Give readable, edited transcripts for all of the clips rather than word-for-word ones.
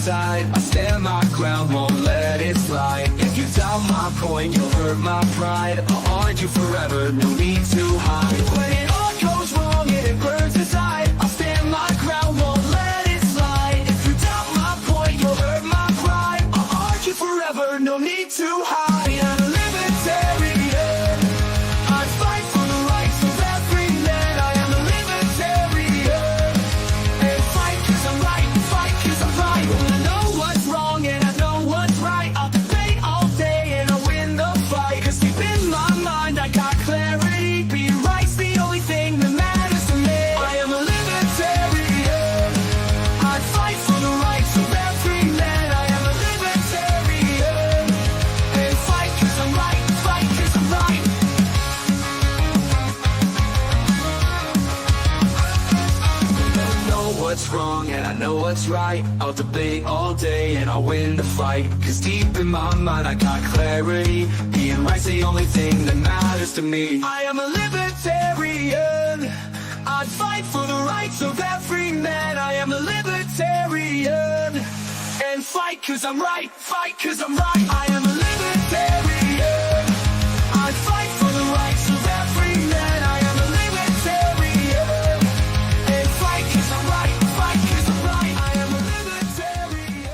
inside. I stand my ground, won't let it slide. If you doubt my point, you'll hurt my pride. I'll argue forever, no need to hide. When it all goes wrong and it burns inside, I'll stand my ground, won't let it slide. If you doubt my point, you'll hurt my pride. I'll argue forever, no need to hide. I'm a libertarian. I fight for the rights of every man. I am a libertarian. And fight 'cause I'm right, fight 'cause I'm right. When I know what's wrong and I know what's right, I'll debate all day and I'll win the fight. 'Cause deep in my mind I got clarity. Being right's the only thing that matters to me. I am a libertarian. I fight for the rights of every man. I am a libertarian. And fight 'cause I'm right, fight 'cause I'm right. I know what's wrong and I know what's right. I'll debate all day and I'll win the fight. 'Cause deep in my mind I got clarity. Being right's the only thing that matters to me. I am a libertarian. I'd fight for the rights of every man. I am a libertarian. And fight 'cause I'm right, fight 'cause I'm right. I am a libertarian. I'd fight for the rights of every man. I am a libertarian. And fight 'cause I'm right, fight 'cause I'm right. I am a libertarian.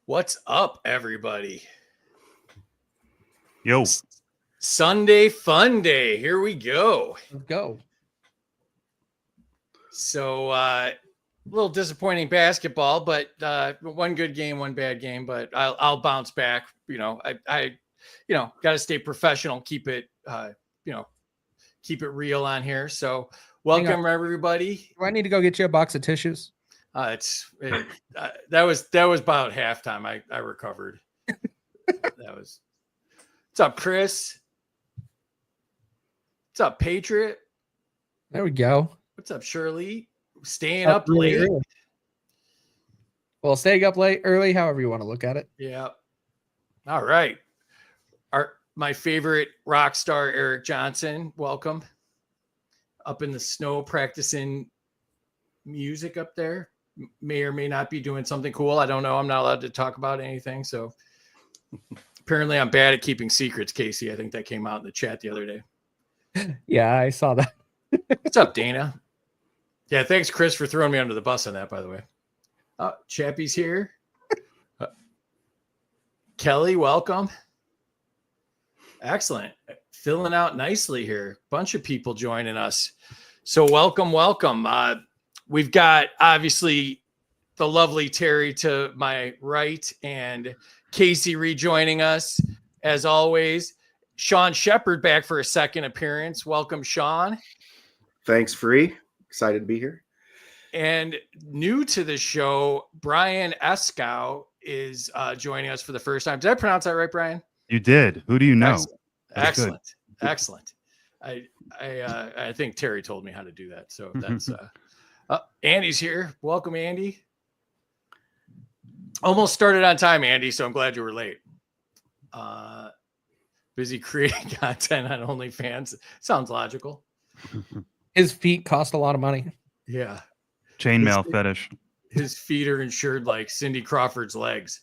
What's up, everybody? Yo, Sunday fun day. Here we go. Let's go. So, a little disappointing basketball, but one good game, one bad game. But I'll bounce back. You know, I got to stay professional, keep it, keep it real on here. So, welcome everybody. Do I need to go get you a box of tissues? That was about halftime. I recovered. That was. What's up, Chris? What's up, Patriot? There we go. What's up, Shirley? Staying up really late. early. Well, staying up late, early, however you want to look at it. Yeah. All right. My favorite rock star, Eric Johnson. Welcome. Up in the snow, practicing music up there. May or may not be doing something cool. I don't know. I'm not allowed to talk about anything. So apparently I'm bad at keeping secrets, Casey. I think that came out in the chat the other day. Yeah, I saw that. What's up, Dana? Yeah, thanks, Chris, for throwing me under the bus on that, by the way. Chappie's here. Kelly, welcome. Excellent. Filling out nicely here. Bunch of people joining us. So welcome. We've got, obviously, the lovely Terry to my right and Casey rejoining us, as always. Sean Shepard back for a second appearance. Welcome, Sean. Thanks, Free. Excited to be here. And new to the show, Brian Escow is joining us for the first time. Did I pronounce that right, Brian? you did. Who do you know? Excellent. I think Terry told me how to do that. So that's Andy's here. Welcome, Andy. Almost started on time, Andy, so I'm glad you were late. Busy creating content on OnlyFans. Sounds logical. His feet cost a lot of money. Yeah. Chainmail fetish. His feet are insured like Cindy Crawford's legs.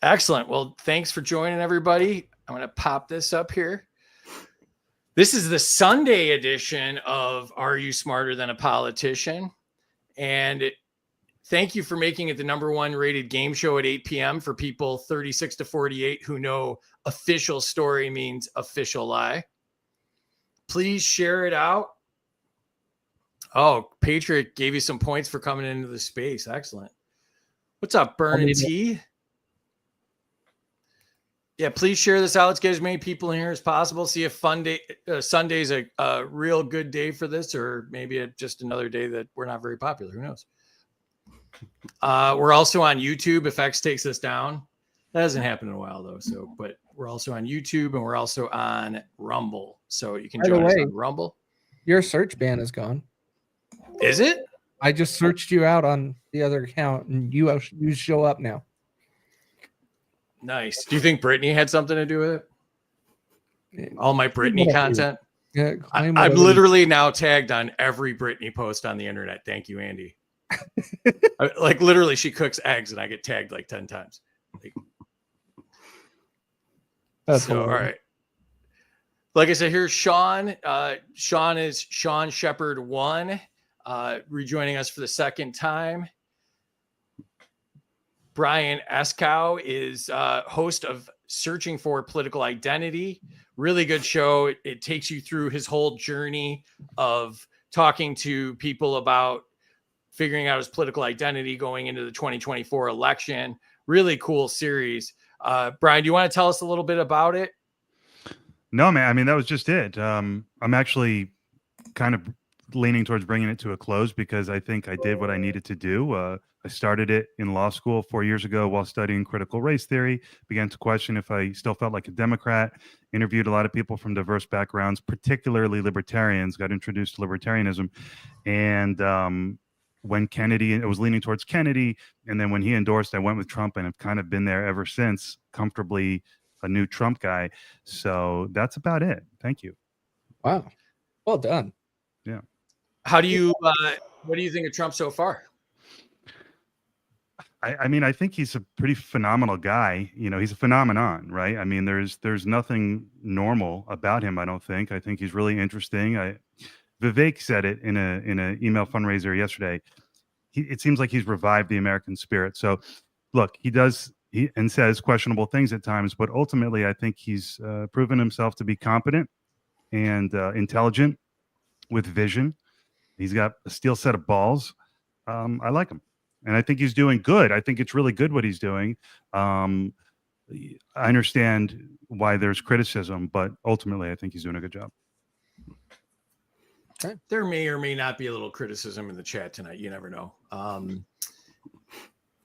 Excellent. Well, thanks for joining, everybody. I'm going to pop this up here. This is the Sunday edition of Are You Smarter Than a Politician? And thank you for making it the #1 rated game show at 8 p.m. for people 36 to 48 who know official story means official lie. Please share it out. Oh, Patriot gave you some points for coming into the space. Excellent. What's up, Burn and T? Yeah, please share this out. Let's get as many people in here as possible. See if Sunday's a real good day for this, or maybe just another day that we're not very popular. Who knows? We're also on YouTube if X takes us down. That hasn't happened in a while, though. So, but we're also on YouTube and we're also on Rumble. So you can join us on Rumble. Your search ban is gone. Is it? I just searched you out on the other account, and you show up now. Nice. Do you think Brittany had something to do with it? All my Brittany content. Yeah, I'm literally now tagged on every Brittany post on the internet. Thank you, Andy. Like literally, she cooks eggs, and I get tagged like 10 times. Like, That's so, all right. Like I said, here's Sean. Sean is Sean Shepherd 1, rejoining us for the second time. Brian Eskow is host of Searching for Political Identity. Really good show. It takes you through his whole journey of talking to people about figuring out his political identity going into the 2024 election. Really cool series. Brian, do you want to tell us a little bit about it? No, man. I mean, that was just it. I'm actually kind of leaning towards bringing it to a close because I think I did what I needed to do. I started it in law school 4 years ago while studying critical race theory, began to question if I still felt like a Democrat, interviewed a lot of people from diverse backgrounds, particularly libertarians, got introduced to libertarianism. And when Kennedy, it was leaning towards Kennedy. And then when he endorsed, I went with Trump and have kind of been there ever since, comfortably a new Trump guy. So that's about it. Thank you. Wow. Well done. Yeah. How do you, what do you think of Trump so far? I mean, I think he's a pretty phenomenal guy. You know, he's a phenomenon, right? I mean, there's nothing normal about him, I don't think. I think he's really interesting. Vivek said it in a email fundraiser yesterday. It seems like he's revived the American spirit. So, look, he says questionable things at times, but ultimately, I think he's proven himself to be competent and intelligent with vision. He's got a steel set of balls. I like him. And I think he's doing good. I think it's really good what he's doing. I understand why there's criticism, but ultimately, I think he's doing a good job. Okay. There may or may not be a little criticism in the chat tonight. You never know.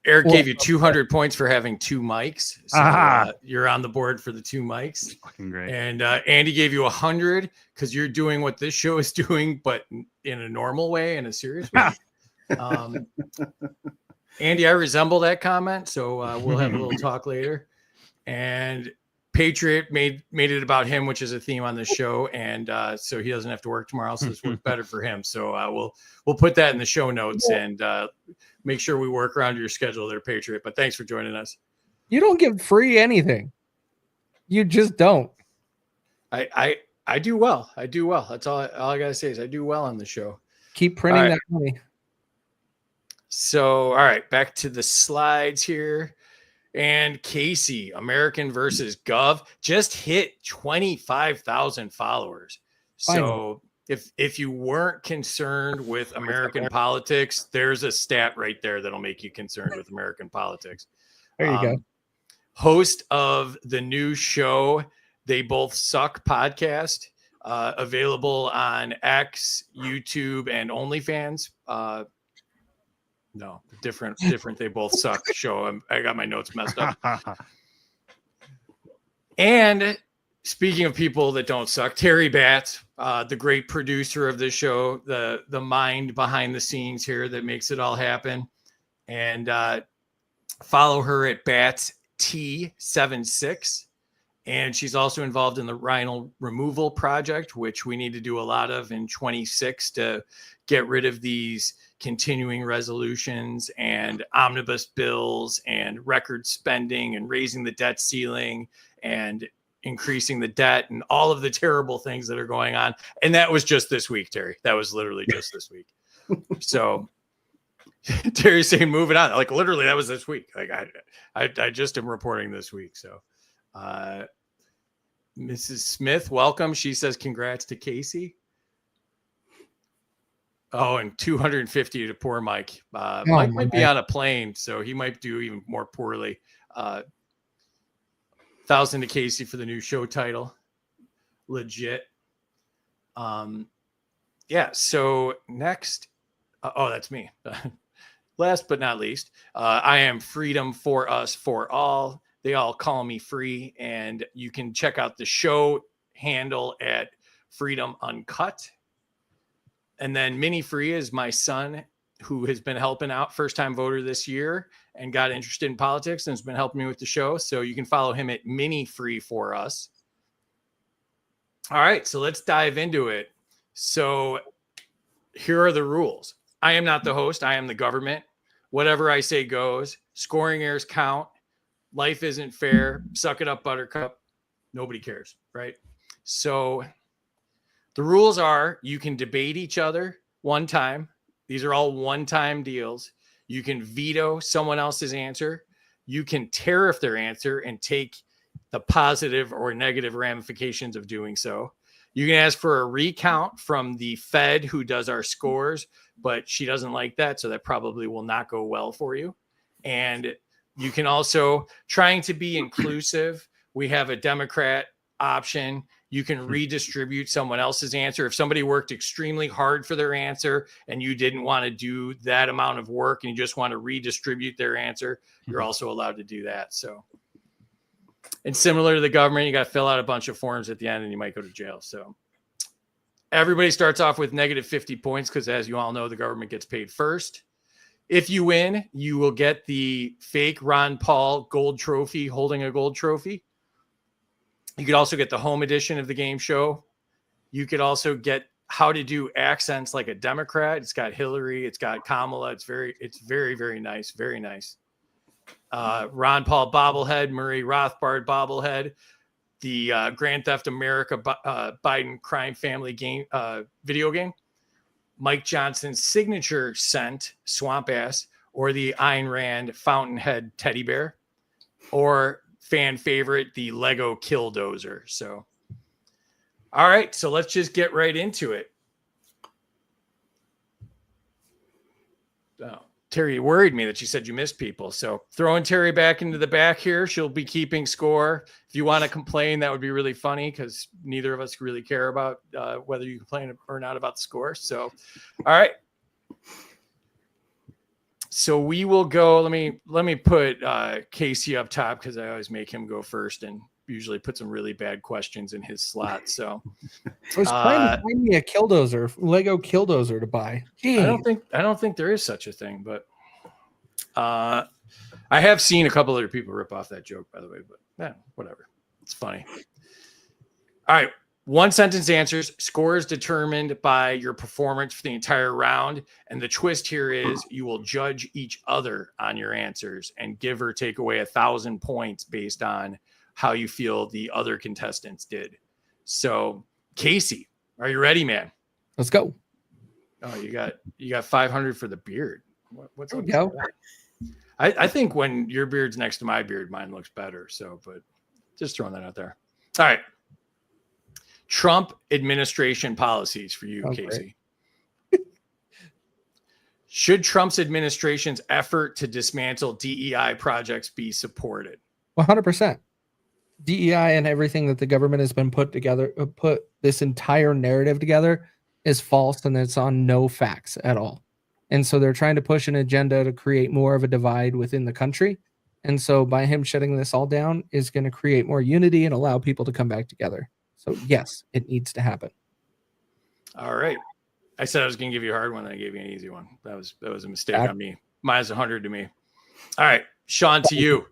Eric gave you 200 points for having 2 mics. So you're on the board for the 2 mics. Fucking great. And Andy gave you 100 because you're doing what this show is doing, but in a normal way, in a serious way. Andy, I resemble that comment, so we'll have a little talk later. And Patriot made it about him, which is a theme on the show, and so he doesn't have to work tomorrow, so this works better for him. So we'll put that in the show notes and make sure we work around your schedule there, Patriot. But thanks for joining us. You don't give free anything. You just don't. I do well. I do well. That's all I gotta say is I do well on the show. Keep printing that money. So, all right, back to the slides here. And Casey, American versus Gov, just hit 25,000 followers. So if you weren't concerned with American politics, there's a stat right there that'll make you concerned with American politics. There you go. Host of the new show, They Both Suck podcast, available on X, YouTube, and OnlyFans. No, different. They both suck. Show. I got my notes messed up. And speaking of people that don't suck, Terry Batts, the great producer of this show, the mind behind the scenes here that makes it all happen. And follow her at Batts T76. And she's also involved in the rhino removal project, which we need to do a lot of in 26 to get rid of these continuing resolutions and omnibus bills and record spending and raising the debt ceiling and increasing the debt and all of the terrible things that are going on. And that was just this week, Terry. That was literally just this week. So Terry's saying moving on. Like literally that was this week. Like I just am reporting this week. So Mrs. Smith, welcome. She says congrats to Casey. Oh, and 250 to poor Mike. Mike might be on a plane, so he might do even more poorly. 1,000 to Casey for the new show title. Legit. Yeah, so next. That's me. Last but not least, I am Freedom for Us for All. They all call me Free, and you can check out the show handle at Freedom Uncut. And then Mini Free is my son who has been helping out, first time voter this year, and got interested in politics and has been helping me with the show. So you can follow him at Mini Free for us. All right, so let's dive into it. So here are the rules. I am not the host. I am the government. Whatever I say goes. Scoring errors count. Life isn't fair. Suck it up, Buttercup. Nobody cares, right? So the rules are you can debate each other one time. These are all one-time deals. You can veto someone else's answer. You can tariff their answer and take the positive or negative ramifications of doing so. You can ask for a recount from the Fed who does our scores, but she doesn't like that, so that probably will not go well for you. And you can also, trying to be inclusive, we have a Democrat option. You can redistribute someone else's answer. If somebody worked extremely hard for their answer and you didn't want to do that amount of work and you just want to redistribute their answer, you're also allowed to do that. So, and similar to the government, you got to fill out a bunch of forms at the end and you might go to jail. So everybody starts off with negative 50 points because, as you all know, the government gets paid first. If you win, you will get the fake Ron Paul gold trophy, holding a gold trophy. You could also get the home edition of the game show. You could also get how to do accents like a Democrat. It's got Hillary. It's got Kamala. It's very, very nice. Very nice. Ron Paul bobblehead, Murray Rothbard bobblehead, the Grand Theft America Biden crime family game video game, Mike Johnson's signature scent, Swamp Ass, or the Ayn Rand Fountainhead teddy bear, or fan favorite, the Lego Killdozer. So, all right, so let's just get right into it. Oh, Terry worried me that she said you missed people. So throwing Terry back into the back here. She'll be keeping score. If you want to complain, that would be really funny because neither of us really care about whether you complain or not about the score. So, all right. So we will go. Let me put Casey up top because I always make him go first and usually put some really bad questions in his slot. So I was trying to find me a Killdozer, Lego Killdozer to buy. Jeez. I don't think there is such a thing, but I have seen a couple other people rip off that joke, by the way. But whatever, it's funny. All right. One sentence answers. Score is determined by your performance for the entire round. And the twist here is you will judge each other on your answers and give or take away 1,000 points based on how you feel the other contestants did. So, Casey, are you ready, man? Let's go. Oh, you got 500 for the beard. What's up? Go. I think when your beard's next to my beard, mine looks better. So, but just throwing that out there. All right. Trump administration policies for you, Casey. Should Trump's administration's effort to dismantle DEI projects be supported? 100%. DEI and everything that the government has been put this entire narrative together is false and it's on no facts at all. And so they're trying to push an agenda to create more of a divide within the country. And so by him shutting this all down is going to create more unity and allow people to come back together. So yes, it needs to happen. All right. I said I was going to give you a hard one. I gave you an easy one. That was a mistake on me. Mine's 100 to me. All right, Sean, to you.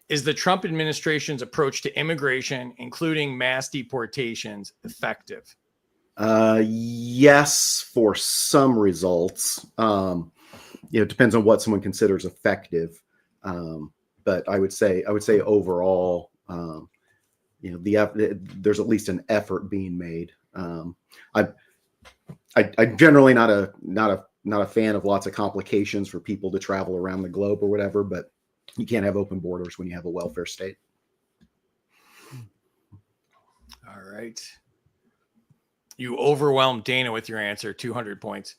Is the Trump administration's approach to immigration, including mass deportations, effective? Yes, for some results. It depends on what someone considers effective. But I would say overall, there's at least an effort being made. I'm generally not a fan of lots of complications for people to travel around the globe or whatever, but you can't have open borders when you have a welfare state. All right. You overwhelmed Dana with your answer, 200 points.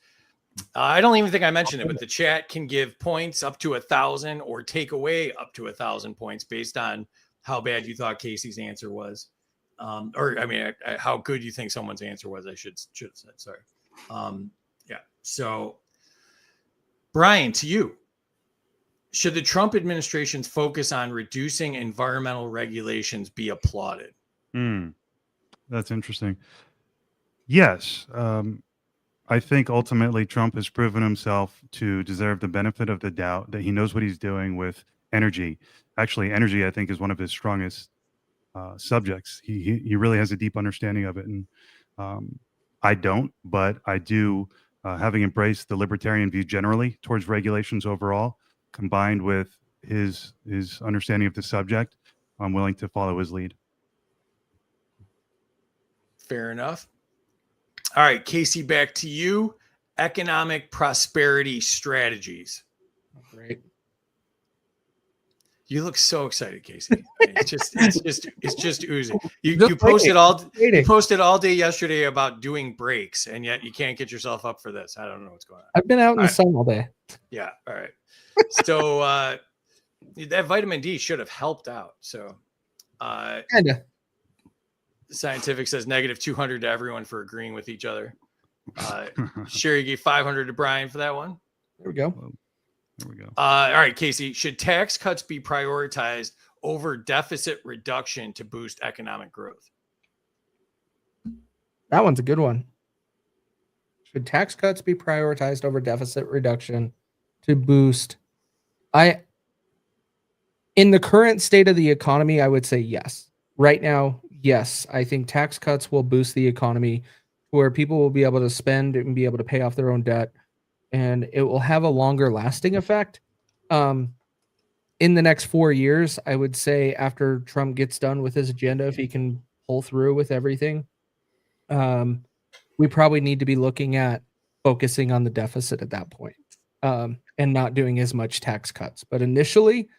I don't even think I mentioned it, but the chat can give points up to 1,000 or take away up to 1,000 points based on how bad you thought Casey's answer was. How good you think someone's answer was, I should have said. Sorry. Yeah. So, Brian, to you. Should the Trump administration's focus on reducing environmental regulations be applauded? That's interesting. Yes. I think ultimately Trump has proven himself to deserve the benefit of the doubt that he knows what he's doing with energy. Actually, energy, I think, is one of his strongest subjects. He really has a deep understanding of it, and I don't, but I do. Having embraced the libertarian view generally towards regulations overall, combined with his understanding of the subject, I'm willing to follow his lead. Fair enough. All right, Casey, back to you. Economic prosperity strategies. Great. You look so excited, Casey. I mean, it's just oozing. You Just posted waiting. you posted all day yesterday about doing breaks, and yet you can't get yourself up for this. I don't know what's going on. I've been out in the right. sun all day. Yeah. All right. So that vitamin D should have helped out. So Kinda. Scientific says negative 200 to everyone for agreeing with each other. Sherry gave 500 to Brian for that one. There we go. There we go. All right, Casey, should tax cuts be prioritized over deficit reduction to boost economic growth? That one's a good one. Should tax cuts be prioritized over deficit reduction to boost? In the current state of the economy, I would say yes. Right now, yes. I think tax cuts will boost the economy where people will be able to spend and be able to pay off their own debt, and it will have a longer lasting effect. In the next 4 years, I would say after Trump gets done with his agenda, if he can pull through with everything, we probably need to be looking at focusing on the deficit at that point, and not doing as much tax cuts. But initially,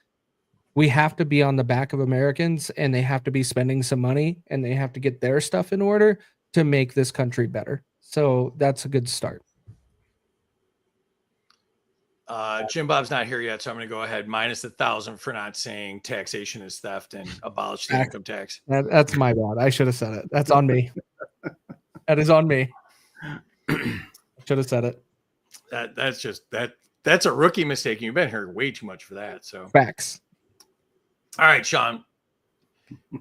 we have to be on the back of Americans, and they have to be spending some money, and they have to get their stuff in order to make this country better. So that's a good start. Jim Bob's not here yet, so I'm going to go ahead minus 1,000 for not saying taxation is theft and abolish the income tax. That's my bad. I should have said it. That's on me. That is on me. Should have said it. That's a rookie mistake. You've been here way too much for that. So Facts. all right, Sean.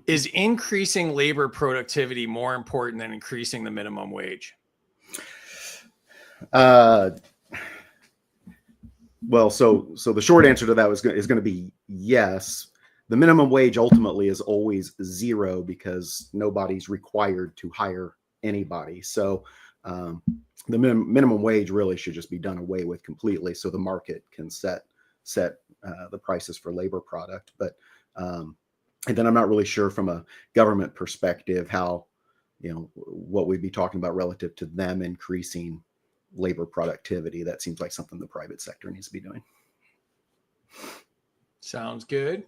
Is increasing labor productivity more important than increasing the minimum wage? Well, so the short answer to that is going to be yes. The minimum wage ultimately is always zero because nobody's required to hire anybody. So the minimum wage really should just be done away with completely, so the market can set the prices for labor product. But and then I'm not really sure from a government perspective how, what we'd be talking about relative to them increasing labor productivity. That seems like something the private sector needs to be doing. Sounds good.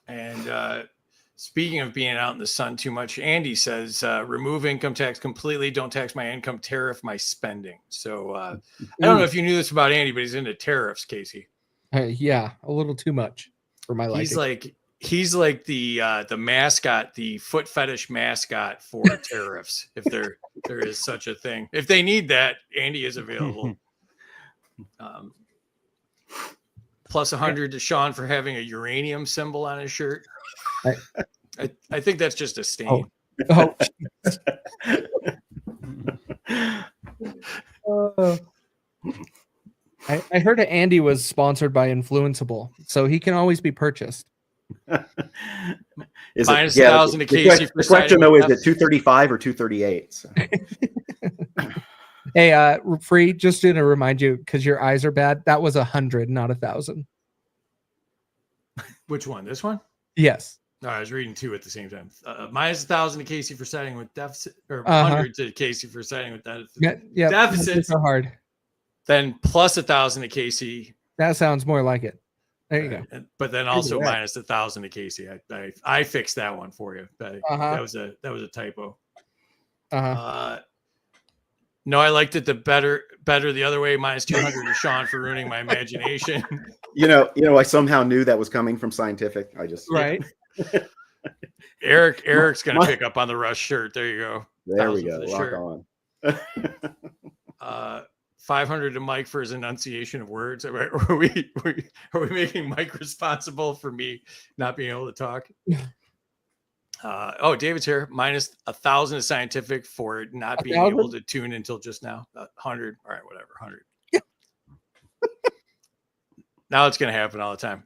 And speaking of being out in the sun too much, Andy says, remove income tax completely. Don't tax my income, tariff my spending. So I don't know if you knew this about Andy, but he's into tariffs, Casey. Yeah, a little too much for my liking. He's like the mascot, the foot fetish mascot for tariffs. If there is such a thing, if they need that, Andy is available. Plus 100 to Sean for having a uranium symbol on his shirt. I think that's just a stain. I heard that Andy was sponsored by Influenceable, so he can always be purchased. Minus 1,000 to Casey. The question though, is it 235 or 238? So. Hey, Free, just to remind you, because your eyes are bad, that was 100, not 1,000. Which one? This one? Yes. No, I was reading two at the same time. Minus 1,000 to Casey for siding with deficit, or 100 to Casey for siding with deficit. Yeah, deficits are hard. Then plus 1,000 to Casey. That sounds more like it. There you go. But then also minus 1,000 to Casey. I fixed that one for you. That was a typo. No, I liked it better the other way. Minus 200 to Sean for ruining my imagination. I somehow knew that was coming from Scientific. I just right. Eric's gonna pick up on the Rush shirt. There you go. There we go. Lock on. 500 to Mike for his enunciation of words. Are we making Mike responsible for me not being able to talk? David's here. Minus 1,000 is scientific for it not being 1,000? able to tune until just now. 100. All right, whatever. 100. Now it's going to happen all the time.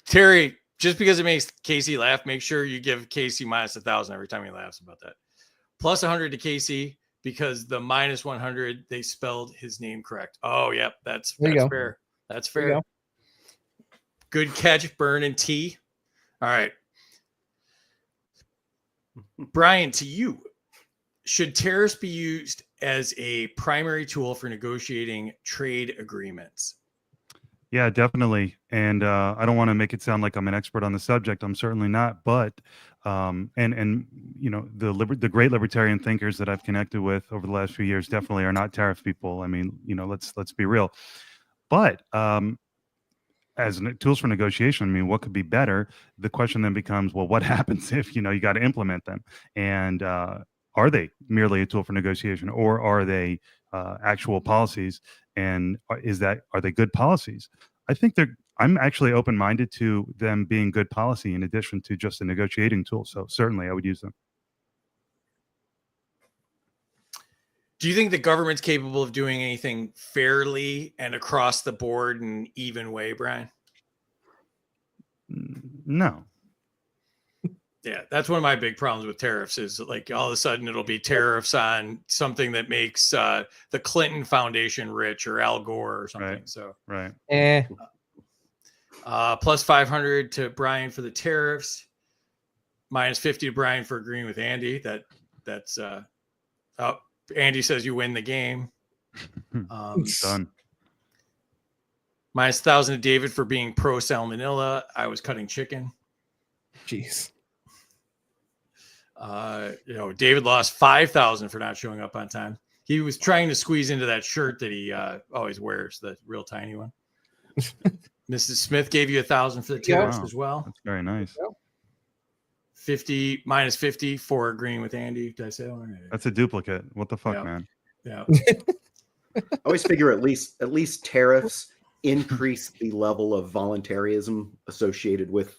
Terry, just because it makes Casey laugh, make sure you give Casey minus 1,000 every time he laughs about that. Plus 100 to Casey because the minus 100, they spelled his name correct. Oh, yep. That's fair. That's fair. Good catch, Burn and T. All right. Brian, to you, should tariffs be used as a primary tool for negotiating trade agreements? Yeah, definitely. And I don't want to make it sound like I'm an expert on the subject. I'm certainly not. But and you know, the great libertarian thinkers that I've connected with over the last few years definitely are not tariff people. I mean, you know, let's be real. But as tools for negotiation, I mean, what could be better? The question then becomes, well, what happens if, you know, you got to implement them? And are they merely a tool for negotiation, or are they actual policies? And are they good policies? I think I'm actually open-minded to them being good policy in addition to just a negotiating tool. So certainly I would use them. Do you think the government's capable of doing anything fairly and across the board in an even way, Brian? No. Yeah, that's one of my big problems with tariffs is like all of a sudden it'll be tariffs on something that makes the Clinton Foundation rich or Al Gore or something. Right. So Right. plus 500 to Brian for the tariffs, minus 50 to Brian for agreeing with Andy. That's Andy says you win the game. Done. Minus 1,000 to David for being pro salmonella. I was cutting chicken. Jeez. You know, David lost 5,000 for not showing up on time. He was trying to squeeze into that shirt that he always wears, the real tiny one. Mrs. Smith gave you 1,000 for the tariffs as well. That's very nice. 50 minus 50 for agreeing with Andy. Did I say that? That's a duplicate. What the fuck, man? Yeah. I always figure at least tariffs increase the level of voluntarism associated with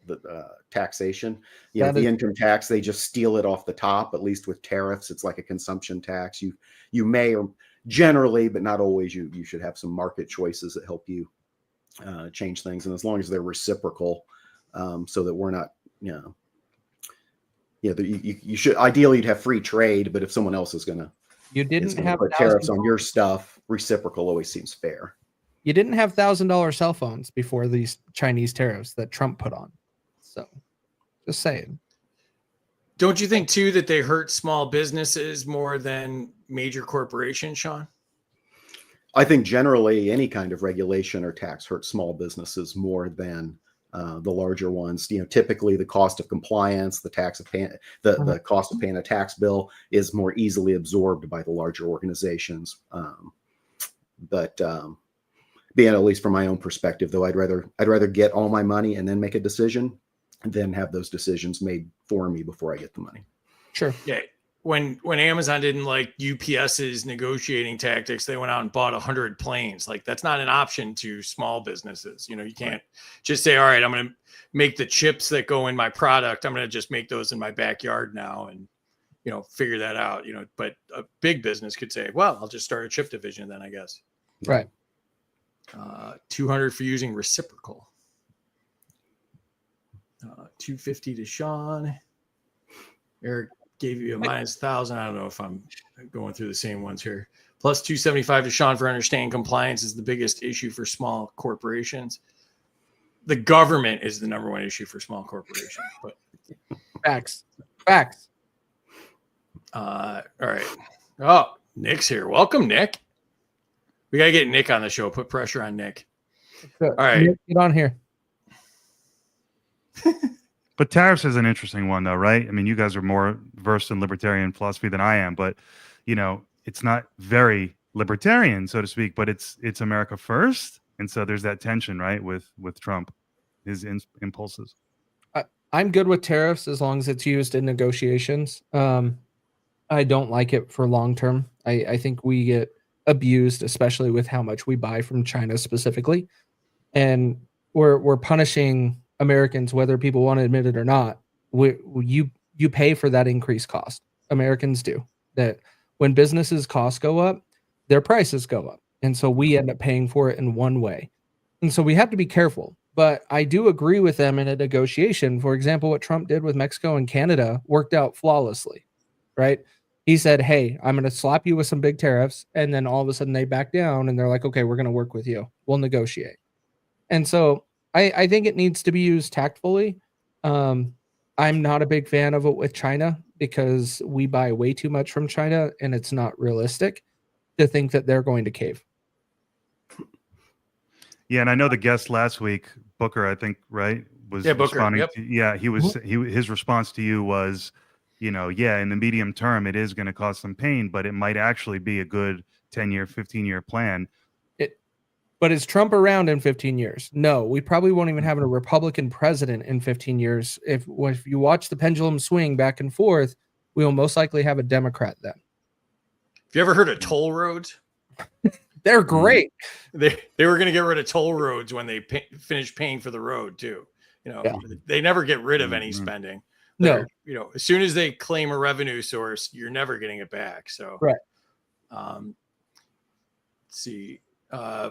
the taxation. You know, the income tax, they just steal it off the top. At least with tariffs, it's like a consumption tax. You may, or generally, but not always, you should have some market choices that help you change things. And as long as they're reciprocal, so that we're not, you should ideally you'd have free trade, but if someone else is gonna put tariffs on your stuff, reciprocal always seems fair. You didn't have $1,000 cell phones before these Chinese tariffs that Trump put on. So just saying. Don't you think too that they hurt small businesses more than major corporations, Sean? I think generally any kind of regulation or tax hurts small businesses more than the larger ones. You know, typically the cost of compliance, the cost of paying a tax bill is more easily absorbed by the larger organizations. But being, at least from my own perspective, though, I'd rather get all my money and then make a decision than have those decisions made for me before I get the money. Sure. Yeah. When Amazon didn't like UPS's negotiating tactics, they went out and bought 100 planes. Like that's not an option to small businesses. You know, you can't just say, all right, I'm going to make the chips that go in my product. I'm going to just make those in my backyard now and, you know, figure that out, you know, but a big business could say, well, I'll just start a chip division then, I guess. Right. 200 for using reciprocal. 250 to Sean. Eric gave you a minus 1,000. I don't know if I'm going through the same ones here. Plus 275 to Sean for understanding compliance is the biggest issue for small corporations. The government is the number one issue for small corporations. But Facts. All right. Oh, Nick's here. Welcome, Nick. We got to get Nick on the show. Put pressure on Nick. Good. All right. Get on here. But tariffs is an interesting one, though, right? I mean, you guys are more versed in libertarian philosophy than I am, but you know, it's not very libertarian, so to speak. But it's America first, and so there's that tension, right, with Trump, his impulses. I'm good with tariffs as long as it's used in negotiations. I don't like it for long term. I think we get abused, especially with how much we buy from China specifically, and we're punishing Americans, whether people want to admit it or not, You pay for that increased cost. Americans do. That when businesses' costs go up, their prices go up. And so we end up paying for it in one way. And so we have to be careful. But I do agree with them in a negotiation. For example, what Trump did with Mexico and Canada worked out flawlessly, right? He said, hey, I'm going to slap you with some big tariffs. And then all of a sudden they back down and they're like, okay, we're going to work with you. We'll negotiate. And so I think it needs to be used tactfully. I'm not a big fan of it with China because we buy way too much from China and it's not realistic to think that they're going to cave. Yeah, and I know the guest last week, Booker, I think, right, was Booker, responding. yep. His response to you was, in the medium term, it is going to cause some pain, but it might actually be a good 10-year, 15-year plan. But is Trump around in 15 years? No, we probably won't even have a Republican president in 15 years. If you watch the pendulum swing back and forth, we will most likely have a Democrat then. Have you ever heard of toll roads? They're great. They were going to get rid of toll roads when they finished paying for the road too. They never get rid of any spending. No, as soon as they claim a revenue source, you're never getting it back. So, right. Let's see,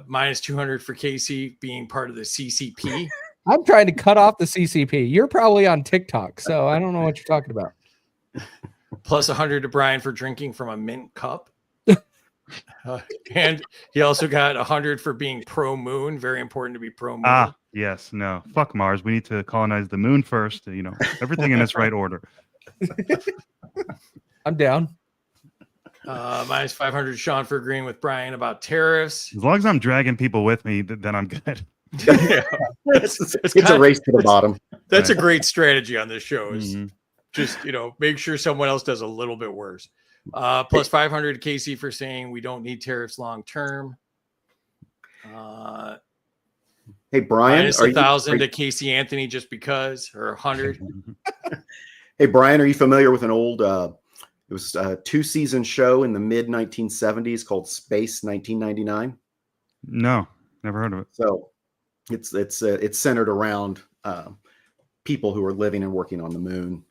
minus 200 for Casey being part of the CCP. I'm trying to cut off the CCP. You're probably on TikTok, so I don't know what you're talking about. Plus 100 to Brian for drinking from a mint cup. And he also got 100 for being pro moon. Very important to be pro moon. Yes. No, fuck Mars. We need to colonize the moon first. Everything in its right order. I'm down. Minus 500 Sean for agreeing with Brian about tariffs. As long as I'm dragging people with me, then I'm good. Yeah. It's a race to the bottom. That's a great strategy on this show. Is just make sure someone else does a little bit worse. Plus 500 to Casey for saying we don't need tariffs long term. Hey Brian, minus 1,000 to Casey Anthony just because, or 100. Hey Brian, are you familiar with an old? It was a 2-season show in the mid 1970s called Space 1999. No, never heard of it. So it's centered around people who are living and working on the moon,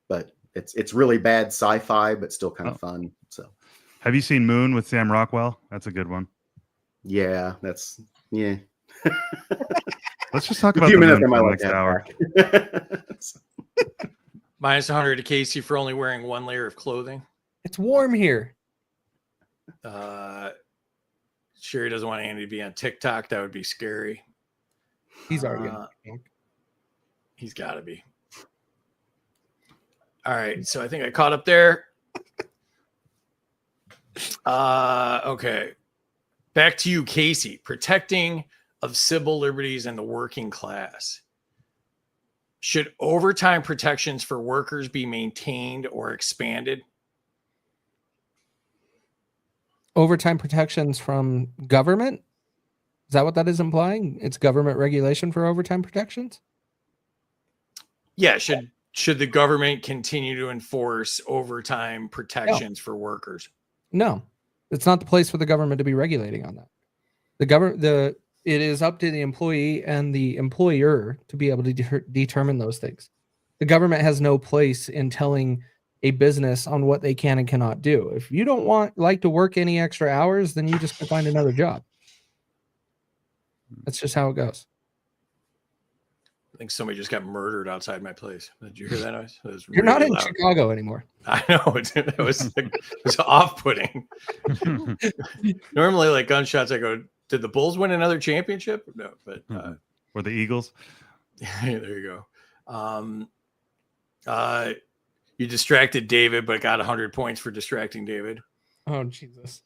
but it's really bad sci-fi, but still kind of fun. So, have you seen Moon with Sam Rockwell? That's a good one. Yeah. Let's just talk about the moon for the next hour. Minus 100 to Casey for only wearing one layer of clothing. It's warm here. Sherry doesn't want Andy to be on TikTok. That would be scary. He's already on TikTok. He's got to be. All right, so I think I caught up there. Okay. Back to you, Casey. Protecting of civil liberties and the working class. Should overtime protections for workers be maintained or expanded? Overtime protections from government? Is that what that is implying? It's government regulation for overtime protections? Yeah, should the government continue to enforce overtime protections for workers? No, it's not the place for the government to be regulating on that. It is up to the employee and the employer to be able to determine those things. The government has no place in telling a business on what they can and cannot do. If you don't like to work any extra hours, then you just go find another job. That's just how it goes. I think somebody just got murdered outside my place. Did you hear that noise? You're not in Chicago anymore. I know. It was off-putting. Normally, like gunshots, I go, did the Bulls win another championship? No, but or the Eagles. There you go. You distracted David, but got 100 points for distracting David. Oh, Jesus.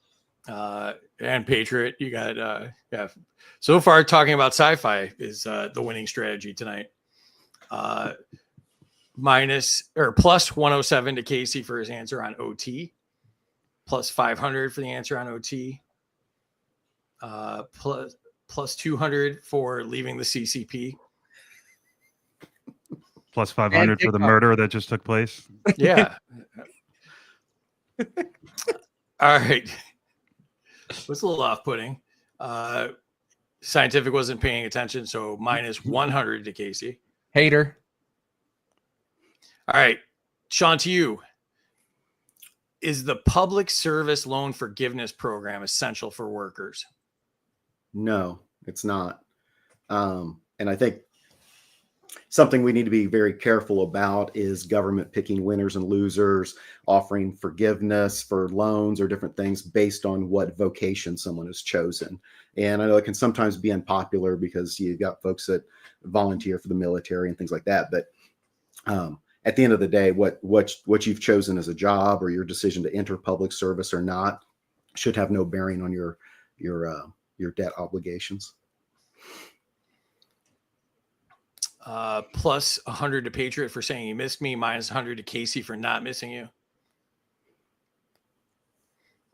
And Patriot, you got So far, talking about sci-fi is the winning strategy tonight. Plus 107 to Casey for his answer on OT. Plus 500 for the answer on OT. Plus 200 for leaving the CCP. Plus 500 for the murder that just took place. Yeah. All right. What's a little off-putting? Scientific wasn't paying attention, so minus 100 to Casey. Hater. All right, Sean, to you. Is the public service loan forgiveness program essential for workers? No, it's not. And I think something we need to be very careful about is government picking winners and losers, offering forgiveness for loans or different things based on what vocation someone has chosen. And I know it can sometimes be unpopular because you've got folks that volunteer for the military and things like that. But at the end of the day, what you've chosen as a job or your decision to enter public service or not should have no bearing on your debt obligations. Plus 100 to Patriot for saying you missed me, minus 100 to Casey for not missing you.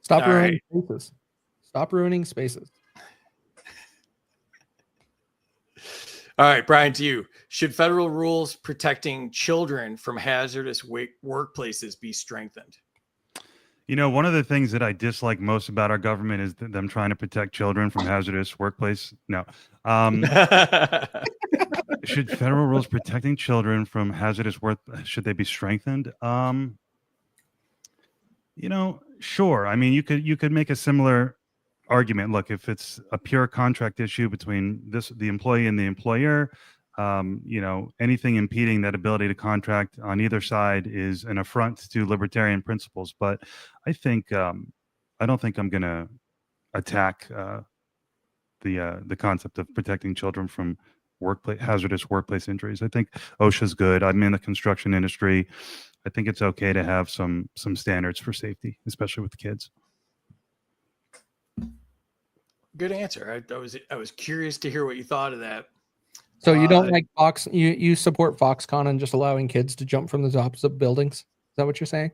Stop All ruining right. spaces. Stop ruining spaces. All right, Brian, to you. Should federal rules protecting children from hazardous workplaces be strengthened? You know, one of the things that I dislike most about our government is them trying to protect children from hazardous workplace. No. Should federal rules protecting children from hazardous work, should they be strengthened? You know, sure. I mean, you could make a similar argument. Look, if it's a pure contract issue between the employee and the employer, you know, anything impeding that ability to contract on either side is an affront to libertarian principles. But I think I don't think I'm going to attack the concept of protecting children from hazardous workplace injuries. I think OSHA's good. I'm in the construction industry. I think it's okay to have some standards for safety, especially with kids. Good answer. I was curious to hear what you thought of that. So you don't like Fox? You support Foxconn and just allowing kids to jump from the tops of buildings? Is that what you're saying?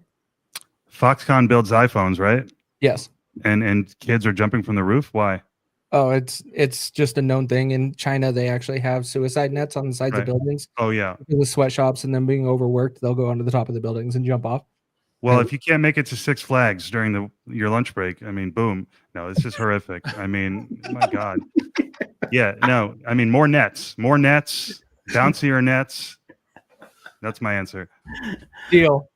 Foxconn builds iPhones, right? Yes. And kids are jumping from the roof. Why? Oh, it's just a known thing. In China, they actually have suicide nets on the sides of buildings. Oh yeah. The sweatshops and them being overworked, they'll go onto the top of the buildings and jump off. Well, if you can't make it to Six Flags during your lunch break, I mean, boom. No, it's just horrific. I mean, my God. Yeah, no. I mean, more nets, bouncier nets. That's my answer. Deal.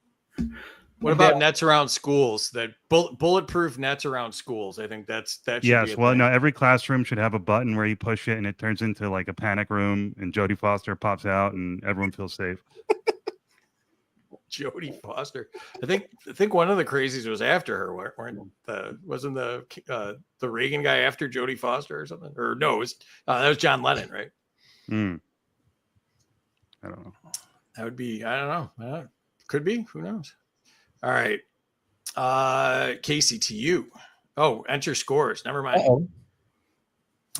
What about nets around schools? That bulletproof nets around schools. I think that should yes. Be Well, thing. no. Every classroom should have a button where you push it and it turns into like a panic room, and Jodie Foster pops out, and everyone feels safe. Jodie Foster. I think one of the crazies was after her. Wasn't the Reagan guy after Jodie Foster or something? Or no, that was John Lennon, right? I don't know. That would be. I don't know. Could be. Who knows? All right. Casey, to you. Oh, enter scores. Never mind. Uh-oh.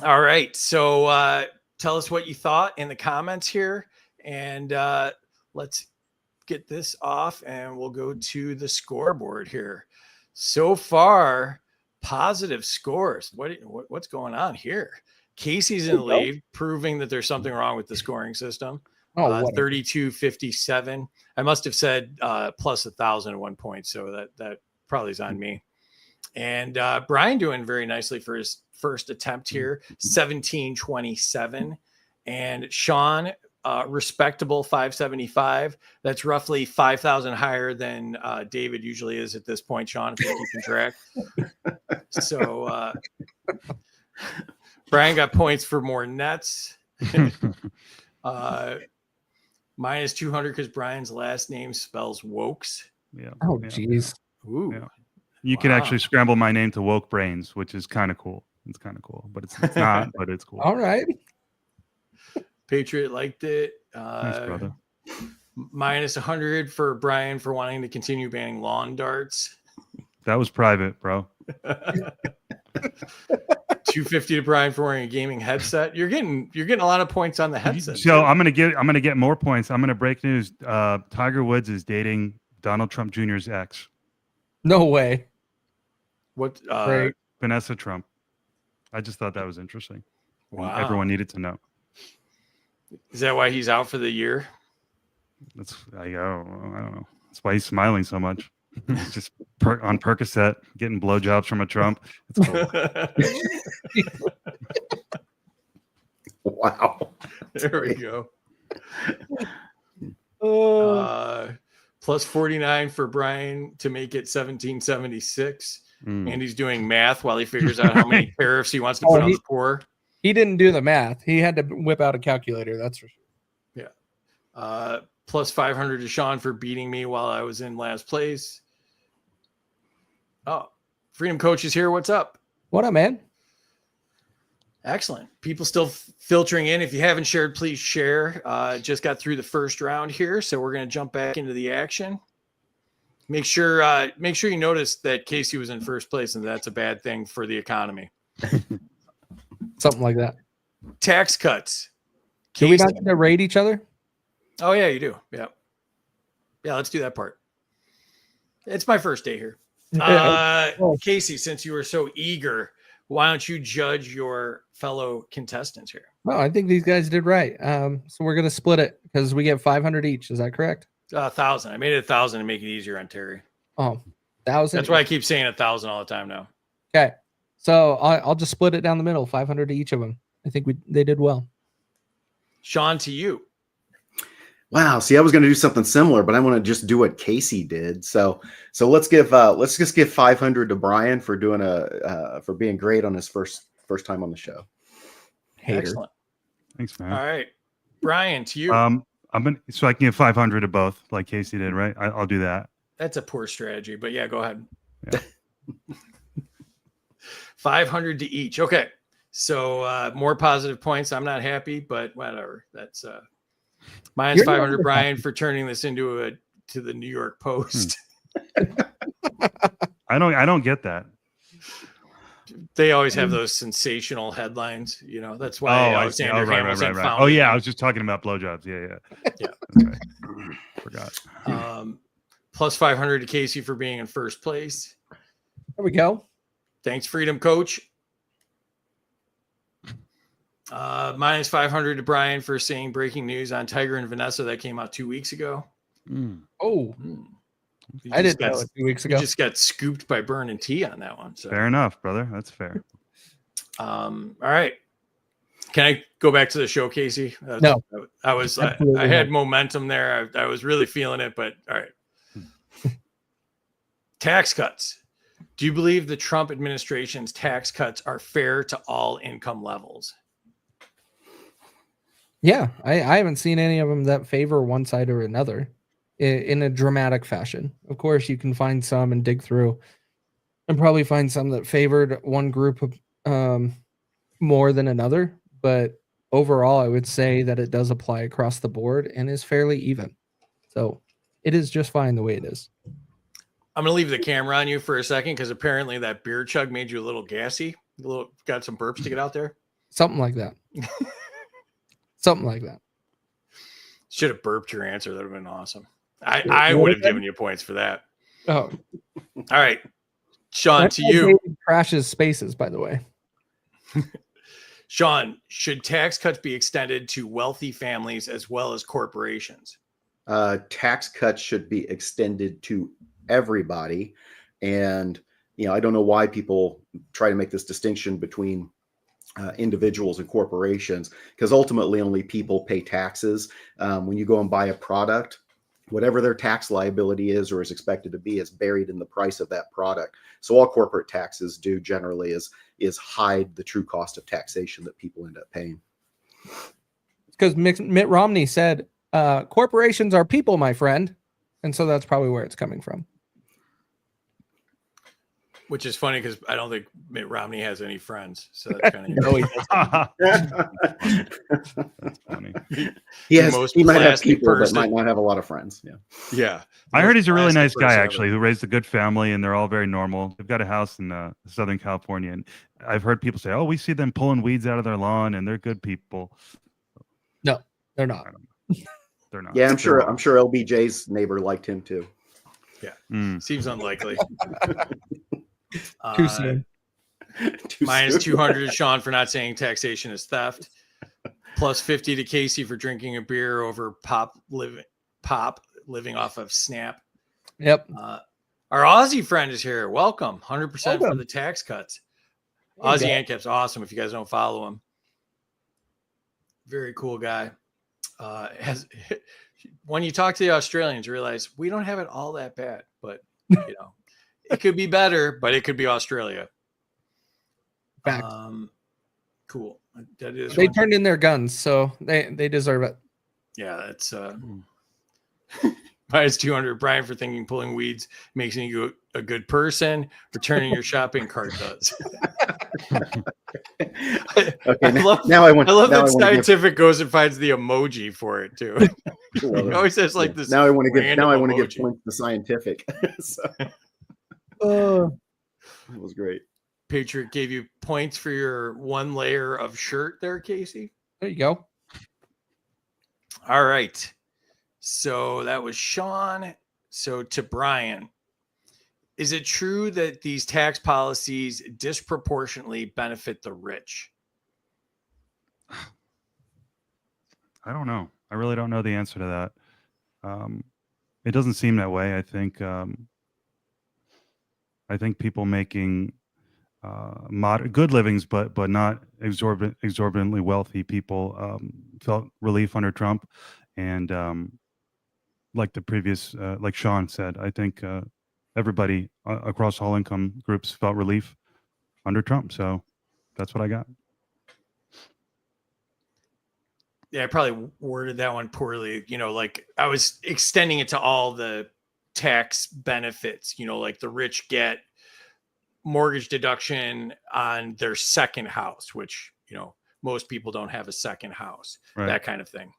All right. So tell us what you thought in the comments here, and let's get this off and we'll go to the scoreboard here. So far, positive scores. What's going on here? Casey's in the lead, proving that there's something wrong with the scoring system. 32-57. I must have said plus 1,000 at one point, so that probably is on me. And Brian doing very nicely for his first attempt here, 17-27. And Sean, respectable 575. That's roughly 5,000 higher than David usually is at this point, Sean, if you're keeping track. So Brian got points for more nets. Minus 200 because Brian's last name spells Wokes. Yeah. Oh, jeez. Ooh. Yeah. You can actually scramble my name to Woke Brains, which is kind of cool. It's kind of cool, but it's not, but it's cool. All right. Patriot liked it. Thanks, brother. Minus 100 for Brian for wanting to continue banning lawn darts. That was private, bro. 250 to Brian for wearing a gaming headset. You're getting a lot of points on the headset. So I'm gonna get more points. I'm gonna break news. Tiger Woods is dating Donald Trump Jr.'s ex. No way. What? Vanessa Trump. I just thought that was interesting. Wow. Everyone needed to know. Is that why he's out for the year? I don't know. That's why he's smiling so much. He's just on Percocet, getting blowjobs from a Trump. It's cool. Wow. There we go. plus 49 for Brian to make it 1776. And he's doing math while he figures out how many tariffs he wants to put on the poor. He didn't do the math. He had to whip out a calculator. That's for sure. Yeah. Plus 500 to Sean for beating me while I was in last place. Oh, Freedom Coach is here. What's up? What up, man? Excellent. People still filtering in. If you haven't shared, please share. Just got through the first round here, so we're going to jump back into the action. Make sure you notice that Casey was in first place, and that's a bad thing for the economy. Something like that. Tax cuts. Do we not get to rate each other? Oh yeah, you do. Yeah. Let's do that part. It's my first day here. Casey, since you were so eager, why don't you judge your fellow contestants here? Well, I think these guys did right. So we're going to split it because we get 500 each. Is that correct? 1,000. I made it 1,000 to make it easier on Terry. Oh, 1,000. That's why I keep saying 1,000 all the time now. Okay. So I'll just split it down the middle, 500 to each of them. I think they did well. Sean, to you. Wow. See, I was going to do something similar, but I want to just do what Casey did. So let's just give 500 to Brian for doing for being great on his first time on the show. Hater. Excellent. Thanks, man. All right, Brian, to you. So I can give 500 to both, like Casey did, right? I'll do that. That's a poor strategy, but yeah, go ahead. Yeah. 500 to each. Okay. So more positive points. I'm not happy, but whatever. That's minus 500 Brian for turning this into to the New York Post. I don't get that. They always have those sensational headlines. You know, that's why Alexander Hamilton found. Oh yeah, I was just talking about blowjobs. Yeah. That's right. Forgot. Plus 500 to Casey for being in first place. There we go. Thanks, Freedom Coach. Minus 500 to Brian for saying breaking news on Tiger and Vanessa that came out 2 weeks ago. Oh, I didn't know it 2 weeks ago. You just got scooped by Burn and T on that one. So. Fair enough, brother. That's fair. All right. Can I go back to the show, Casey? No. I had momentum there. I was really feeling it, but all right. Tax cuts. Do you believe the Trump administration's tax cuts are fair to all income levels? Yeah, I haven't seen any of them that favor one side or another in a dramatic fashion. Of course, you can find some and dig through and probably find some that favored one group more than another. But overall, I would say that it does apply across the board and is fairly even. So it is just fine the way it is. I'm going to leave the camera on you for a second because apparently that beer chug made you a little gassy. Got some burps to get out there. Something like that. Something like that. Should have burped your answer. That would have been awesome. I would have given you points for that. Oh. All right. Sean, That's to you. Crashes spaces, by the way. Sean, should tax cuts be extended to wealthy families as well as corporations? Tax cuts should be extended to everybody. And, I don't know why people try to make this distinction between individuals and corporations, because ultimately only people pay taxes. When you go and buy a product, whatever their tax liability is or is expected to be is buried in the price of that product. So all corporate taxes do generally is hide the true cost of taxation that people end up paying. Because Mitt Romney said, corporations are people, my friend. And so that's probably where it's coming from. Which is funny because I don't think Mitt Romney has any friends. So that's kind of no, he doesn't. That's funny. He might have people that might not have a lot of friends. Yeah. I heard he's a really nice guy, actually, who raised a good family, and they're all very normal. They've got a house in Southern California, and I've heard people say, "Oh, we see them pulling weeds out of their lawn, and they're good people." No, they're not. They're not. Yeah, I'm sure LBJ's neighbor liked him too. Yeah. Seems unlikely. Too soon. Minus 200 to Sean for not saying taxation is theft. Plus 50 to Casey for drinking a beer over pop living off of Snap. Yep. Our Aussie friend is here. Welcome. 100% for the tax cuts. Aussie Ancap's awesome if you guys don't follow him. Very cool guy. has when you talk to the Australians, you realize we don't have it all that bad, but it could be better, but it could be Australia. Fact. Cool. That is They turned in their guns, so they deserve it. Yeah, that's minus 200. Brian for thinking pulling weeds makes you a good person. Returning your shopping cart does. Okay, I love that Scientific goes and finds the emoji for it too. He always says like this. Now I want to give emoji. points to Scientific. So, that was great. Patriot gave you points for your one layer of shirt there, Casey. There you go. All right. So that was Sean. So to Brian, is it true that these tax policies disproportionately benefit the rich? I don't know. I really don't know the answer to that. It doesn't seem that way. I think people making good livings, but not exorbitantly wealthy people felt relief under Trump, and like the previous, like Sean said, I think everybody across all income groups felt relief under Trump. So that's what I got. Yeah, I probably worded that one poorly. Like I was extending it to all the tax benefits. Like the rich get mortgage deduction on their second house, which most people don't have a second house. Right. That kind of thing.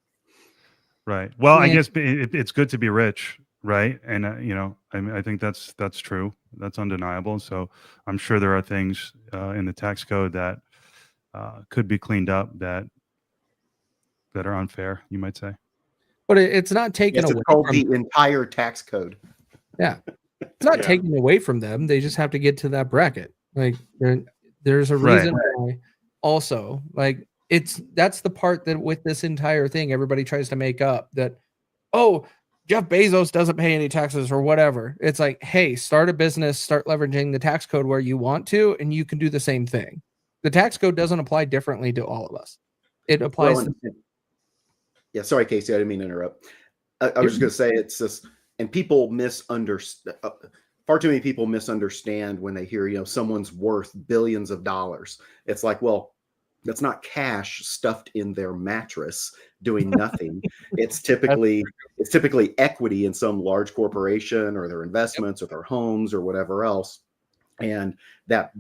Right. Well, I guess it's good to be rich, right? And I think that's true. That's undeniable. So I'm sure there are things in the tax code that could be cleaned up that are unfair, you might say. But it's not taken away from the entire tax code. Yeah. It's not taken away from them. They just have to get to that bracket. Like there's a reason why. Also, like that's the part that with this entire thing, everybody tries to make up that, oh, Jeff Bezos doesn't pay any taxes or whatever. It's like, hey, start a business, start leveraging the tax code where you want to, and you can do the same thing. The tax code doesn't apply differently to all of us. It applies. Yeah, sorry, Casey, I didn't mean to interrupt. I was just going to say it's just. And people misunderstand. Far too many people misunderstand when they hear, someone's worth billions of dollars. It's like, well, that's not cash stuffed in their mattress doing nothing. It's typically equity in some large corporation or their investments or their homes or whatever else, and that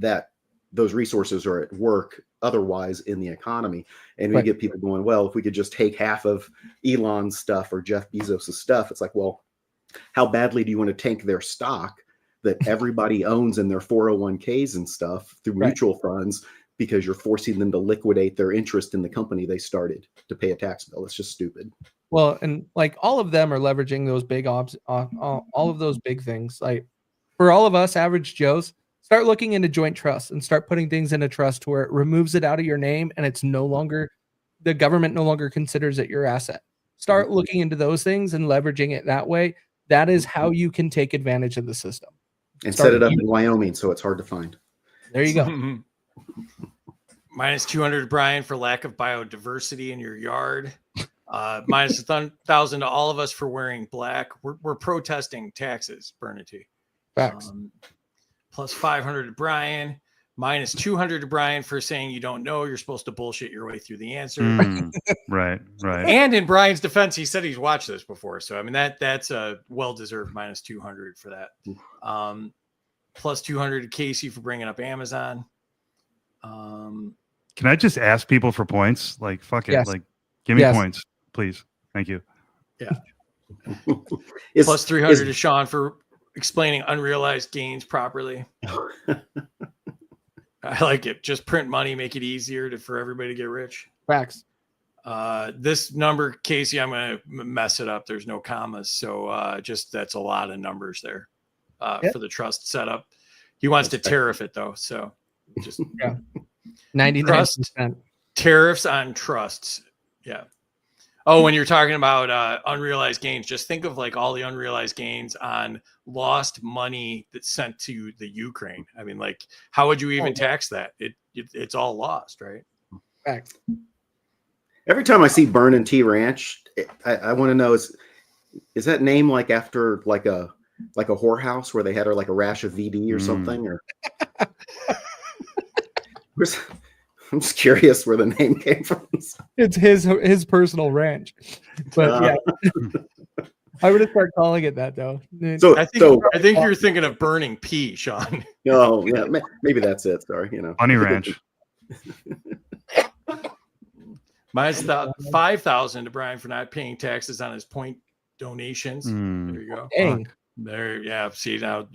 those resources are at work otherwise in the economy. And we get people going, well, if we could just take half of Elon's stuff or Jeff Bezos' stuff, it's like, well, how badly do you want to tank their stock that everybody owns in their 401ks and stuff through mutual funds because you're forcing them to liquidate their interest in the company they started to pay a tax bill? It's just stupid. Well, and like all of them are leveraging those big all of those big things. Like for all of us average Joes, start looking into joint trusts and start putting things in a trust where it removes it out of your name and it's no longer, the government no longer considers it your asset. Start looking into those things and leveraging it that way. That is how you can take advantage of the system. And set it up in Wyoming so it's hard to find. There you go. Minus 200, Brian, for lack of biodiversity in your yard. Minus 1,000 to all of us for wearing black. We're protesting taxes, Bernity. Facts. Plus 500 to Brian. Minus 200 to Brian for saying you don't know. You're supposed to bullshit your way through the answer. Right. And in Brian's defense, he said he's watched this before. So, I mean, that's a well-deserved minus 200 for that. Plus 200 to Casey for bringing up Amazon. Can I just ask people for points? Like, fuck it. Yes. Like, give me points, please. Thank you. Yeah. Plus 300 to Sean for explaining unrealized gains properly. I like it. Just print money, make it easier for everybody to get rich. Facts. This number, Casey, I'm going to mess it up. There's no commas. So that's a lot of numbers there for the trust setup. He wants to tariff it, though. So just 99%. Tariffs on trusts. Yeah. Oh, when you're talking about unrealized gains, just think of like all the unrealized gains on lost money that's sent to the Ukraine. I mean, like, how would you even tax that? It's all lost, right? Facts. Every time I see Burn and T Ranch I want to know, is that name like after like a whorehouse where they had her like a rash of VD or something? Or I'm just curious where the name came from. It's his personal ranch. But yeah, I would start calling it that though. So I think you're thinking of Burning Pea, Sean. No, yeah, maybe that's it. Sorry, Honey Ranch. Mine's $5,000 to Brian for not paying taxes on his point donations. There you go. Dang. There, yeah. See, now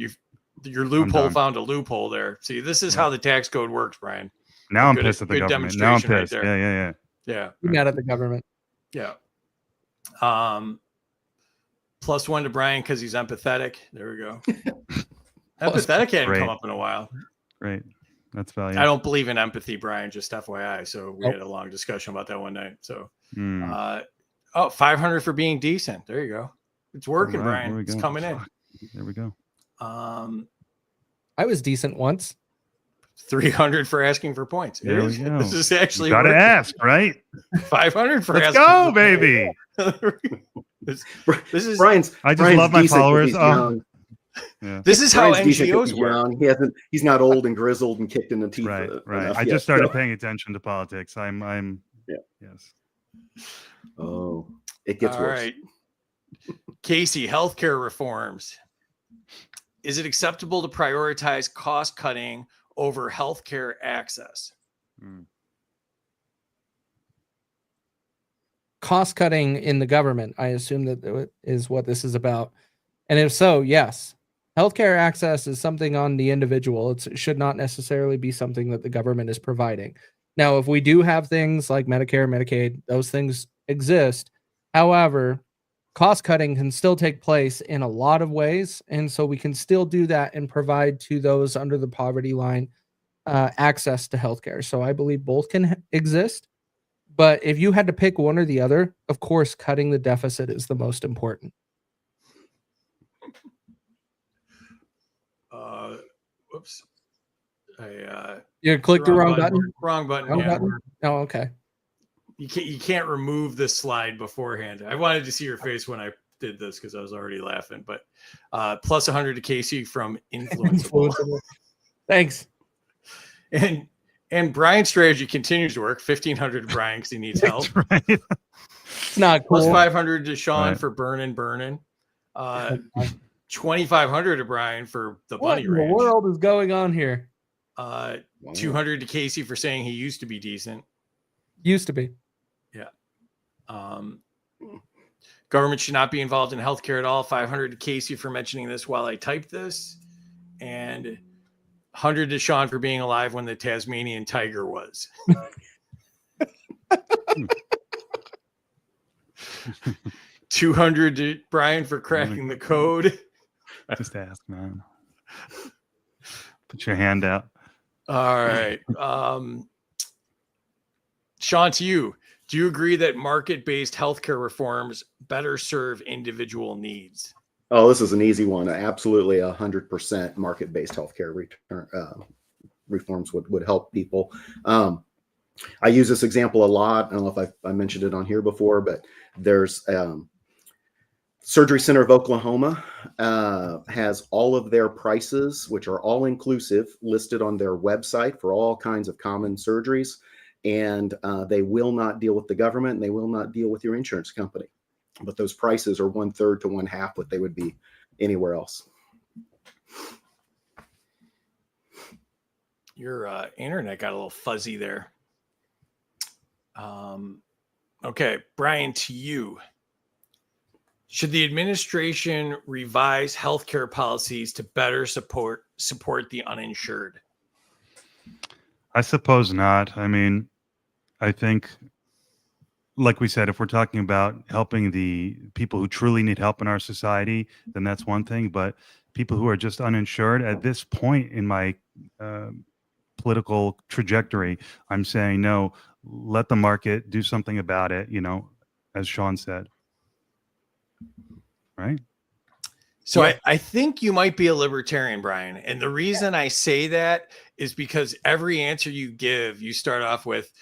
your loophole found a loophole there. See, this is how the tax code works, Brian. Now I'm pissed at the government. Now I'm pissed. Right Yeah. Yeah. You're mad at the government. Yeah. +1 to Brian because he's empathetic. There we go. Empathetic hadn't come up in a while. Great. That's value. I don't believe in empathy, Brian, just FYI. So we had a long discussion about that one night. So 500 for being decent. There you go. It's working, Brian. It's coming in. There we go. I was decent once. 300 for asking for points. There we go. This is actually gotta ask, right? 500 for Let's asking. go, baby. This I is just Brian's love my decent followers. young. Yeah. This is how Brian's decent NGOs he's work. young. He's not old and grizzled and kicked in the teeth. Right. enough I yet, just started so- paying attention to politics. I'm yes. Oh, it gets All worse. right. Casey, healthcare reforms. Is it acceptable to prioritize cost cutting over healthcare access? Cost cutting in the government, I assume that is what this is about. And if so, yes. Healthcare access is something on the individual. It should not necessarily be something that the government is providing. Now, if we do have things like Medicare, Medicaid, those things exist. However, cost cutting can still take place in a lot of ways. And so we can still do that and provide to those under the poverty line access to healthcare. So I believe both can exist. But if you had to pick one or the other, of course, cutting the deficit is the most important. Whoops. You clicked the wrong button? Wrong button. Wrong Yeah. button? Oh, okay. You can't remove the slide beforehand. I wanted to see your face when I did this because I was already laughing. But +100 to Casey from Influenceable. Thanks. And Brian's strategy continues to work. 1,500 to Brian because he needs help. That's right. It's not cool. +500 to Sean Right. for burning. 2,500 to Brian for the What bunny in the ranch. world is going on here? 200 to Casey for saying he used to be decent. Used to be. Government should not be involved in healthcare at all. 500 to Casey for mentioning this while I typed this. And 100 to Sean for being alive when the Tasmanian tiger was. $200 to Brian for cracking the code. Just ask, man. Put your hand out. All right. Sean, to you. Do you agree that market-based healthcare reforms better serve individual needs? Oh, this is an easy one. Absolutely, 100% market-based healthcare reforms would help people. I use this example a lot. I don't know if I mentioned it on here before, but there's Surgery Center of Oklahoma has all of their prices, which are all inclusive, listed on their website for all kinds of common surgeries. And they will not deal with the government, and they will not deal with your insurance company. But those prices are 1/3 to 1/2 what they would be anywhere else. Your internet got a little fuzzy there. Okay, Brian, to you. Should the administration revise healthcare policies to better support the uninsured? I suppose not. I mean, I think, like we said, if we're talking about helping the people who truly need help in our society, then that's one thing. But people who are just uninsured at this point in my political trajectory, I'm saying no, let the market do something about it, as Sean said. Right? So yeah. I think you might be a libertarian, Brian. And the reason I say that is because every answer you give, you start off with,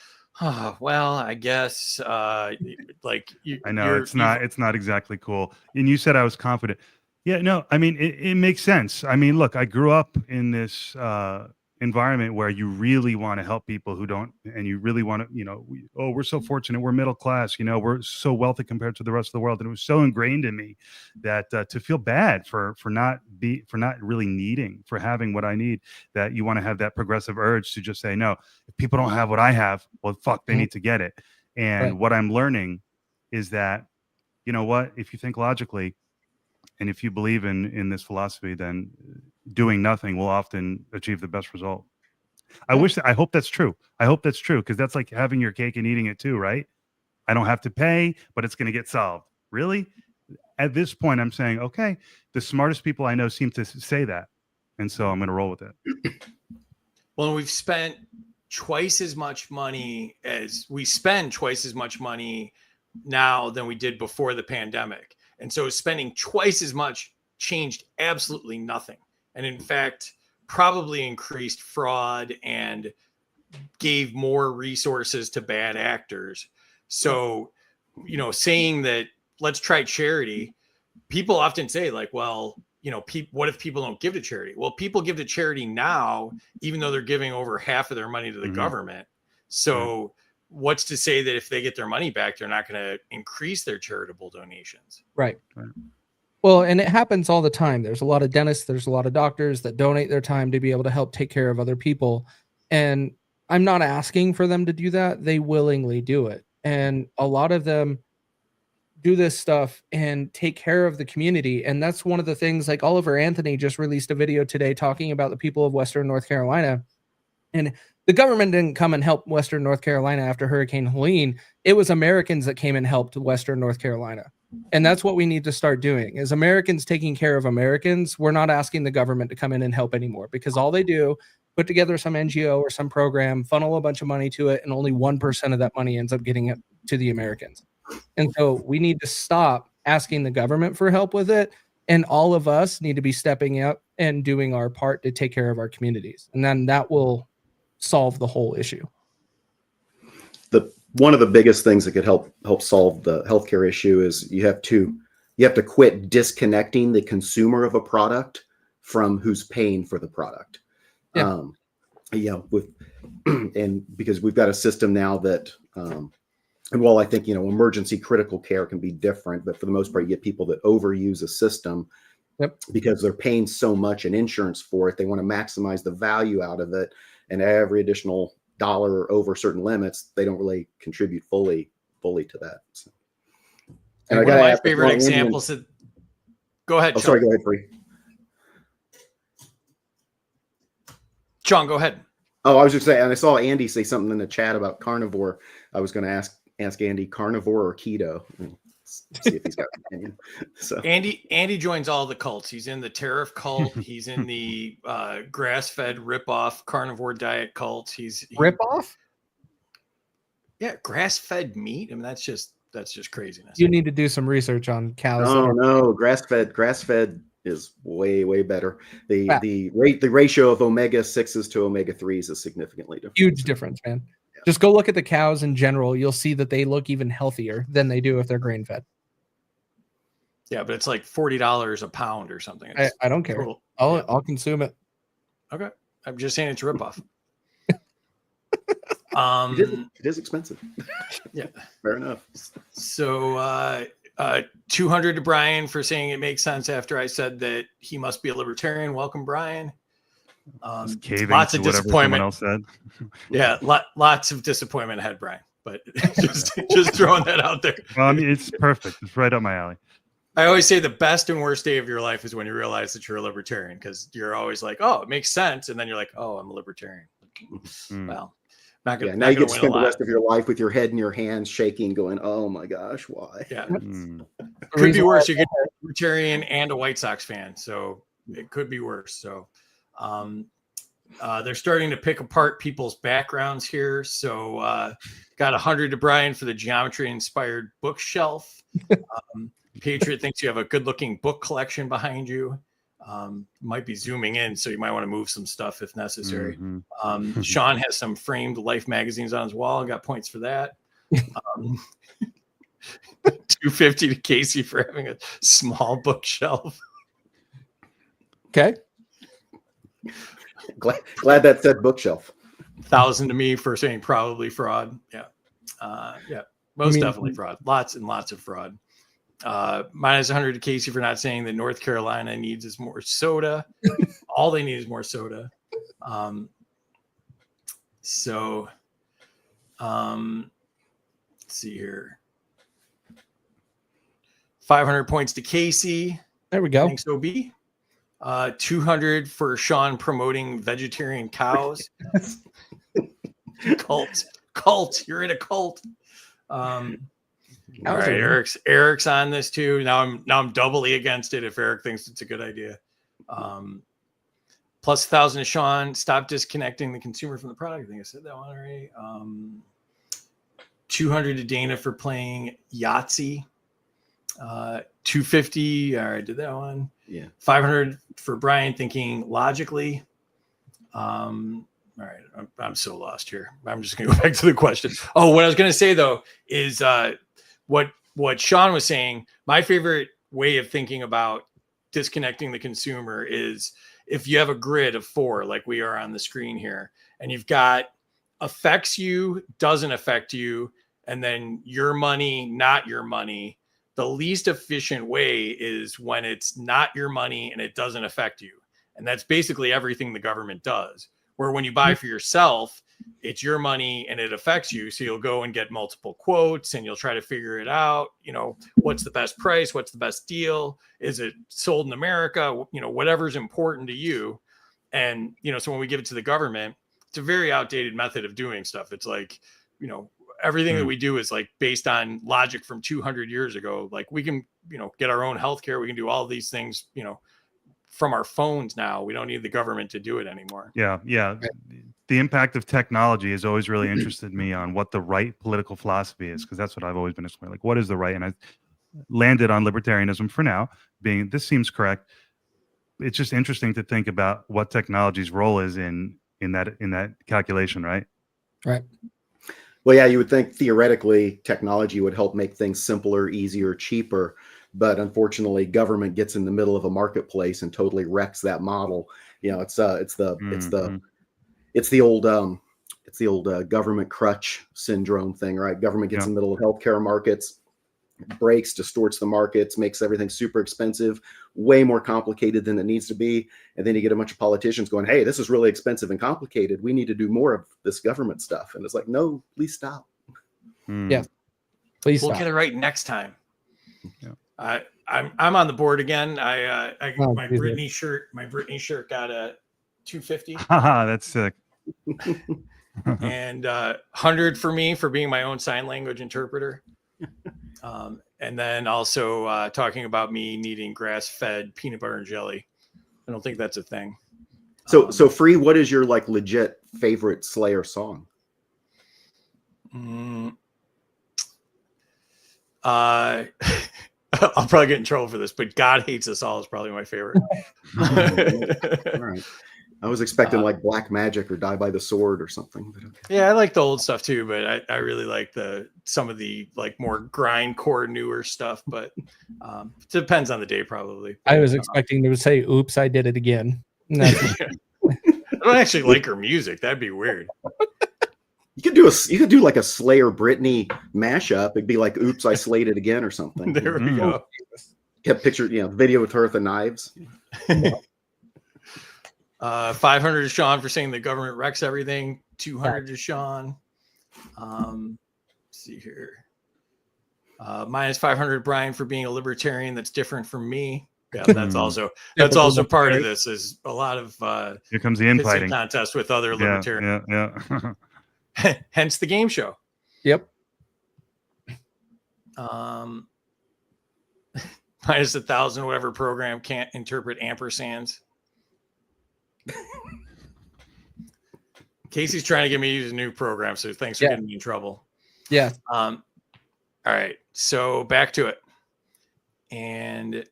Oh, well, I guess like I know it's not exactly cool. And you said I was confident. Yeah, no, I mean it makes sense. I mean, look, I grew up in this environment where you really want to help people who don't, and you really want to, we're so fortunate, we're middle class, we're so wealthy compared to the rest of the world, and it was so ingrained in me that to feel bad for not really needing, for having what I need, that you want to have that progressive urge to just say, no, if people don't have what I have, well, fuck, they need to get it. And Right. what I'm learning is that, you know what, if you think logically, and if you believe in this philosophy, then doing nothing will often achieve the best result. I hope that's true. I hope that's true, because that's like having your cake and eating it too, right? I don't have to pay, but it's going to get solved. Really? At this point, I'm saying, okay, the smartest people I know seem to say that. And so I'm going to roll with it. Well, we've spent twice as much money we spend twice as much money now than we did before the pandemic. And so spending twice as much changed absolutely nothing. And in fact, probably increased fraud and gave more resources to bad actors. So, saying that let's try charity, people often say like, well, what if people don't give to charity? Well, people give to charity now, even though they're giving over half of their money to the government. So what's to say that if they get their money back, they're not going to increase their charitable donations? Right. Well, and it happens all the time. There's a lot of dentists, there's a lot of doctors that donate their time to be able to help take care of other people. And I'm not asking for them to do that. They willingly do it. And a lot of them do this stuff and take care of the community. And that's one of the things, like Oliver Anthony just released a video today talking about the people of Western North Carolina. And the government didn't come and help Western North Carolina after Hurricane Helene. It was Americans that came and helped Western North Carolina. And that's what we need to start doing, is Americans taking care of Americans. We're not asking the government to come in and help anymore, because all they do, put together some NGO or some program, funnel a bunch of money to it, and only 1% of that money ends up getting it to the Americans. And so we need to stop asking the government for help with it. And all of us need to be stepping up and doing our part to take care of our communities. And then that will solve the whole issue. One of the biggest things that could help solve the healthcare issue is you have to quit disconnecting the consumer of a product from who's paying for the product. Yeah. And because we've got a system now that, and while I think, emergency critical care can be different, but for the most part, you get people that overuse a system because they're paying so much in insurance for it. They want to maximize the value out of it, and every additional dollar over certain limits, they don't really contribute fully to that. So. And one of my favorite examples. Go ahead. Oh, sorry, go ahead, Free. Sean, go ahead. Oh, I was just saying, and I saw Andy say something in the chat about carnivore. I was going to ask Andy, carnivore or keto? See if he's got an opinion. So Andy joins all the cults. He's in the tariff cult. He's in the grass-fed rip-off carnivore diet cult. Rip-off? Yeah, grass-fed meat. I mean, that's just craziness. You need to do some research on cows. Oh no, grass-fed is way better. The ratio of omega-6s to omega-3s is significantly different. Huge difference, man. Yeah. Just go look at the cows in general. You'll see that they look even healthier than they do if they're grain-fed. Yeah, but it's like $40 a pound or something. I don't care. Cool. I'll consume it. Okay. I'm just saying it's a ripoff. It is expensive. Yeah. Fair enough. So 200 to Brian for saying it makes sense after I said that he must be a libertarian. Welcome, Brian. Lots of disappointment. Else said. Yeah, lots of disappointment ahead, Brian. But just throwing that out there. Well, I mean, it's perfect. It's right up my alley. I always say the best and worst day of your life is when you realize that you're a libertarian, because you're always like, oh, it makes sense. And then you're like, oh, I'm a libertarian. Well, not gonna, now you get to spend the rest of your life with your head in your hands shaking, going, oh my gosh, why? Yeah. Could be worse. You get a libertarian and a White Sox fan. So it could be worse. So they're starting to pick apart people's backgrounds here. So got 100 to Brian for the geometry inspired bookshelf. Patriot thinks you have a good looking book collection behind you. Might be zooming in, so you might want to move some stuff if necessary. Mhm. Sean has some framed Life magazines on his wall. Got points for that. 250 to Casey for having a small bookshelf. Okay. Glad that said bookshelf. 1,000 to me for saying probably fraud. Yeah. Most definitely fraud. Lots and lots of fraud. Minus 100 to Casey for not saying that North Carolina needs is more soda. All they need is more soda. Let's see here. 500 points to Casey. There we go. Thanks, OB. 200 for Sean promoting vegetarian cows. Cult. You're in a cult. All right, Eric's on this too. Now I'm doubly against it if Eric thinks it's a good idea. Plus 1,000 to Sean. Stop disconnecting the consumer from the product. I think I said that one already. 200 to Dana for playing Yahtzee. 250. All right, did that one. Yeah. 500 for Brian thinking logically. All right, I'm so lost here. I'm just gonna go back to the question. Oh, what I was gonna say though is what Sean was saying. My favorite way of thinking about disconnecting the consumer is if you have a grid of 4, like we are on the screen here, and you've got affects you, doesn't affect you, and then your money, not your money. The least efficient way is when it's not your money and it doesn't affect you. And that's basically everything the government does. Where when you buy for yourself, it's your money and it affects you. So you'll go and get multiple quotes and you'll try to figure it out. You know, what's the best price? What's the best deal? Is it sold in America? You know, whatever's important to you. And, you know, so when we give it to the government, it's a very outdated method of doing stuff. It's like, you know, everything that we do is like based on logic from 200 years ago. Like we can, you know, get our own healthcare. We can do all these things, you know, from our phones now. We don't need the government to do it anymore. Yeah. The impact of technology has always really interested me on what the right political philosophy is, because that's what I've always been exploring. Like, what is the right? And I landed on libertarianism for now, being this seems correct. It's just interesting to think about what technology's role is in that calculation, right? Right. Well, yeah, you would think theoretically technology would help make things simpler, easier, cheaper, but unfortunately, government gets in the middle of a marketplace and totally wrecks that model. You know, it's the old government crutch syndrome thing, right? Government gets in the middle of healthcare markets, breaks, distorts the markets, makes everything super expensive, way more complicated than it needs to be. And then you get a bunch of politicians going, hey, this is really expensive and complicated. We need to do more of this government stuff. And it's like, no, please stop. Yeah. Please We'll stop. get it right next time. Yeah. I'm on the board again. My Jesus. Britney shirt got a 250 That's sick. and 100 for me for being my own sign language interpreter. And then also talking about me needing grass-fed peanut butter and jelly. I don't think that's a thing. So Free, what is your like legit favorite Slayer song? I'll probably get in trouble for this, but God Hates Us All is probably my favorite. All right. I was expecting like Black Magic or Die by the Sword or something. But okay. Yeah, I like the old stuff too, but I really like some of the like more grindcore newer stuff. But it depends on the day, probably. I was expecting to say, "Oops, I did it again." No. I don't actually like her music. That'd be weird. You could do like a Slayer Britney mashup. It'd be like "Oops, I Slayed It Again" or something. There we go. Kept pictured, video with her with the knives. 500 to Sean for saying the government wrecks everything. 200 to Sean. Let's see here. Minus 500 Brian for being a libertarian that's different from me. Yeah, that's also part of this. Is a lot of here comes the infighting contest with other libertarians. Yeah. Hence the game show. Yep. Minus 1,000 whatever program can't interpret ampersands. Casey's trying to get me to use a new program, so thanks for getting me in trouble. Yeah. All right, so back to it, and let's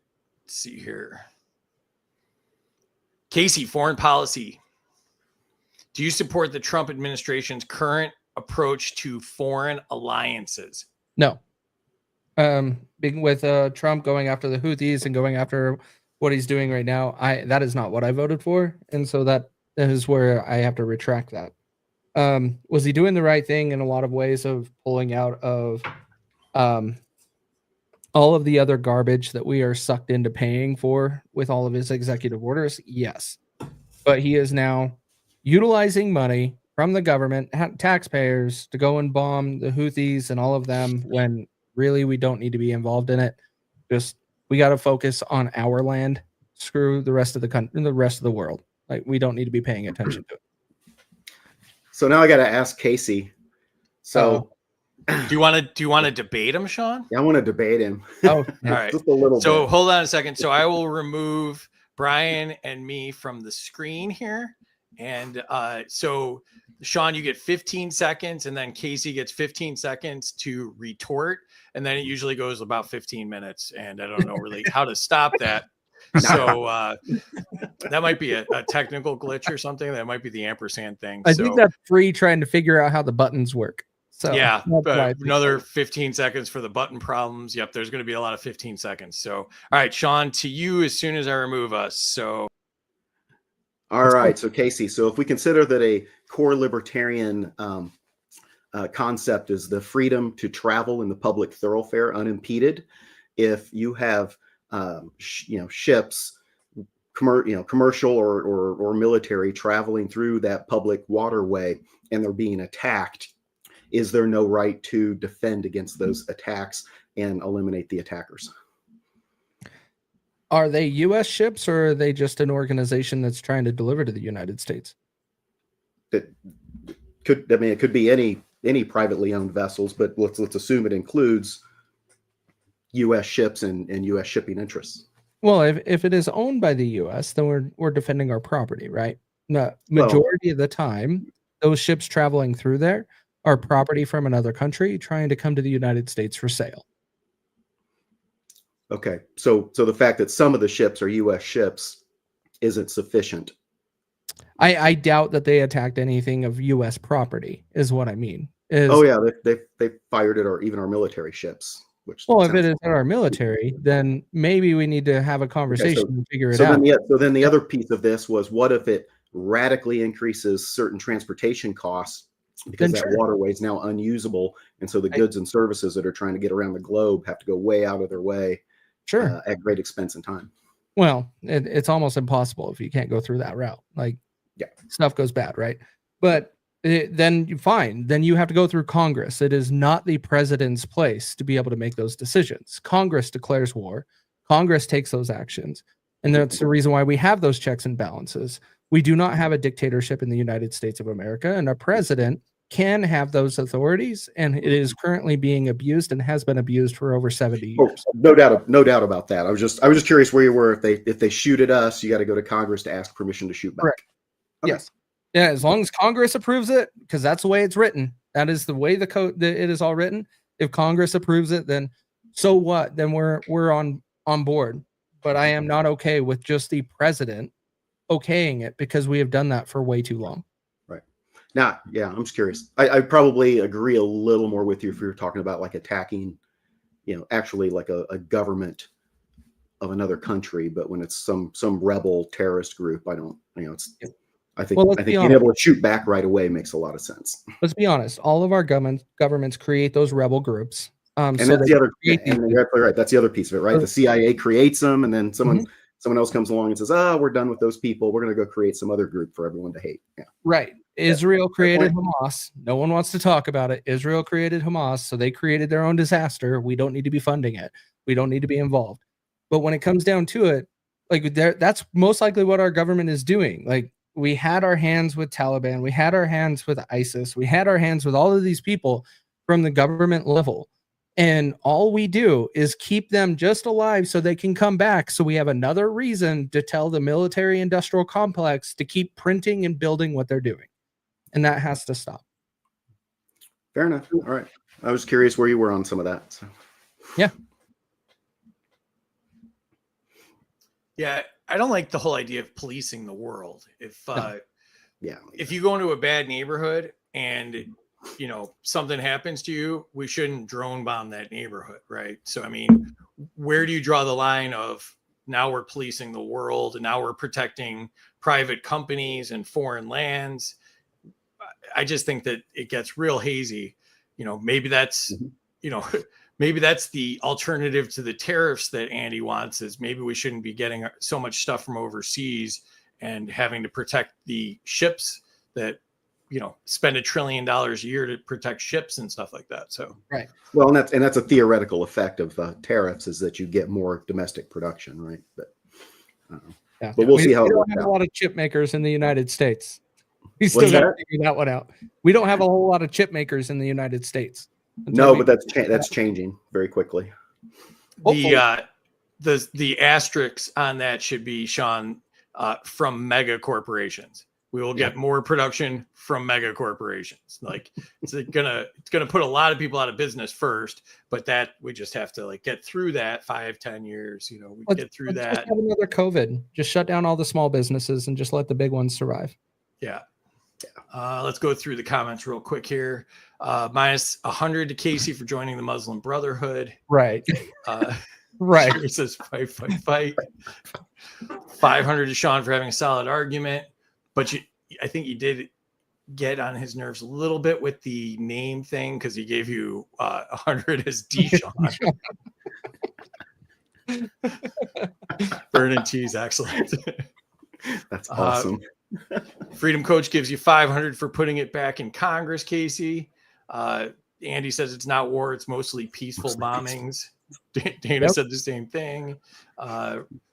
see here. Casey, foreign policy. Do you support the Trump administration's current approach to foreign alliances? No. With Trump going after the Houthis and going after what he's doing right now, that is not what I voted for, and so that is where I have to retract that. Was he doing the right thing in a lot of ways of pulling out of all of the other garbage that we are sucked into paying for with all of his executive orders? Yes, but he is now utilizing money from the government, taxpayers, to go and bomb the Houthis and all of them when really we don't need to be involved in it. Just we got to focus on our land. Screw the rest of the country and the rest of the world. Like, we don't need to be paying attention to it. So now I got to ask Casey. So do you want to debate him, Sean? I want to debate him. All right. Just a little So bit. hold on a second. So I will remove Brian and me from the screen here. And so Sean, you get 15 seconds, and then Casey gets 15 seconds to retort. And then it usually goes about 15 minutes. And I don't know really how to stop that. So that might be a technical glitch or something. That might be the ampersand thing. I think that's free trying to figure out how the buttons work. So yeah, but another 15 seconds for the button problems. Yep, there's going to be a lot of 15 seconds. So, all right, Sean, to you as soon as I remove us. So, all right. So Casey, so if we consider that a core libertarian concept is the freedom to travel in the public thoroughfare unimpeded, if you have ships, commercial or military traveling through that public waterway and they're being attacked, is there no right to defend against those attacks and eliminate the attackers? Are they U.S. ships, or are they just an organization that's trying to deliver to the United States? It could be any privately owned vessels, but let's assume it includes U.S. ships and U.S. shipping interests. Well, if it is owned by the U.S., then we're defending our property, right? The majority of the time, those ships traveling through there are property from another country trying to come to the United States for sale. Okay, so the fact that some of the ships are U.S. ships isn't sufficient. I doubt that they attacked anything of U.S. property, is what I mean. Oh yeah, they fired at even our military ships. If it is at our military, then maybe we need to have a conversation and figure it out. Then the other piece of this was, what if it radically increases certain transportation costs because that waterway is now unusable, and so the goods and services that are trying to get around the globe have to go way out of their way, at great expense and time. Well, it's almost impossible if you can't go through that route. Stuff goes bad, right? But then you have to go through Congress. It is not the president's place to be able to make those decisions. Congress declares war. Congress takes those actions. And that's the reason why we have those checks and balances. We do not have a dictatorship in the United States of America, and a president can have those authorities, and it is currently being abused and has been abused for over 70 years. Oh, no doubt about that. I was just curious where you were. If they shoot at us, you got to go to Congress to ask permission to shoot back. Correct. Okay. Yes. Yeah, as long as Congress approves it, because that's the way it's written. That is the way the code it is all written. If Congress approves it, then so what? Then we're on board. But I am not okay with just the president okaying it, because we have done that for way too long. Right. Now, yeah, I'm just curious. I probably agree a little more with you if you're talking about like attacking, actually like a government of another country. But when it's some rebel terrorist group, I don't. I think being able to shoot back right away makes a lot of sense. Let's be honest. All of our governments create those rebel groups. And that's the other. And you're absolutely right. That's the other piece of it, right? The CIA creates them, and then someone else comes along and says, we're done with those people. We're going to go create some other group for everyone to hate. Yeah. Right. Israel created Hamas. No one wants to talk about it. Israel created Hamas, so they created their own disaster. We don't need to be funding it. We don't need to be involved. But when it comes down to it, that's most likely what our government is doing. Like, we had our hands with Taliban. We had our hands with ISIS. We had our hands with all of these people from the government level. And all we do is keep them just alive so they can come back. So we have another reason to tell the military industrial complex to keep printing and building what they're doing. And that has to stop. Fair enough. All right. I was curious where you were on some of that. So. Yeah. Yeah. I don't like the whole idea of policing the world. Yeah. If you go into a bad neighborhood and something happens to you, we shouldn't drone bomb that neighborhood, right? So I mean, where do you draw the line of now we're policing the world and now we're protecting private companies and foreign lands? I just think that it gets real hazy. Maybe that's maybe that's the alternative to the tariffs that Andy wants, is maybe we shouldn't be getting so much stuff from overseas and having to protect the ships that spend $1 trillion a year to protect ships and stuff like that. So Right. Well, and that's a theoretical effect of tariffs, is that you get more domestic production, right? But Yeah. But we'll see how we it don't works have out. a lot of chip makers in the United States. We still What's got to that? figure that one out. We don't have a whole lot of chip makers in the United States. No, but that's changing very quickly. The asterisks on that should be, Sean, from mega corporations. We will get more production from mega corporations. Like it's gonna put a lot of people out of business first, but that we just have to get through that 5-10 years. Get through that. Just have another COVID. Just shut down all the small businesses and just let the big ones survive. Yeah. Let's go through the comments real quick here. Minus 100 to Casey for joining the Muslim Brotherhood. Right. Right. He says fight. 500 to Sean for having a solid argument. But I think you did get on his nerves a little bit with the name thing, because he gave you 100 as D Sean. Burn and cheese, excellent. That's awesome. Freedom Coach gives you 500 for putting it back in Congress, Casey. Andy says it's not war, it's mostly peaceful bombings. Dana said the same thing.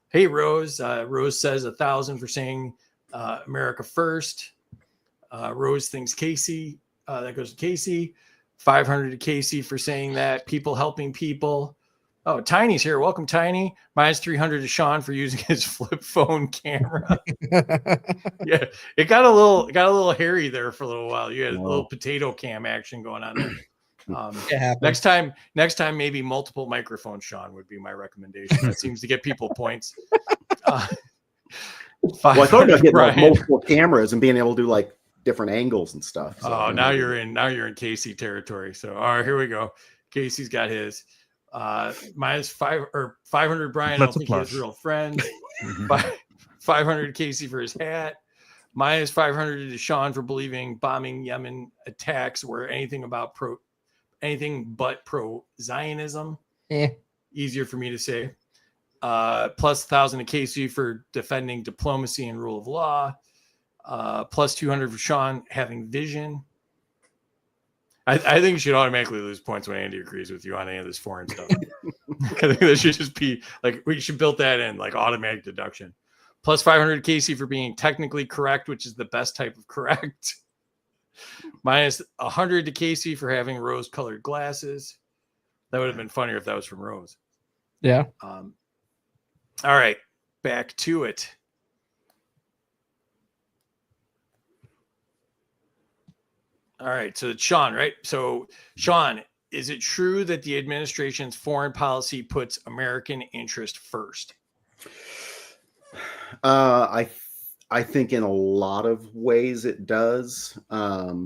Hey, Rose. Rose says 1,000 for saying America first. Rose thinks Casey. That goes to Casey. 500 to Casey for saying that. People helping people. Oh, Tiny's here. Welcome, Tiny. Minus 300 to Sean for using his flip phone camera. Yeah, it got a little hairy there for a little while. You had a little potato cam action going on there. Next time, maybe multiple microphones, Sean, would be my recommendation. That seems to get people points. Well, I thought about getting multiple cameras and being able to do different angles and stuff. So, now you're in Casey territory. So all right, here we go. Casey's got his. Minus 500 Brian. I don't think he has real friends. 500 Casey for his hat. Minus 500 to Sean for believing bombing Yemen attacks were anything but pro-Zionism. Easier for me to say. Plus 1,000 to Casey for defending diplomacy and rule of law. Plus 200 for Sean having vision. I think you should automatically lose points when Andy agrees with you on any of this foreign stuff. I think that should just be we should build that in, automatic deduction. Plus 500 Casey for being technically correct, which is the best type of correct. Minus 100 to Casey for having rose-colored glasses. That would have been funnier if that was from Rose. Yeah. All right, back to it. All right, so it's Sean, right? So, Sean, is it true that the administration's foreign policy puts American interest first? I think in a lot of ways it does,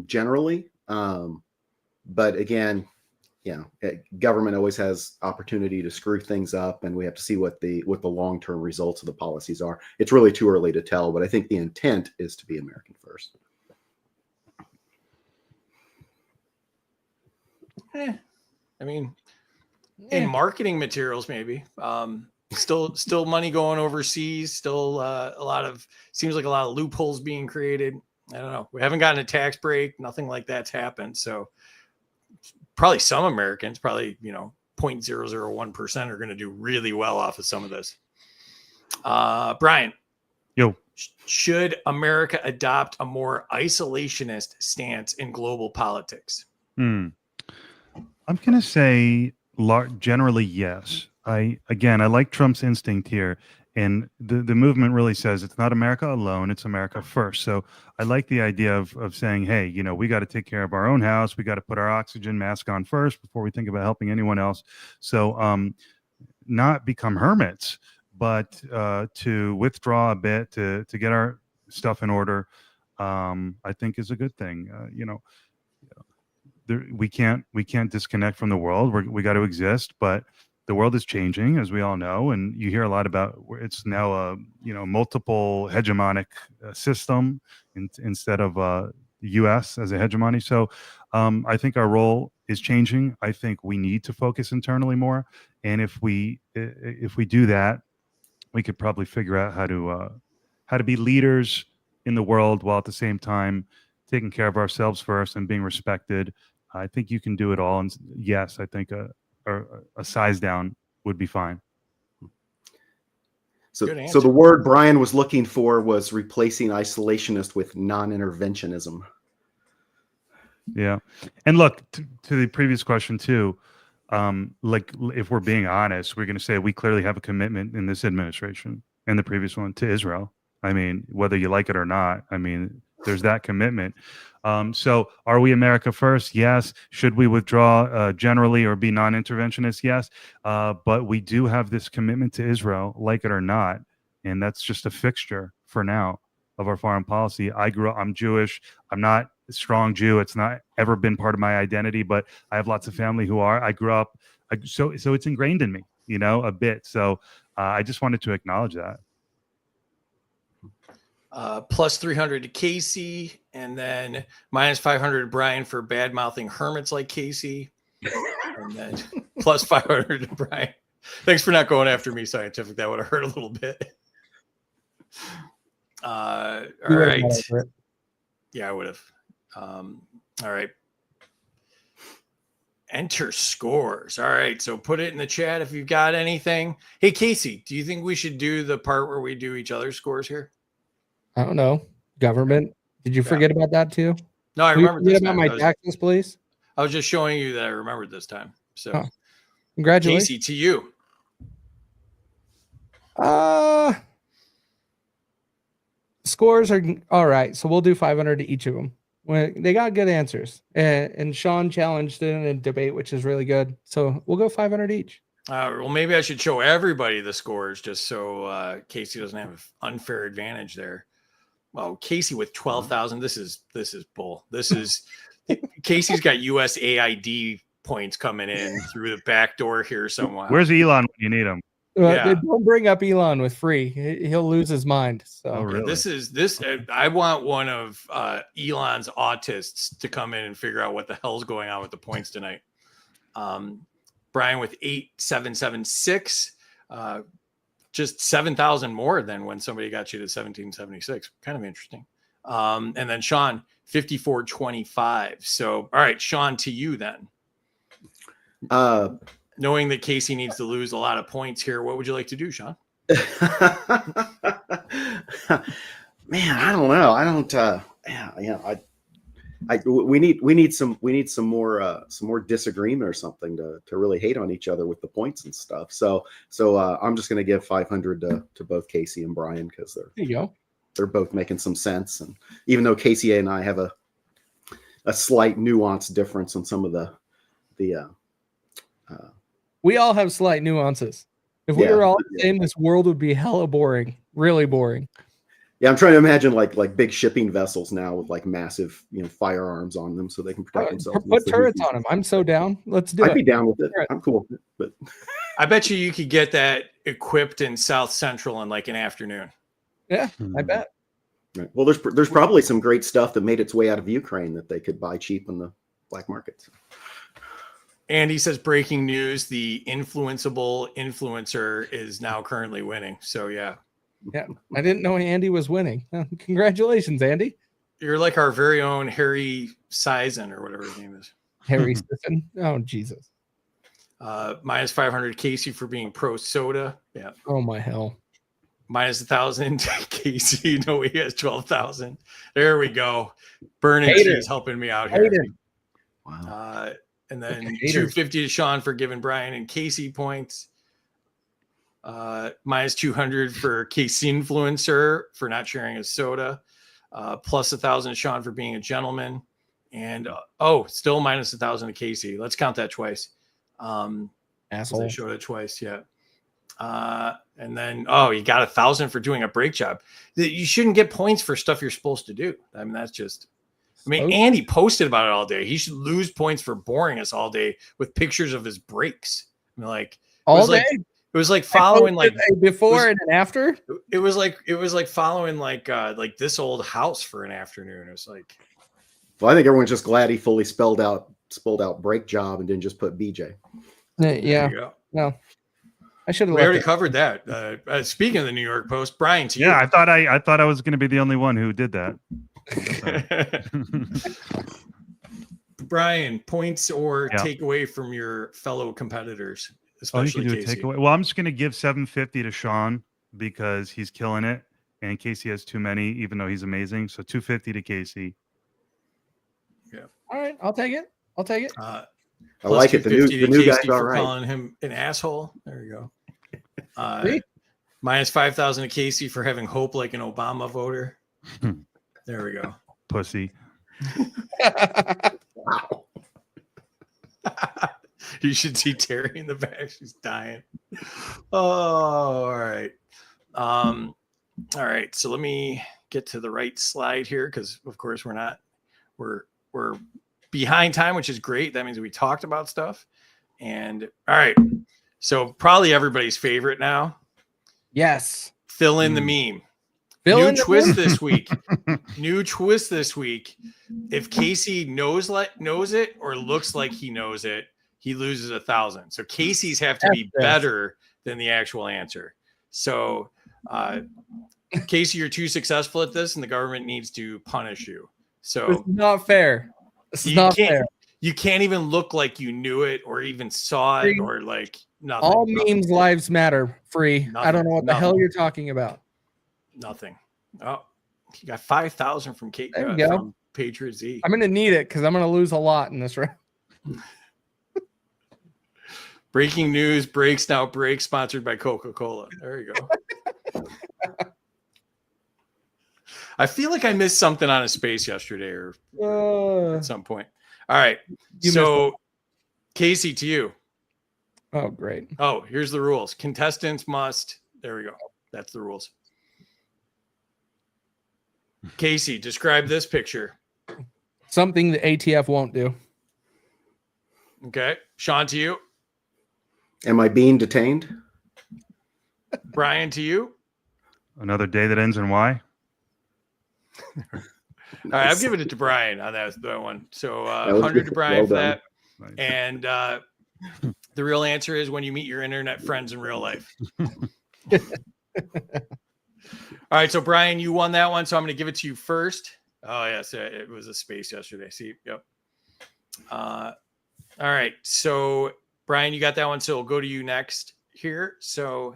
generally. But again, government always has opportunity to screw things up, and we have to see what the long-term results of the policies are. It's really too early to tell, but I think the intent is to be American first. I mean, in marketing materials, maybe. Still money going overseas. Still seems like a lot of loopholes being created. I don't know. We haven't gotten a tax break. Nothing like that's happened. So probably some Americans, 0.001% are going to do really well off of some of this. Brian. Yo. Should America adopt a more isolationist stance in global politics? I'm going to say generally yes. I like Trump's instinct here. And the movement really says it's not America alone, it's America first. So I like the idea of saying, hey, we got to take care of our own house. We got to put our oxygen mask on first before we think about helping anyone else. So not become hermits, but to withdraw a bit to get our stuff in order, I think is a good thing. We can't disconnect from the world. We got to exist, but the world is changing, as we all know, and you hear a lot about it's now a multiple hegemonic system instead of the U.S. as a hegemony. So I think our role is changing. I think we need to focus internally more, and if we do that, we could probably figure out how to be leaders in the world while at the same time taking care of ourselves first and being respected. I think you can do it all. And yes, I think a size down would be fine. So the word Brian was looking for was replacing isolationist with non-interventionism. Yeah. And look, to the previous question too, like if we're being honest, we're going to say we clearly have a commitment in this administration and the previous one to Israel. I mean, whether you like it or not, I mean, there's that commitment. So are we America first? Yes. Should we withdraw generally or be non-interventionist? Yes. But we do have this commitment to Israel, like it or not. And that's just a fixture for now of our foreign policy. I'm Jewish. I'm not a strong Jew. It's not ever been part of my identity, but I have lots of family who are. I grew up. So it's ingrained in me, a bit. So I just wanted to acknowledge that. Plus 300 to Casey, and then minus 500 to Brian for bad mouthing hermits like Casey, and then plus 500 to Brian. Thanks for not going after me, Scientific. That would have hurt a little bit. All right. Yeah, I would have. All right. Enter scores. All right. So put it in the chat if you've got anything. Hey, Casey, do you think we should do the part where we do each other's scores here? I don't know. Government. Did you forget about that too? No, I remember this about time. my taxes, please. I was just showing you that I remembered this time. So, congratulations, Casey, to you. Scores are all right. So we'll do 500 to each of them. They got good answers, and Sean challenged it in a debate, which is really good. So we'll go 500 each. Well, maybe I should show everybody the scores just so Casey doesn't have an unfair advantage there. Well, Casey with 12,000. This is bull. This is Casey's got USAID points coming in through the back door here somewhere. Where's Elon when you need him? Don't bring up Elon with free. He'll lose his mind. So really? This. I want one of Elon's autists to come in and figure out what the hell's going on with the points tonight. Brian with 8,776, just 7,000 more than when somebody got you to 1776. Kind of interesting. And then Sean 5425. So, all right, Sean, to you then. Knowing that Casey needs to lose a lot of points here, what would you like to do, Sean? Man, I don't know. I don't. We need some more disagreement or something to really hate on each other with the points and stuff. So I'm just going to give 500 to both Casey and Brian because they're both making some sense. And even though Casey and I have a slight nuance difference on some of the we all have slight nuances. If we were all the same, this world would be hella boring, really boring. Yeah, I'm trying to imagine like big shipping vessels now with like massive, firearms on them so they can protect themselves. Put turrets on them. I'm so down. Let's do it. I'd be down with it. I'm cool with it. But I bet you could get that equipped in South Central in like an afternoon. Yeah, I bet. Right. Well, there's probably some great stuff that made its way out of Ukraine that they could buy cheap in the black market. Andy says, breaking news, the influenceable influencer is now currently winning. So, yeah. Yeah, I didn't know Andy was winning. Congratulations, Andy. You're like our very own Harry Sizen or whatever his name is. Harry Sizen? Oh, Jesus. Minus 500 Casey for being pro soda. Yeah. Oh, my hell. Minus 1,000 Casey. No, he has 12,000. There we go. Burning is helping me out here. Wow. And then 250 to Sean for giving Brian and Casey points. Minus 200 for Casey Influencer for not sharing his soda. Plus 1,000 to Sean for being a gentleman. And still minus 1,000 to Casey. Let's count that twice. Asshole. I showed it twice. Yeah. And then, you got 1,000 for doing a brake job. You shouldn't get points for stuff you're supposed to do. I mean, that's just, Andy posted about it all day. He should lose points for boring us all day with pictures of his brakes. I mean, like all day. It was like following like a before and an after. It was like following like this old house for an afternoon. It was like, well, I think everyone's just glad he fully spelled out brake job and didn't just put BJ. Yeah. No, I should have. We already covered that. Speaking of the New York Post, Brian, to you. Yeah, I thought I was going to be the only one who did that. Brian, points or take away from your fellow competitors, especially you can do Casey. a takeaway. Well, I'm just going to give 750 to Sean because he's killing it, and Casey has too many, even though he's amazing. So 250 to Casey. Yeah. All right, I'll take it. I like it. The new guy's all right. Calling him an asshole. There you go. Minus 5,000 to Casey for having hope like an Obama voter. There we go. Pussy. Wow. You should see Terry in the back. She's dying. Oh, all right. All right. So let me get to the right slide here because, of course, we're behind time, which is great. That means we talked about stuff. And all right. So probably everybody's favorite now. Yes. Fill in the meme. New twist this week. If Casey knows it or looks like he knows it, he loses 1,000. So Casey's have to be better than the actual answer. So Casey, you're too successful at this and the government needs to punish you. So it's not fair. It's not fair. You can't even look like you knew it or even saw it or like nothing. All memes lives matter. Free. Nothing, I don't know what the hell you're talking about. Nothing. Oh, you got 5,000 from Kate. There you go. From Patriot Z. I'm going to need it because I'm going to lose a lot in this round. Breaking news, breaks now break, sponsored by Coca-Cola. There you go. I feel like I missed something on a space yesterday or at some point. All right. So Casey, to you. Oh, great. Oh, here's the rules. Contestants must. There we go. That's the rules. Casey, describe this picture. Something the ATF won't do. Okay. Sean, to you. Am I being detained? Brian, to you. Another day that ends in Y. All right, I'm giving it to Brian on that one. So 100 to Brian for that. Nice. And the real answer is when you meet your internet friends in real life. All right, so Brian, you won that one, so I'm going to give it to you first. Oh, yes, it was a space yesterday. See, yep. All right, so Brian, you got that one, so we'll go to you next here. So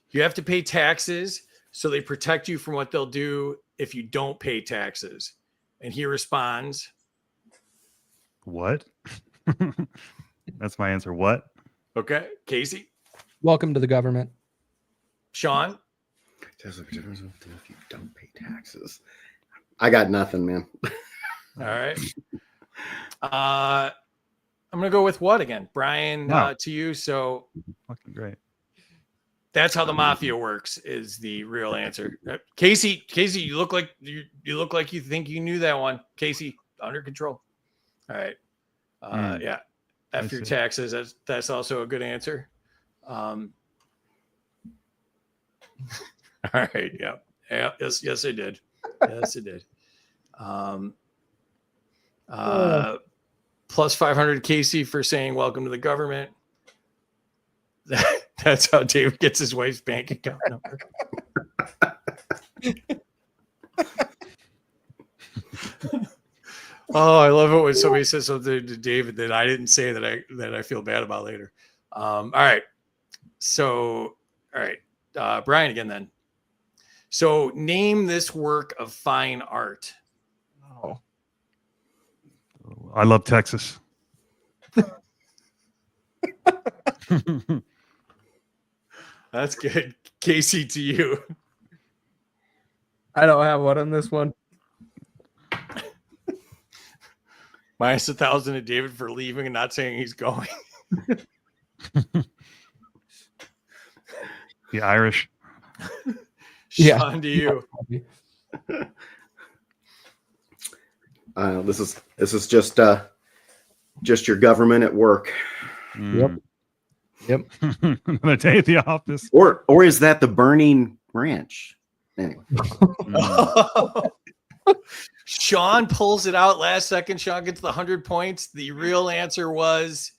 you have to pay taxes, so they protect you from what they'll do if you don't pay taxes. And he responds, what? That's my answer. What? Okay, Casey. Welcome to the government. Sean. If you don't pay taxes. I got nothing, man. All right. I'm gonna go with what again, Brian? To you. So fucking great. That's how the mafia works. Is the real answer. Casey, you look like you think you knew that one. Casey, under control. All right. Yeah. After taxes, that's also a good answer. All right. Yeah. Yes, I did. Yes, I did. Plus 500 Casey for saying welcome to the government. That's how David gets his wife's bank account number. Oh, I love it when somebody says something to David that I didn't say that I feel bad about later. All right. So, all right. Brian again then. So name this work of fine art. Oh. I love Texas. That's good. Casey, to you. I don't have one on this one. Minus 1,000 to David for leaving and not saying he's going. be Irish. Yeah. Sean, to you. This is just your government at work, Mm. Yep. Another day at the office. or is that the burning ranch? Anyway, Mm. Sean pulls it out last second. Sean gets the 100 points. The real answer was,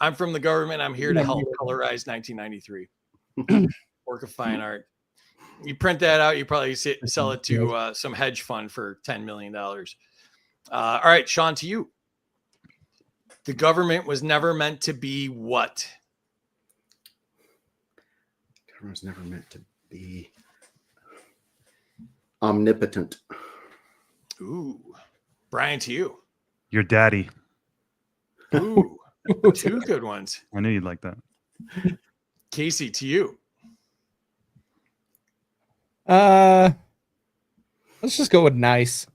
I'm from the government. I'm here to help colorize 1993. Work of fine art. You print that out, you probably sell it to some hedge fund for $10 million. All right, Sean, to you. The government was never meant to be what? government was never meant to be omnipotent. Ooh. Brian, to you. Your daddy. Ooh. Two good ones. I knew you'd like that. Casey, to you. Let's just go with nice.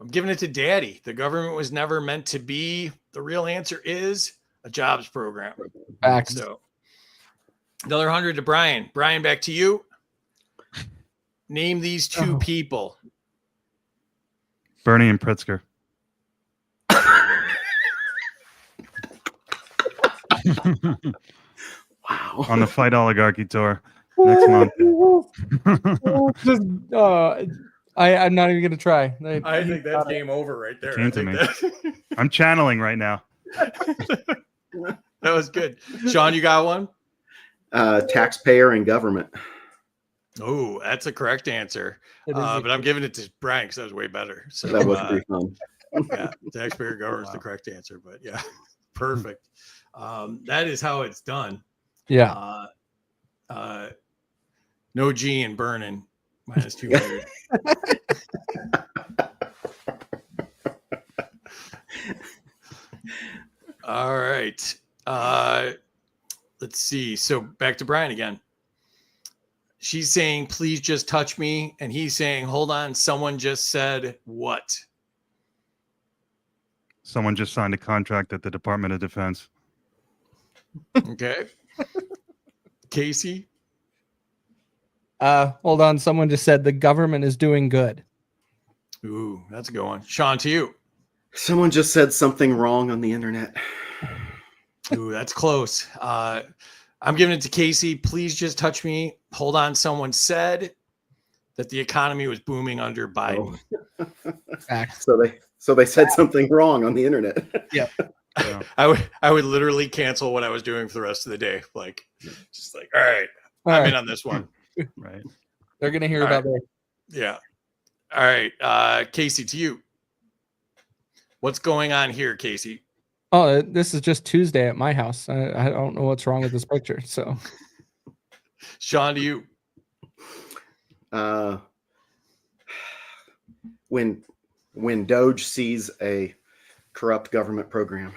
I'm giving it to Daddy. The government was never meant to be. The real answer is a jobs program. Facts. So another 100 to Brian. Brian, back to you. Name these two people. Bernie and Pritzker. Wow. On the Fight Oligarchy tour next month. Just, I'm not even gonna try. I think that's game over right there. Came to me. I'm channeling right now. That was good. Sean, you got one? Taxpayer and government. Oh, that's a correct answer. It is But I'm giving it to Brian because that was way better. So That was pretty fun. yeah, taxpayer government is the correct answer. But yeah, perfect. That is how it's done. Yeah. No G in burning. Minus 200. All right. Let's see. So back to Brian again. She's saying, please just touch me. And he's saying, hold on. Someone just said what? Someone just signed a contract at the Department of Defense. Okay. Casey? Hold on. Someone just said the government is doing good. Ooh, that's a good one. Sean, to you. Someone just said something wrong on the internet. Ooh, that's close. I'm giving it to Casey. Please just touch me. Hold on. Someone said that the economy was booming under Biden. Facts. So they said something wrong on the internet. Yeah. Yeah. I would literally cancel what I was doing for the rest of the day. Like, just like, all right, I'm in on this one. Right. They're gonna hear All about right. that. Yeah. All right. Casey, to you. What's going on here, Casey? Oh, this is just Tuesday at my house. I don't know what's wrong with this picture. So, Sean, to you. When Doge sees a corrupt government program.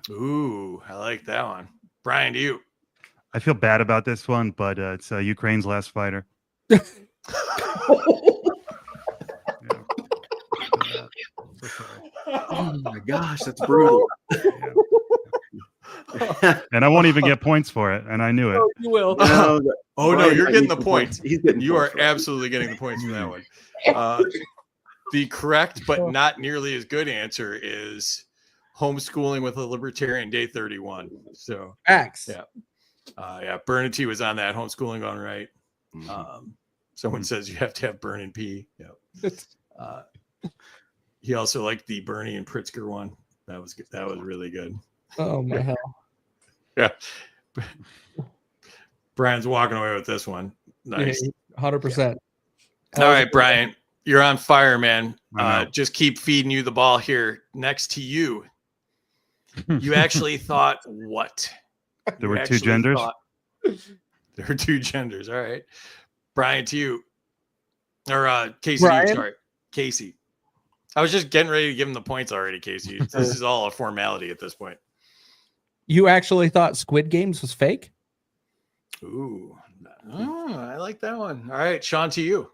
Ooh, I like that one. Brian, to you. I feel bad about this one, but it's Ukraine's last fighter. Oh my gosh, that's brutal. And I won't even get points for it, and I knew it. you will. Oh no, Brian you're might getting need the some points. He's getting You points are for that. absolutely getting the points for that one. The correct but not nearly as good answer is homeschooling with a libertarian day 31. So Facts. yeah. Bernanke was on that homeschooling gone right. Someone says you have to have Burn and P. Yeah. He also liked the Bernie and Pritzker one. That was good. That was really good. Oh my hell. Yeah. Brian's walking away with this one. Nice. 100%. All right, Brian, you're on fire, man. I know. Just keep feeding you the ball here. Next to you. You actually thought what? There You were two actually genders. There were two genders. All right. Brian, to you. Or Casey, to Brian? you, sorry. Casey. I was just getting ready to give him the points already, Casey. This is all a formality at this point. You actually thought Squid Games was fake? Ooh. Oh, I like that one. All right, Sean, to you.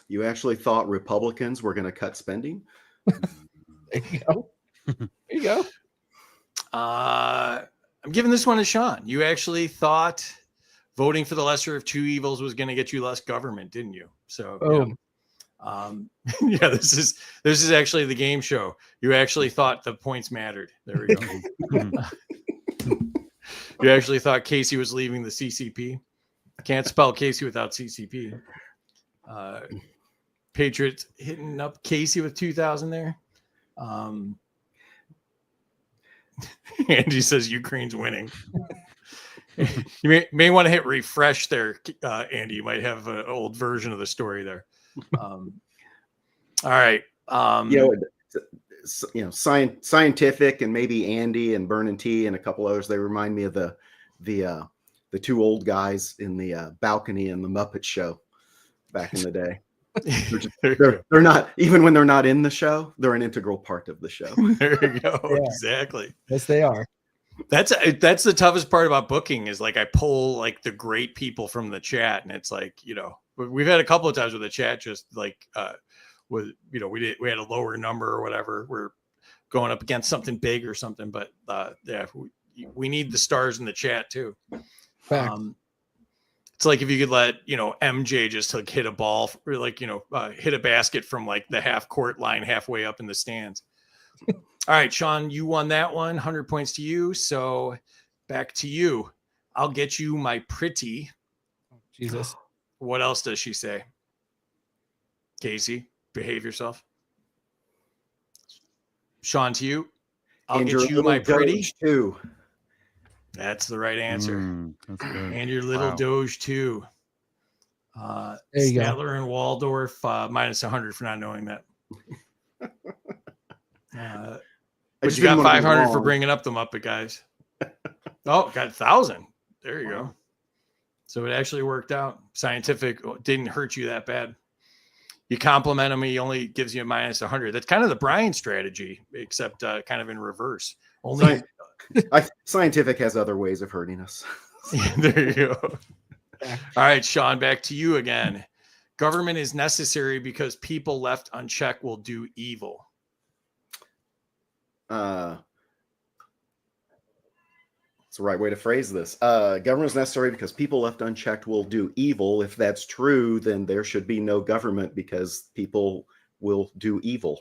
You actually thought Republicans were going to cut spending? There you go. There you go. I'm giving this one to Sean. You actually thought voting for the lesser of two evils was going to get you less government, didn't you? So, yeah, this is actually the game show. You actually thought the points mattered. There we go. You actually thought Casey was leaving the CCP. Can't spell Casey without CCP. Patriots hitting up Casey with 2,000 there. Andy says Ukraine's winning. You may want to hit refresh there, Andy. You might have an old version of the story there. All right. Scientific and maybe Andy and Burn and T and a couple others. They remind me of the two old guys in the balcony in the Muppet Show back in the day. They're not, even when they're not in the show, they're an integral part of the show. There you go. Yeah. Exactly. Yes, they are. That's the toughest part about booking is like I pull like the great people from the chat, and it's like, we've had a couple of times with the chat just like we had a lower number or whatever. We're going up against something big or something, but we need the stars in the chat too. It's like if you could let MJ just like hit a ball or like hit a basket from like the half court line halfway up in the stands. All right, Sean, you won that one. 100 points to you. So back to you. I'll get you my pretty. Jesus. What else does she say? Casey, behave yourself. Sean, to you. I'll get you my pretty too. That's the right answer. That's good. And your little Doge too. There you go. Statler and Waldorf minus 100 for not knowing that. But you got 500 for bringing up the Muppet guys. Oh, got 1,000. There you go. So it actually worked out. Scientific didn't hurt you that bad. You compliment him, he only gives you a minus 100. That's kind of the Brian strategy, except kind of in reverse. Only Scientific has other ways of hurting us. There you go. All right, Sean, back to you again. Government is necessary because people left unchecked will do evil. It's the right way to phrase this. Government is necessary because people left unchecked will do evil. If that's true, then there should be no government because people will do evil.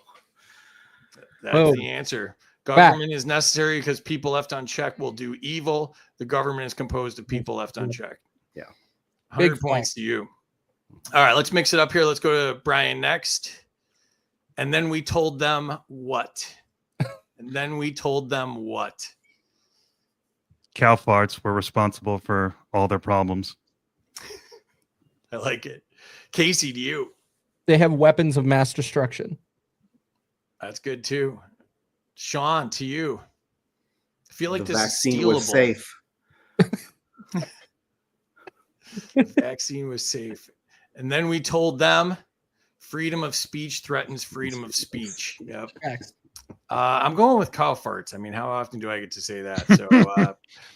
That's the answer. Government is necessary because people left unchecked will do evil. The government is composed of people left unchecked. Yeah. 100 points to you. All right, let's mix it up here. Let's go to Brian next. And then we told them what? And then we told them what? Cow farts were responsible for all their problems. I like it. Casey, to you. They have weapons of mass destruction. That's good too. Sean, to you. I feel like the this vaccine is stealable. was safe. The vaccine was safe. And then we told them freedom of speech threatens freedom of speech. Yep. I'm going with cow farts. I mean, how often do I get to say that? So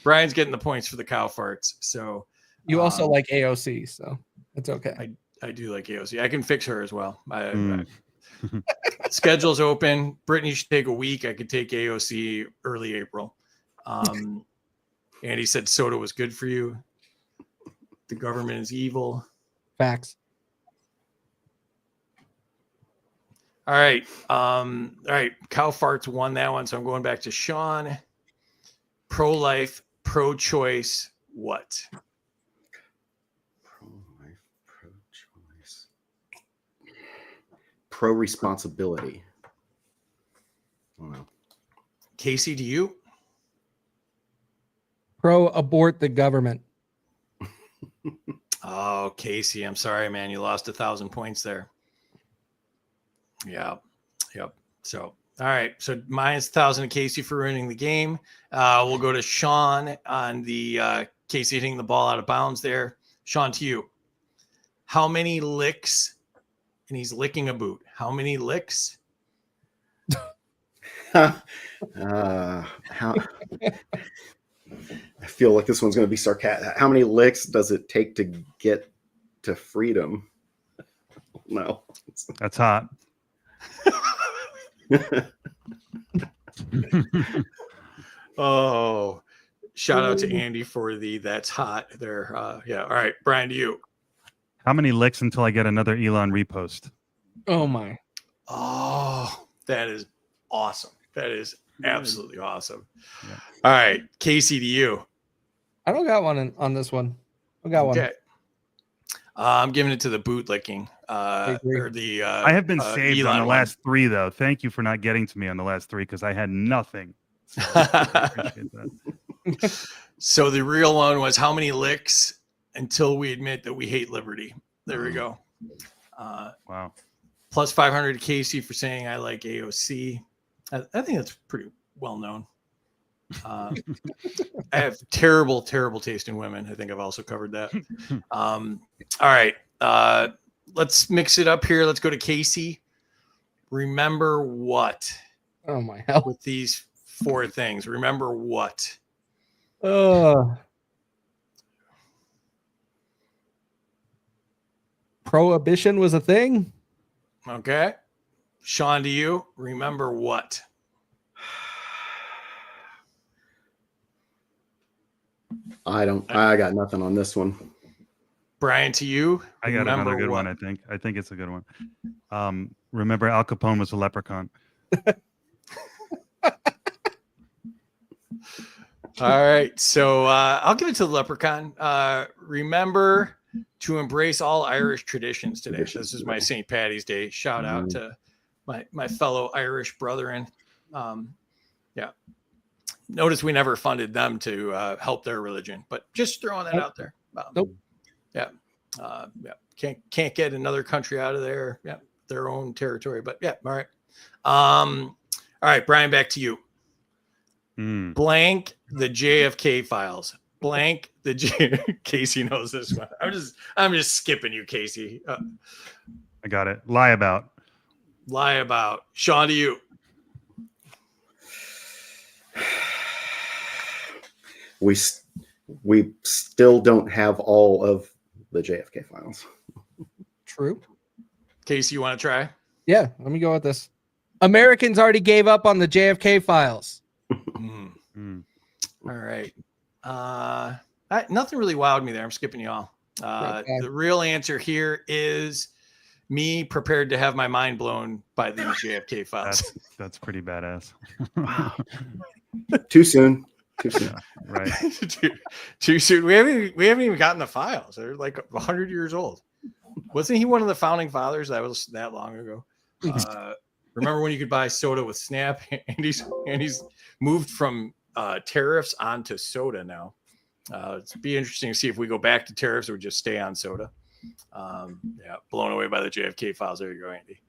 Brian's getting the points for the cow farts. So you also like AOC, so it's okay. I do like AOC. I can fix her as well. Schedule's open. Brittany should take a week. I could take AOC early April. Andy said soda was good for you. The government is evil. Facts. All right. Cow farts won that one. So I'm going back to Sean. Pro-life, pro-choice, what? Pro-life, pro-choice. Pro-responsibility. I don't know. Casey, to you? Pro-abort the government. Oh, Casey, I'm sorry, man. You lost 1,000 points there. Yeah. Yep. So, all right. So minus 1,000 to Casey for ruining the game. We'll go to Sean on the Casey hitting the ball out of bounds there. Sean, to you. How many licks? And he's licking a boot. How many licks? How? I feel like this one's going to be sarcastic. How many licks does it take to get to freedom? No. That's hot. Oh, Shout out to Andy for the that's hot there. Yeah. All right, Brian, to you. How many licks until I get another Elon repost? Oh my. Oh, that is awesome. That is absolutely awesome. Yeah. All right, Casey, to you. I don't got one on this one. I got one. Okay. I'm giving it to the bootlicking. agree. Or the I have been saved Elon on the one. last 3, though. Thank you for not getting to me on the last 3 because I had nothing. So I appreciate that. So the real one was how many licks until we admit that we hate liberty. There we go. Wow. Plus 500 to Casey for saying I like AOC. I think that's pretty well known. I have terrible taste in women. I think I've also covered that. All right. Let's mix it up here. Let's go to Casey. Remember what Oh my hell. with these 4 things? Remember what? Prohibition was a thing. Okay. Sean, to you. Remember what? I got nothing on this one. Brian, to you. I got Remember another good what? one, I think. I think it's a good one. Remember Al Capone was a leprechaun. All right. So I'll give it to the leprechaun. Remember to embrace all Irish traditions today. This is my St. Patty's Day. Shout out to my fellow Irish brethren. Yeah. Notice we never funded them to help their religion, but just throwing that out there. Nope. Yeah. Yeah. Can't get another country out of there. Yeah. Their own territory, but yeah. All right. All right, Brian, back to you. Blank the JFK files. Blank the Casey knows this one. I'm just skipping you, Casey. I got it. Lie about. Sean, to you. We still don't have all of the JFK files. True. Casey, you want to try? Yeah, let me go with this. Americans already gave up on the JFK files. All right. Nothing really wowed me there. I'm skipping you all. The real answer here is me prepared to have my mind blown by the JFK files. That's pretty badass. Wow. Too soon. Yeah, right. Too soon. We haven't even gotten the files. They're like 100 years old. Wasn't he one of the founding fathers? That was that long ago. Remember when you could buy soda with Snap? And he's moved from tariffs onto soda now. It'd be interesting to see if we go back to tariffs or just stay on soda. Yeah, blown away by the JFK files. There you go, Andy.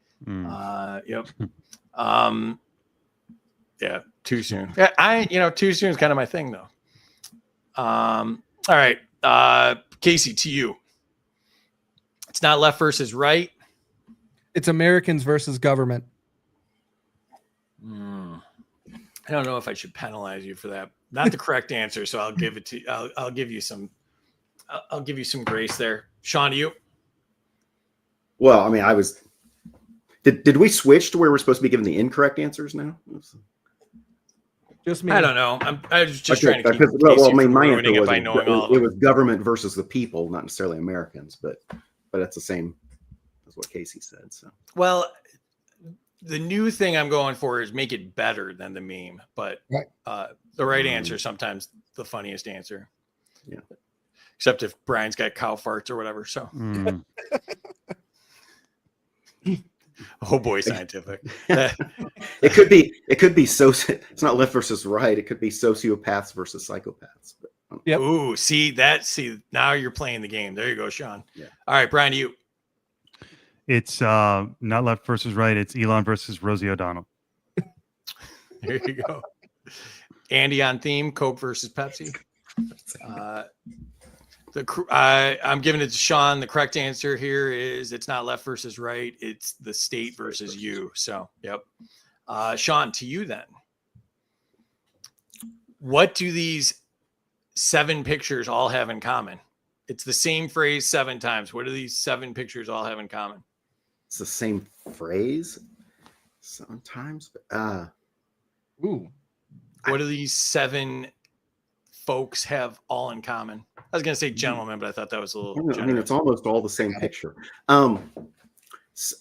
Yep. Yeah, too soon. Yeah, too soon is kind of my thing, though. All right, Casey, to you. It's not left versus right. It's Americans versus government. I don't know if I should penalize you for that. Not the correct answer, so I'll give it to. I'll give you some. I'll give you some grace there. Sean, to you. Well, I mean, Did we switch to where we're supposed to be giving the incorrect answers now? Just me. I don't know. I was just trying to keep. Well, I mean, my answer was by knowing all of them. it was government versus the people, not necessarily Americans, but that's the same as what Casey said. So, well, the new thing I'm going for is make it better than the meme, but the right answer is sometimes the funniest answer. Yeah. Except if Brian's got cow farts or whatever. So. Oh boy, scientific. it could be it's not left versus right. It could be sociopaths versus psychopaths. But, Yep. Ooh, see now you're playing the game. There you go, Sean. Yeah. All right, Brian, to you. It's not left versus right. It's Elon versus Rosie O'Donnell. There you go. Andy on theme, Coke versus Pepsi. I'm giving it to Sean. The correct answer here is it's not left versus right. It's the state versus you. So, yep. Sean, to you then. What do these 7 pictures all have in common? It's the same phrase 7 times. What do these 7 pictures all have in common? it's the same phrase sometimes. Ooh. What are these 7 folks have all in common? I was going to say gentlemen, but I thought that was a little. I mean, it's almost all the same picture. I don't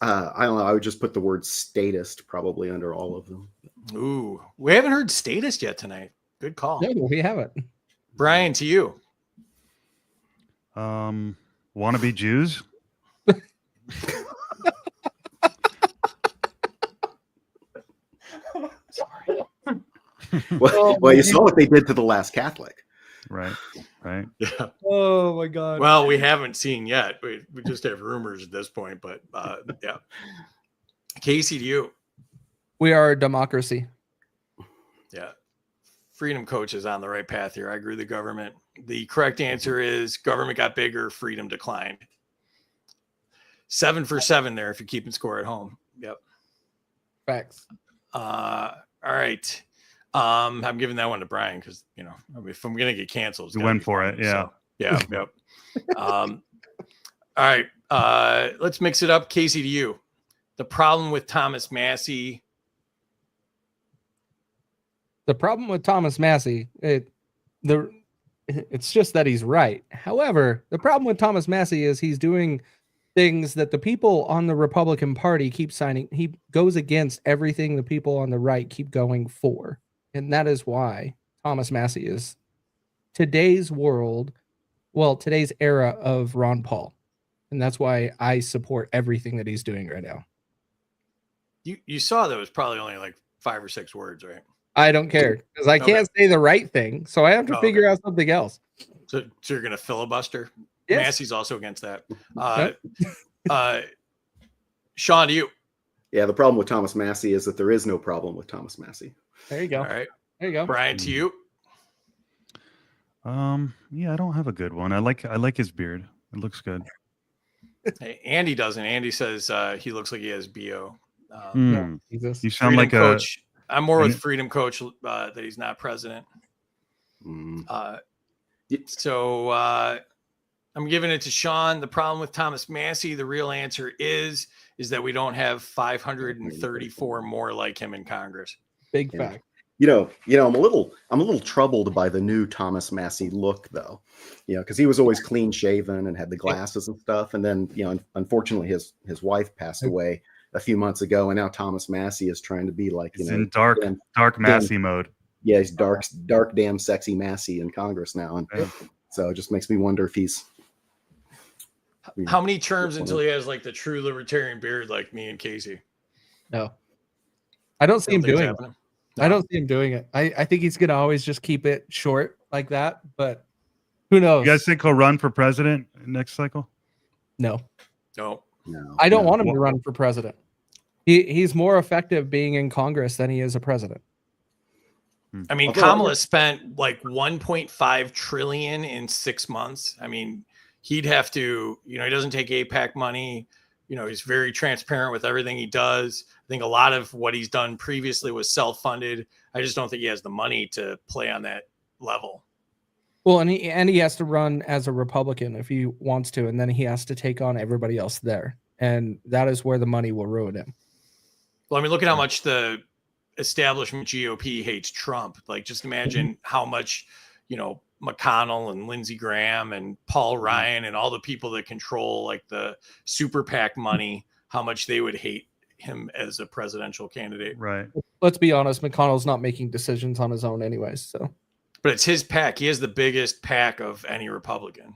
know. I would just put the word statist probably under all of them. Ooh, we haven't heard statist yet tonight. Good call. No, we haven't. Brian, to you. Wannabe Jews. Sorry. Well, you saw what they did to the last Catholic. Right. Yeah. Oh my God. Well, we haven't seen yet. We just have rumors at this point, but yeah. Casey, to you. We are a democracy. Yeah. Freedom Coach is on the right path here. I agree with the government. The correct answer is government got bigger, freedom declined. 7 for 7 there if you're keeping score at home. Yep. Facts. All right. I'm giving that one to Brian because, if I'm going to get canceled. You went for it. Yeah. So, yeah. Yep. All right. Let's mix it up. Casey, to you. The problem with Thomas Massey. The problem with Thomas Massey, it's just that he's right. However, the problem with Thomas Massey is he's doing things that the people on the Republican Party keep signing. He goes against everything the people on the right keep going for. And that is why Thomas Massey is today's era of Ron Paul. And that's why I support everything that he's doing right now. You saw that was probably only like 5 or 6 words, right? I don't care because I can't say the right thing. So I have to figure out something else. So you're going to filibuster? Yes. Massey's also against that. Sean, to you. Yeah, the problem with Thomas Massey is that there is no problem with Thomas Massey. There you go. All right. There you go. Brian, to you. Yeah, I don't have a good one. I like his beard. It looks good. Hey, Andy doesn't. Andy says he looks like he has BO. Jesus. You sound Freedom like Coach. I'm more with Freedom Coach that he's not president. So I'm giving it to Sean. The problem with Thomas Massey, the real answer is that we don't have 534 more like him in Congress. Big fact. I'm a little troubled by the new Thomas Massey look, though. Because he was always clean shaven and had the glasses and stuff. And then, unfortunately, his wife passed away a few months ago, and now Thomas Massey is trying to be like, he's in dark Massey mode. Yeah, he's dark, damn sexy Massey in Congress now, and so it just makes me wonder if he's. How many terms until he has like the true libertarian beard like me and Casey? No, I don't see him doing it. No. I don't see him doing it. I think he's gonna always just keep it short like that, but who knows? You guys think he'll run for president next cycle? No. I don't want him to run for president. He's more effective being in Congress than he is a president. I mean, Kamala spent like 1.5 trillion in 6 months. I mean, he'd have to, he doesn't take APAC money. He's very transparent with everything he does. I think a lot of what he's done previously was self-funded. I just don't think he has the money to play on that level. Well, and he has to run as a Republican if he wants to, and then he has to take on everybody else there. And that is where the money will ruin him. Well, I mean, look at how much the establishment GOP hates Trump. Like, just imagine how much, McConnell and Lindsey Graham and Paul Ryan and all the people that control like the super PAC money, how much they would hate him as a presidential candidate. Right. Let's be honest, McConnell's not making decisions on his own anyways. So, but it's his PAC. He has the biggest PAC of any Republican.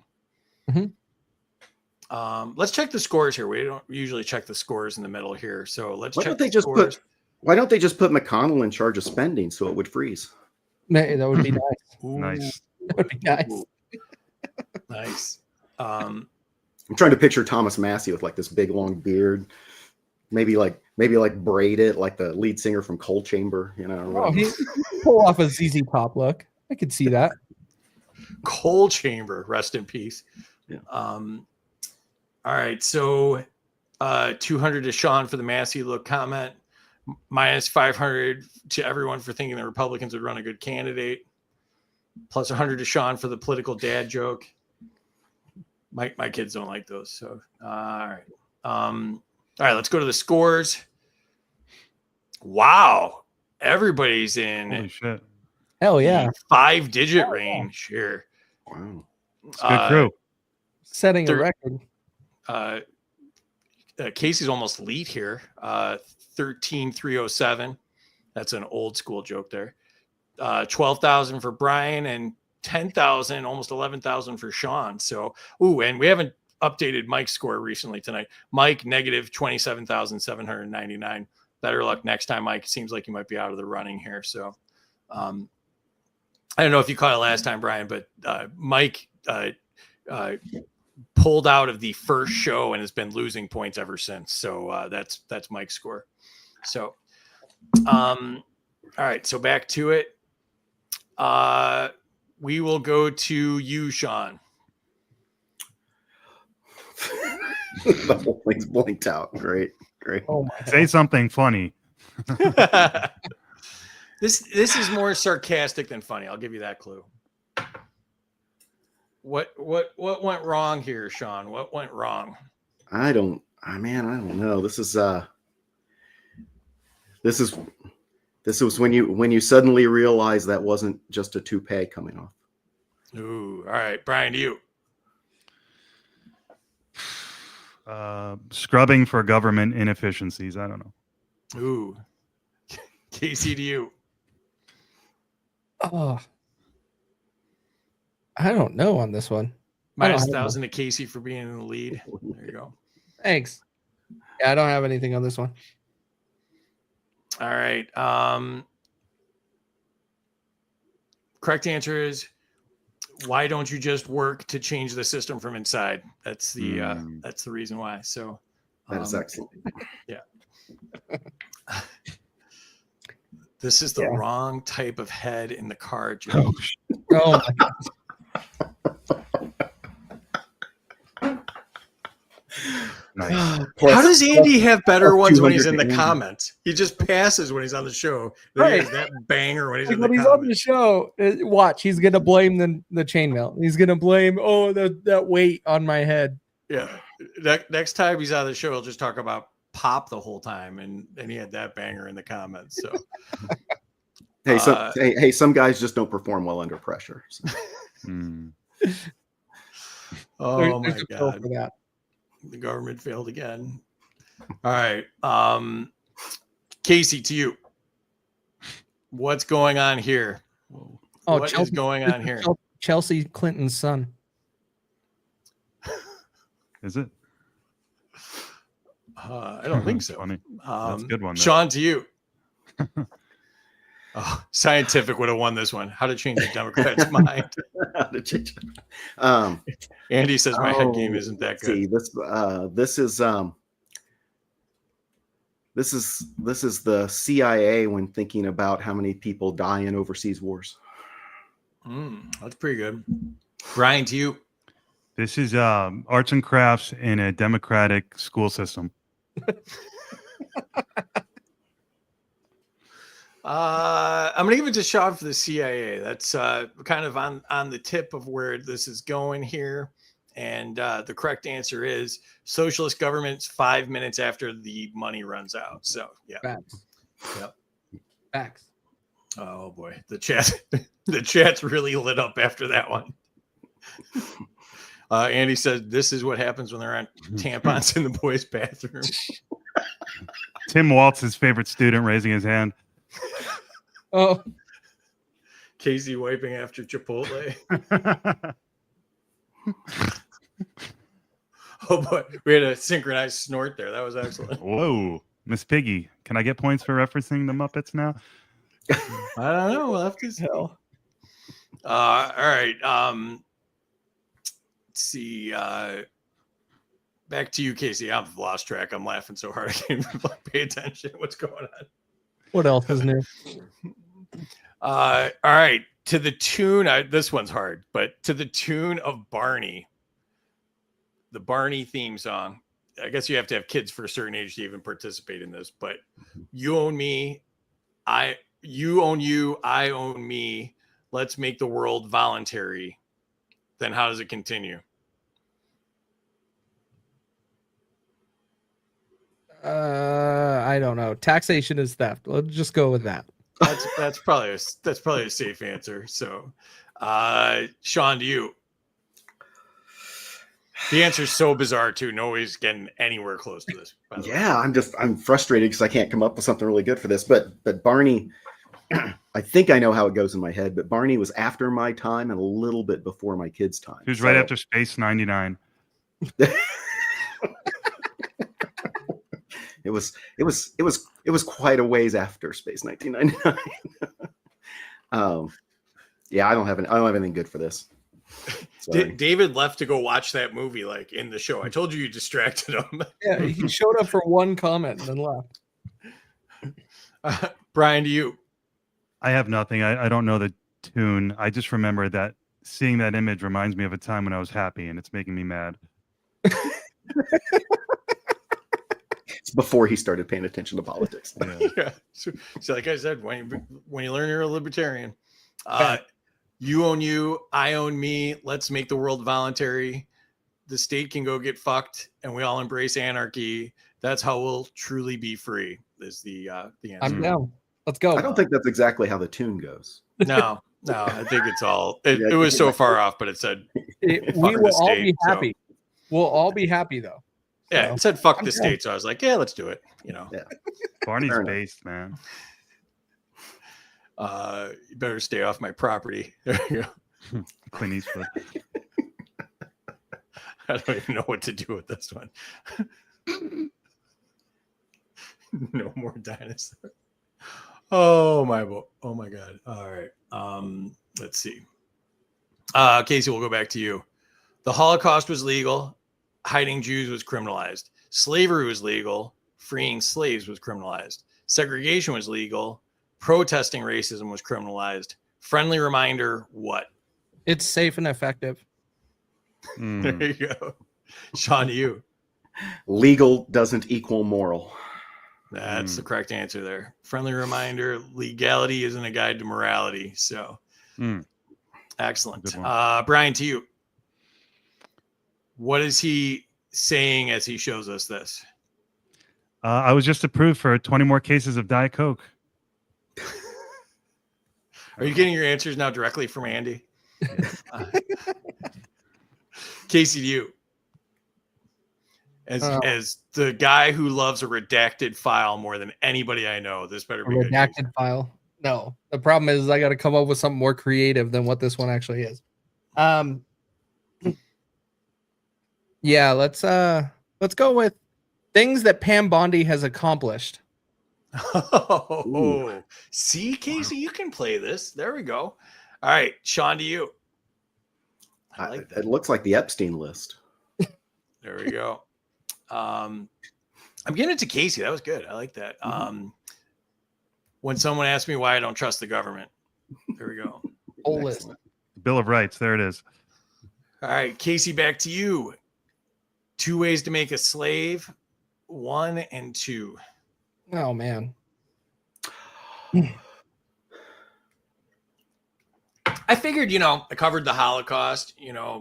Let's check the scores here. We don't usually check the scores in the middle here. So let's check the scores. Why don't they just put McConnell in charge of spending so it would freeze? That would be nice. Nice. That would be nice. Nice. I'm trying to picture Thomas Massey with like this big long beard, maybe like braid it like the lead singer from Coal Chamber, He pull off a ZZ Top look. I could see that. Coal Chamber, rest in peace. Yeah. All right, so 200 to Sean for the Massey look comment, minus 500 to everyone for thinking the Republicans would run a good candidate, plus 100 to Sean for the political dad joke. My kids don't like those, so all right, let's go to the scores. Wow, everybody's in. Holy shit. Hell yeah. 5-digit range here. Wow. It's a good crew. Setting a Thir- record. Casey's almost lead here. 13,307. That's an old school joke there. 12,000 for Brian and 10,000, almost 11,000 for Sean. So, and we haven't updated Mike's score recently tonight. Mike negative 27,799. Better luck next time, Mike. It seems like you might be out of the running here. So, I don't know if you caught it last time, Brian, but Mike pulled out of the first show and has been losing points ever since. So that's Mike's score. So, all right. So back to it. We will go to you, Sean. The whole thing's blinked out. Great. Oh my Say something funny. This is more sarcastic than funny. I'll give you that clue. What went wrong here, Sean? What went wrong? I don't know. This was when you suddenly realize that wasn't just a toupee coming off. Ooh, all right, Brian, to you. Scrubbing for government inefficiencies. I don't know. Ooh, Casey, to you. Oh, I don't know on this one. Minus have 1,000 to Casey for being in the lead. There you go. Thanks. Yeah, I don't have anything on this one. All right. Correct answer is, why don't you just work to change the system from inside? That's the reason why. So That is excellent. Yeah. This is the wrong type of head in the card, Joe. Oh my God. Nice. How does Andy have better ones when he's in the 200 comments? He just passes when he's on the show. Right. There's that banger when he's Like in when the he's on the comments. show, watch, he's gonna blame the chainmail. He's gonna blame that weight on my head. Yeah. Next time he's on the show, he'll just talk about pop the whole time, and he had that banger in the comments. So Hey, some guys just don't perform well under pressure. So. oh There's my a pill God. for that. The government failed again. All right. Casey, to you. What's going on here? What is going on here? Chelsea Clinton's son. Is it? I don't think so. Funny. That's a good one, though. Sean, to you. Scientific would have won this one. How to change the Democrats' mind. Andy says my head game isn't that good. See, this is the CIA when thinking about how many people die in overseas wars. That's pretty good. Brian, to you. This is arts and crafts in a democratic school system. I'm gonna give it to Sean for the CIA. That's kind of on the tip of where this is going here. And the correct answer is socialist governments 5 minutes after the money runs out. So yeah. Facts. Yep. Facts. Oh boy, the chat's really lit up after that one. Andy said this is what happens when they're on tampons in the boys' bathroom. Tim Waltz's favorite student raising his hand. Oh, Casey wiping after Chipotle. Oh boy, we had a synchronized snort there. That was excellent. Whoa, Miss Piggy, can I get points for referencing the Muppets now? I don't know. We'll have to see. All right. Let's see. Back to you, Casey. I've lost track. I'm laughing so hard I can't even pay attention. What's going on? what else is new? All right. To the tune, this one's hard, but to the tune of Barney, the Barney theme song. I guess you have to have kids for a certain age to even participate in this, but you own me. You own you. I own me. Let's make the world voluntary. Then how does it continue? I don't know. Taxation is theft. Let's just go with that. That's probably a safe answer. So, Sean, to you. The answer is so bizarre too. Nobody's getting anywhere close to this. By the way. Yeah, I'm frustrated because I can't come up with something really good for this. But Barney, I think I know how it goes in my head. But Barney was after my time and a little bit before my kids' time. He was right after Space 99. It was quite a ways after Space 1999. Yeah, I don't have anything good for this. David left to go watch that movie, like in the show. I told you distracted him. Yeah, he showed up for one comment and then left. Brian, to you. I have nothing. I don't know the tune. I just remember that seeing that image reminds me of a time when I was happy, and it's making me mad. It's before he started paying attention to politics. Yeah. So like I said, when you learn you're a libertarian, you own you, I own me. Let's make the world voluntary. The state can go get fucked, and we all embrace anarchy. That's how we'll truly be free. Is the answer. I'm down. Let's go. I don't think that's exactly how the tune goes. No. I think it's all. It was so far off, but it said we will all be happy. So. We'll all be happy though. Yeah, so. It said fuck the state, so I was like, yeah, let's do it. Yeah. Barney's based, man. You better stay off my property. There you go. Clint Eastwood. I don't even know what to do with this one. No more dinosaurs. Oh my god. All right. Let's see. Casey, we'll go back to you. The Holocaust was legal. Hiding Jews was criminalized. Slavery was legal. Freeing slaves was criminalized. Segregation was legal. Protesting racism was criminalized. Friendly reminder, what? It's safe and effective. There you go. Sean, to you. Legal doesn't equal moral. That's the correct answer there. Friendly reminder, legality isn't a guide to morality. So excellent. Brian, to you. What is he saying as he shows us this? I was just approved for 20 more cases of Diet Coke. Are you getting your answers now directly from Andy? Casey, to you. As the guy who loves a redacted file more than anybody I know, this better be a redacted file. No, the problem is I got to come up with something more creative than what this one actually is. Yeah, let's go with things that Pam Bondi has accomplished. Oh, see, Casey, you can play this. There we go. All right, Sean, to you. I like that. It looks like the Epstein list. There we go. I'm getting it to Casey. That was good. I like that. When someone asks me why I don't trust the government, there we go. Whole list. Bill of Rights. There it is. All right, Casey, back to you. 2 ways to make a slave. 1 and 2. Oh man. I figured, I covered the Holocaust,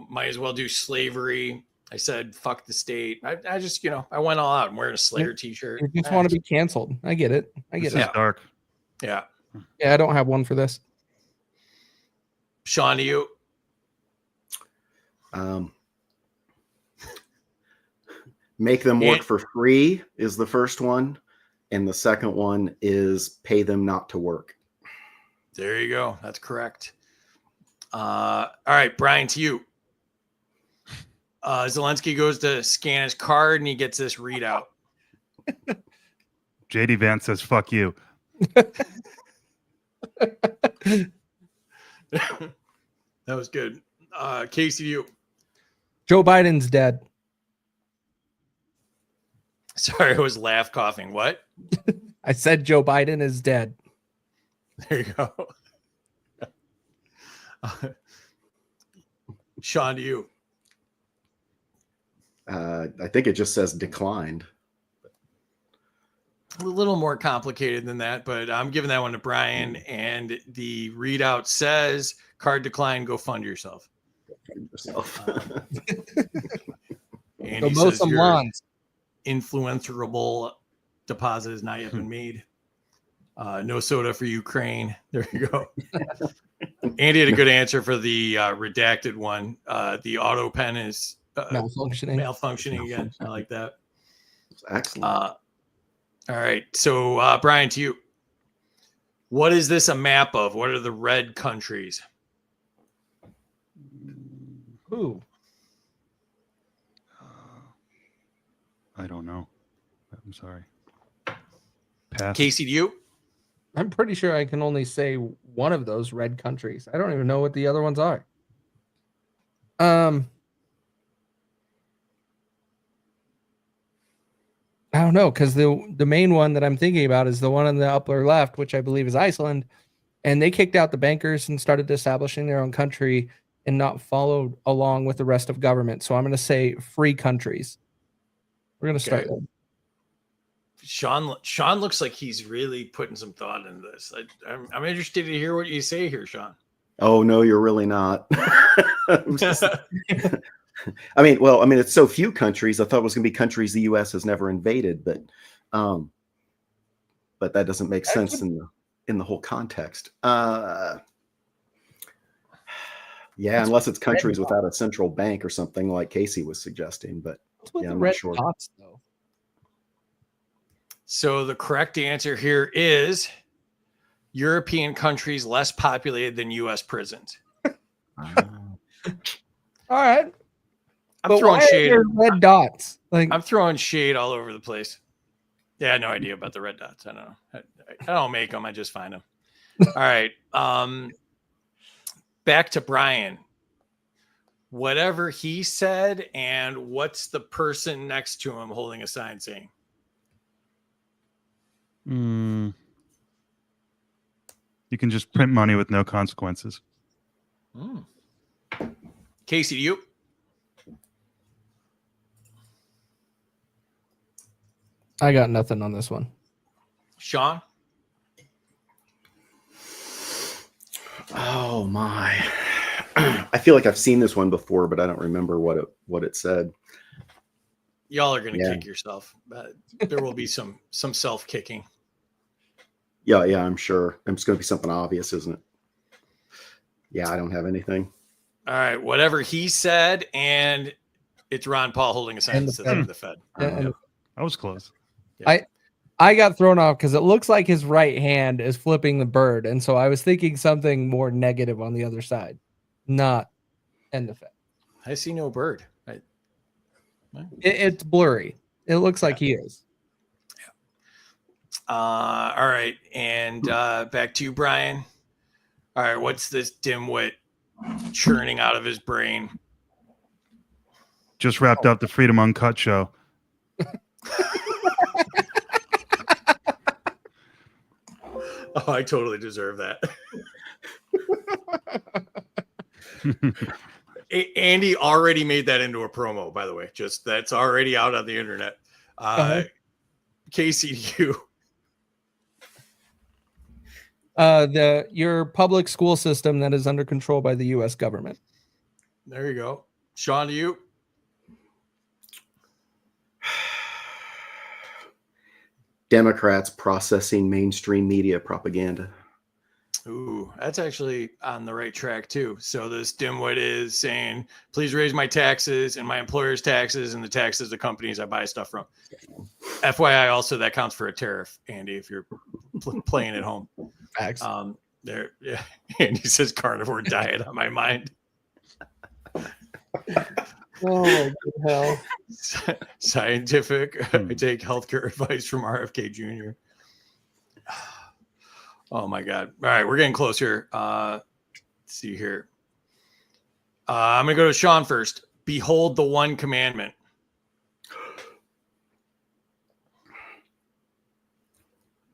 might as well do slavery. I said, fuck the state. I just, I went all out. I'm wearing a Slayer t-shirt. You just want to be canceled. I get it. This is dark. Yeah. Yeah, I don't have one for this. Sean, to you. Make them work for free is the first one. And the second one is pay them not to work. There you go. That's correct. All right, Brian, to you. Zelensky goes to scan his card and he gets this readout. JD Vance says, fuck you. That was good. Casey, to you. Joe Biden's dead. Sorry, I was laugh coughing. What? I said Joe Biden is dead. There you go. Sean, to you. I think it just says declined. A little more complicated than that, but I'm giving that one to Brian. And the readout says, card decline, go fund yourself. And go mow some lawns. Influencerable deposit has not yet been made. No soda for Ukraine. There you go. Andy had a good answer for the redacted one. The auto pen is malfunctioning again. I like that. Excellent. All right. So, Brian, to you. What is this a map of? What are the red countries? Ooh. I don't know. I'm sorry. Pass. Casey, to you. I'm pretty sure I can only say one of those red countries. I don't even know what the other ones are. I don't know, because the main one that I'm thinking about is the one on the upper left, which I believe is Iceland, and they kicked out the bankers and started establishing their own country and not followed along with the rest of government. So I'm going to say free countries. We're going to start there. Sean looks like he's really putting some thought into this. I'm interested to hear what you say here, Sean. Oh no, you're really not. I mean, it's so few countries. I thought it was going to be countries the U.S. has never invaded, but that doesn't make sense in the whole context. Yeah, unless it's countries without a central bank or something like Casey was suggesting. But yeah, I'm not sure. Dots, though? So the correct answer here is European countries less populated than U.S. prisons. All right. I'm throwing shade. Red dots. I'm throwing shade all over the place. Yeah, no idea about the red dots. I don't know. I don't make them. I just find them. All right. Back to Brian. Whatever he said, and what's the person next to him holding a sign saying? You can just print money with no consequences. Casey, to you. I got nothing on this one. Sean? Oh my. I feel like I've seen this one before, but I don't remember what it said. Y'all are going to kick yourself. There will be some self-kicking. Yeah, I'm sure. It's going to be something obvious, isn't it? Yeah, I don't have anything. All right. Whatever he said, and it's Ron Paul holding a sign that says the Fed. I was close. Yeah. I got thrown off because it looks like his right hand is flipping the bird. And so I was thinking something more negative on the other side, not end the Fed. I see no bird. It's blurry. It looks like he is. All right. And back to you, Brian. All right. What's this dimwit churning out of his brain? Just wrapped up the Freedom Uncut show. Oh, I totally deserve that. Andy already made that into a promo, by the way. Just that's already out on the internet. Casey, you. Your public school system that is under control by the U.S. government. There you go. Sean, to you. Democrats processing mainstream media propaganda. Ooh, that's actually on the right track too. So this dimwit is saying, please raise my taxes and my employer's taxes and the taxes of companies I buy stuff from. FYI, also that counts for a tariff, Andy, if you're playing at home. Facts. There, yeah. Andy says carnivore diet on my mind. Oh, good hell. Scientific. I take healthcare advice from RFK Jr. Oh my God. All right, we're getting close here. Let's see here. I'm gonna go to Sean first. Behold the one commandment.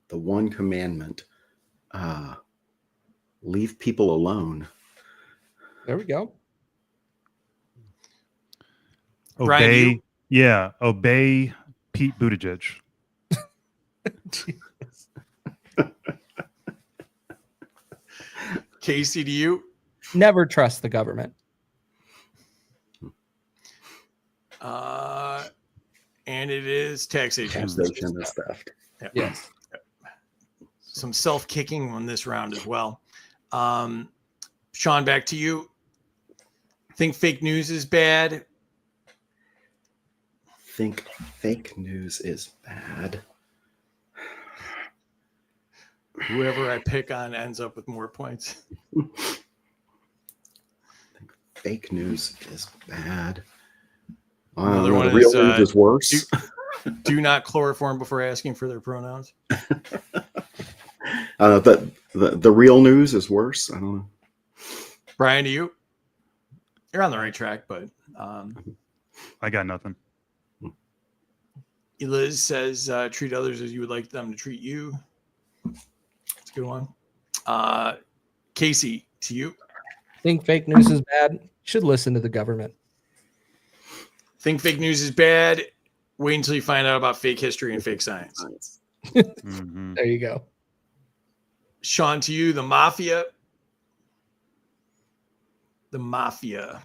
The one commandment. Leave people alone. There we go. Obey, Brian, obey Pete Buttigieg. Casey, to you. Never trust the government. And it is taxation. Taxation is theft. Yeah. Yes. some self-kicking on this round as well. Sean, back to you. Think fake news is bad? Think fake news is bad. Whoever I pick on ends up with more points. Fake news is bad. Another one the real is, news is worse. Do not chloroform before asking for their pronouns. The real news is worse. I don't know. Brian, to you. You're on the right track, but I got nothing. Liz says treat others as you would like them to treat you. That's a good one. Casey, to you. Think fake news is bad. Should listen to the government. Think fake news is bad. Wait until you find out about fake history and fake science. Mhm. There you go. Sean, to you, the mafia. The mafia.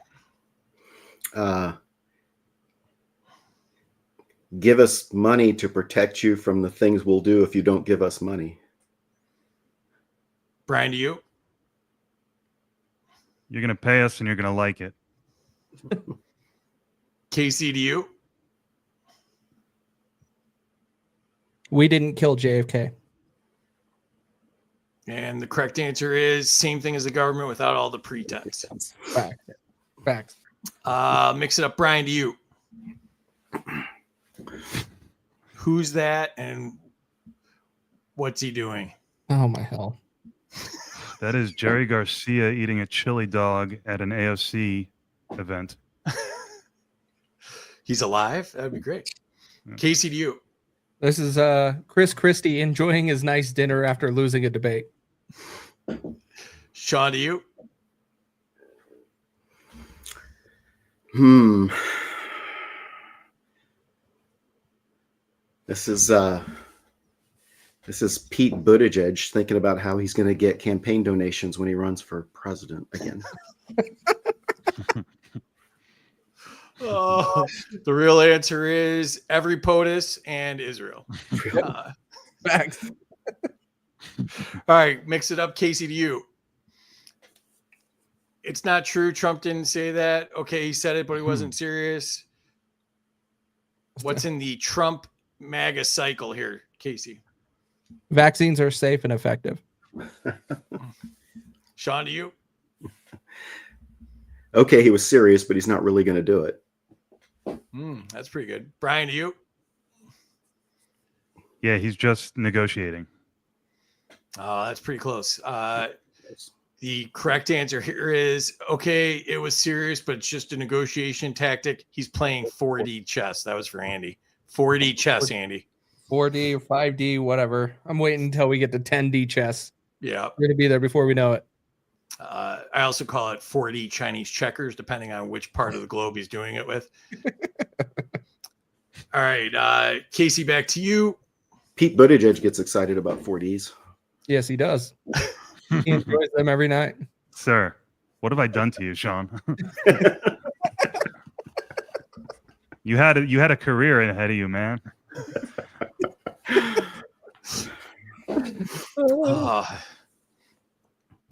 Give us money to protect you from the things we'll do if you don't give us money. Brian, to you. You're gonna pay us, and you're gonna like it. Casey, to you. We didn't kill JFK. And the correct answer is same thing as the government without all the pretense. Facts. Mix it up. Brian, to you. Who's that and what's he doing? Oh my hell. That is Jerry Garcia eating a chili dog at an AOC event. He's alive? That'd be great. Yeah. Casey, to you. This is Chris Christie enjoying his nice dinner after losing a debate. Sean, to you. This is Pete Buttigieg thinking about how he's going to get campaign donations when he runs for president again. Oh, the real answer is every POTUS and Israel. Facts. All right, mix it up. Casey, to you. It's not true. Trump didn't say that. Okay, he said it, but he wasn't serious. What's in the Trump MAGA cycle here, Casey? Vaccines are safe and effective. Sean, to you. Okay, he was serious, but he's not really going to do it. That's pretty good. Brian, to you. Yeah, he's just negotiating. Oh, that's pretty close. The correct answer here is, okay, it was serious, but it's just a negotiation tactic. He's playing 4D chess. That was for Andy. 4D chess, Andy. 4D or 5D, whatever. I'm waiting until we get to 10D chess. Yeah. We're going to be there before we know it. I also call it 4D Chinese checkers, depending on which part of the globe he's doing it with. All right. Casey, back to you. Pete Buttigieg gets excited about 4Ds. Yes, he does. He enjoys them every night. Sir, what have I done to you, Sean? You had a career ahead of you, man.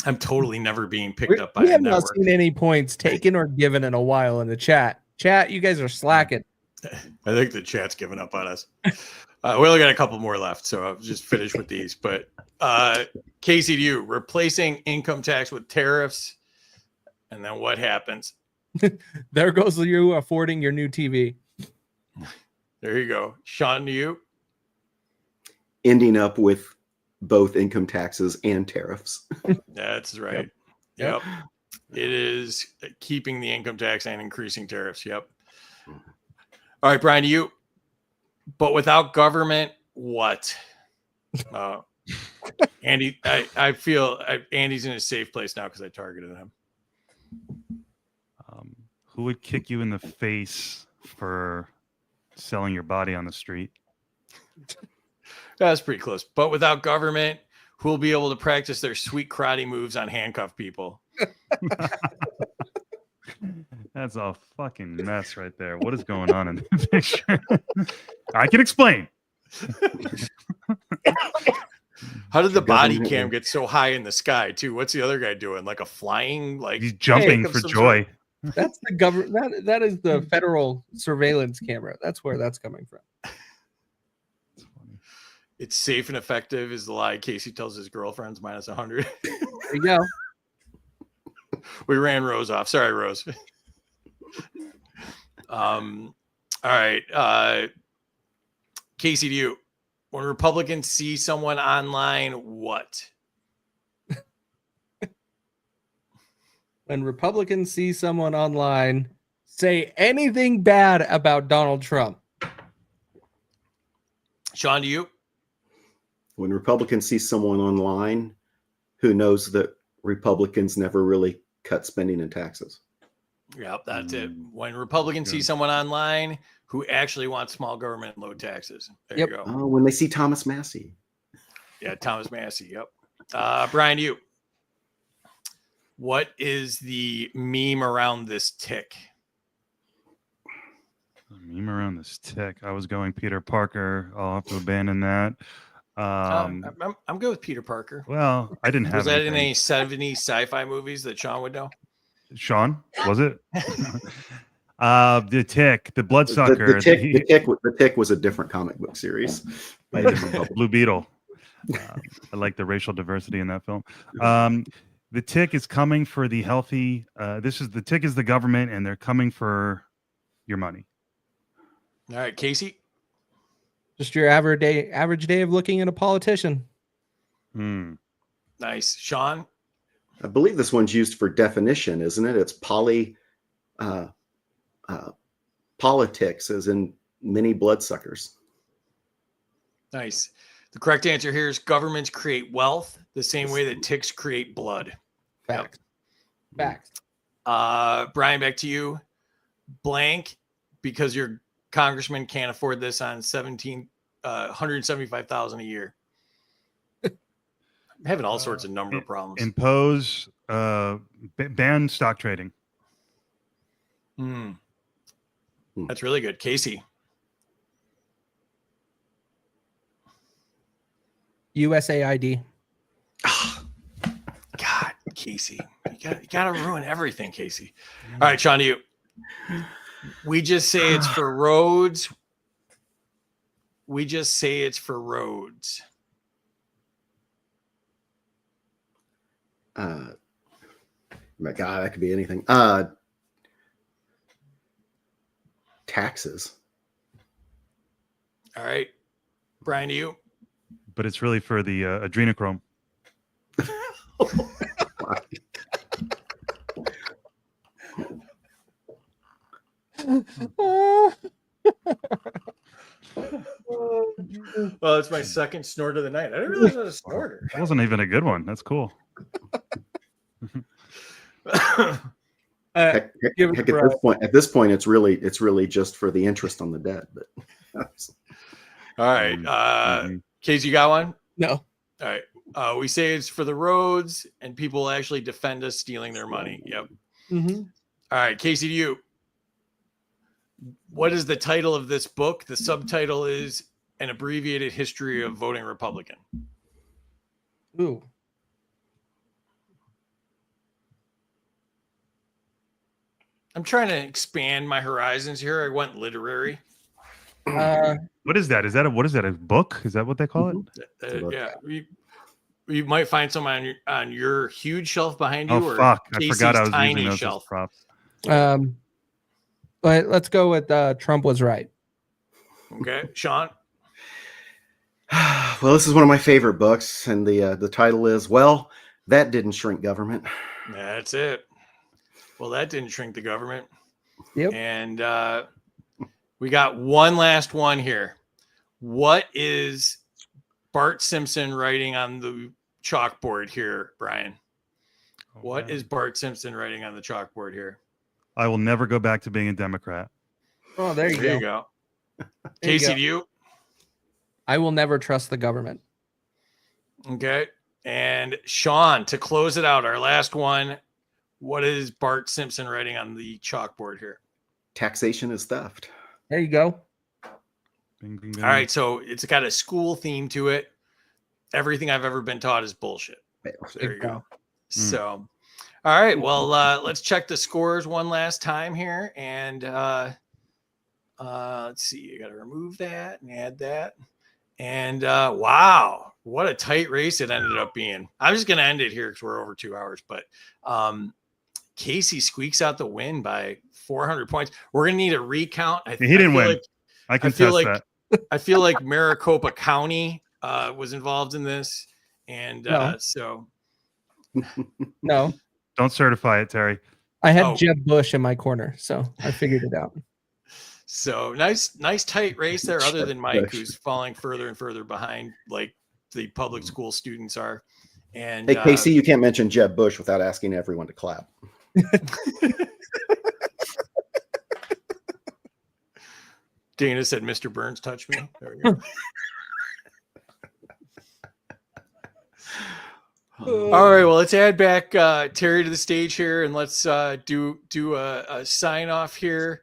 I'm totally never being picked up by We a have not network. seen any points taken or given in a while in the chat. Chat, you guys are slacking. I think the chat's given up on us. We only got a couple more left, so I'll just finish with these. But Casey, to you, replacing income tax with tariffs, and then what happens? There goes you affording your new TV. There you go. Sean, to you. Ending up with both income taxes and tariffs. That's right. Yep. Yep. It is keeping the income tax and increasing tariffs. Yep. All right, Brian, to you. But without government, what? Andy, I feel Andy's in a safe place now because I targeted him. Who would kick you in the face for selling your body on the street? That's pretty close. But without government, who will be able to practice their sweet karate moves on handcuffed people? That's a fucking mess right there. What is going on in the picture? I can explain. How did the body Government cam will- get so high in the sky too? What's the other guy doing? Like a flying, like He's jumping of for some joy. That's the government. That is the federal surveillance camera. That's where that's coming from. It's safe and effective is the lie Casey tells his girlfriends minus 100. There you go. We ran Rose off. Sorry, Rose. All right. Casey, to you. When Republicans see someone online, what? When Republicans see someone online say anything bad about Donald Trump. Sean, to you. When Republicans see someone online who knows that Republicans never really cut spending and taxes. Yep, that's it. When Republicans see someone online who actually wants small government and low taxes. There Yep. you go. Oh, when they see Thomas Massey. Yeah, Thomas Massey. Yep. Brian, you. What is the meme around this tick? Meme around this tick. I was going Peter Parker. I'll have to abandon that. I'm good with Peter Parker. Well, I didn't have Was that in anything. any 70s sci-fi movies that Sean would know? Sean, was it? The tick, the bloodsucker, The Tick was a different comic book series by a different publisher. Blue Beetle. I like the racial diversity in that film. The tick is coming for the healthy. The tick is the government, and they're coming for your money. All right, Casey. Just your average day of looking at a politician. Nice. Sean. I believe this one's used for definition, isn't it? It's politics, as in many bloodsuckers. Nice. The correct answer here is governments create wealth the same way that ticks create blood. Fact. Fact. Brian, back to you. Blank, because your congressman can't afford this on $175,000 a year. I'm having all sorts of number problems. Impose, ban stock trading. That's really good. Casey. USAID. God, Casey. You gotta ruin everything, Casey. All right, Sean, to you. We just say it's for roads. We just say it's for roads. My God, that could be anything. Taxes. All right. Brian, to you. But it's really for the adrenochrome. Well, it's my second snort of the night. I didn't realize I was a snorter. That wasn't even a good one. That's cool. Heck, at this point, it's really just for the interest on the debt. But all right, Casey, you got one? No. All right. We say it's for the roads, and people actually defend us stealing their money. Yep. Mm-hmm. All right, Casey, to you. What is the title of this book? The subtitle is An Abbreviated History of Voting Republican. Ooh. I'm trying to expand my horizons here. I went literary. What is that? What is that? A book? Is that what they call it? Yeah. You might find some on your huge shelf behind you. Oh, or fuck. I Casey's forgot I was tiny using those shelf. as props. But let's go with Trump was right. Okay, Sean. well, this is one of my favorite books, and the title is "Well, That Didn't Shrink Government." That's it. Well, that didn't shrink the government. Yep. And we got one last one here. What is Bart Simpson writing on the chalkboard here, Brian? What is Bart Simpson writing on the chalkboard here? I will never go back to being a Democrat. Oh, there you go. There Casey, you go. to you. I will never trust the government. Okay. And Sean, to close it out, our last one. What is Bart Simpson writing on the chalkboard here? Taxation is theft. There you go. Bing, bing, bing. All right. So it's got a school theme to it. everything I've ever been taught is bullshit. There you go. Mm. So, all right. Well, let's check the scores one last time here. And let's see. You got to remove that and add that. And wow, what a tight race it ended up being. I'm just going to end it here because we're over 2 hours. But Casey squeaks out the win by 400 points. We're going to need a recount. He didn't win. Like, I can test that. I feel like Maricopa County was involved in this. And so. No. Don't certify it, Terry. I had Jeb Bush in my corner, so I figured it out. So nice tight race there, other than Mike, who's falling further and further behind like the public school students are. And hey, Casey, you can't mention Jeb Bush without asking everyone to clap. Dana said, Mr. Burns touched me. There we go. All right, well, let's add back Terry to the stage here, and let's do a sign off here.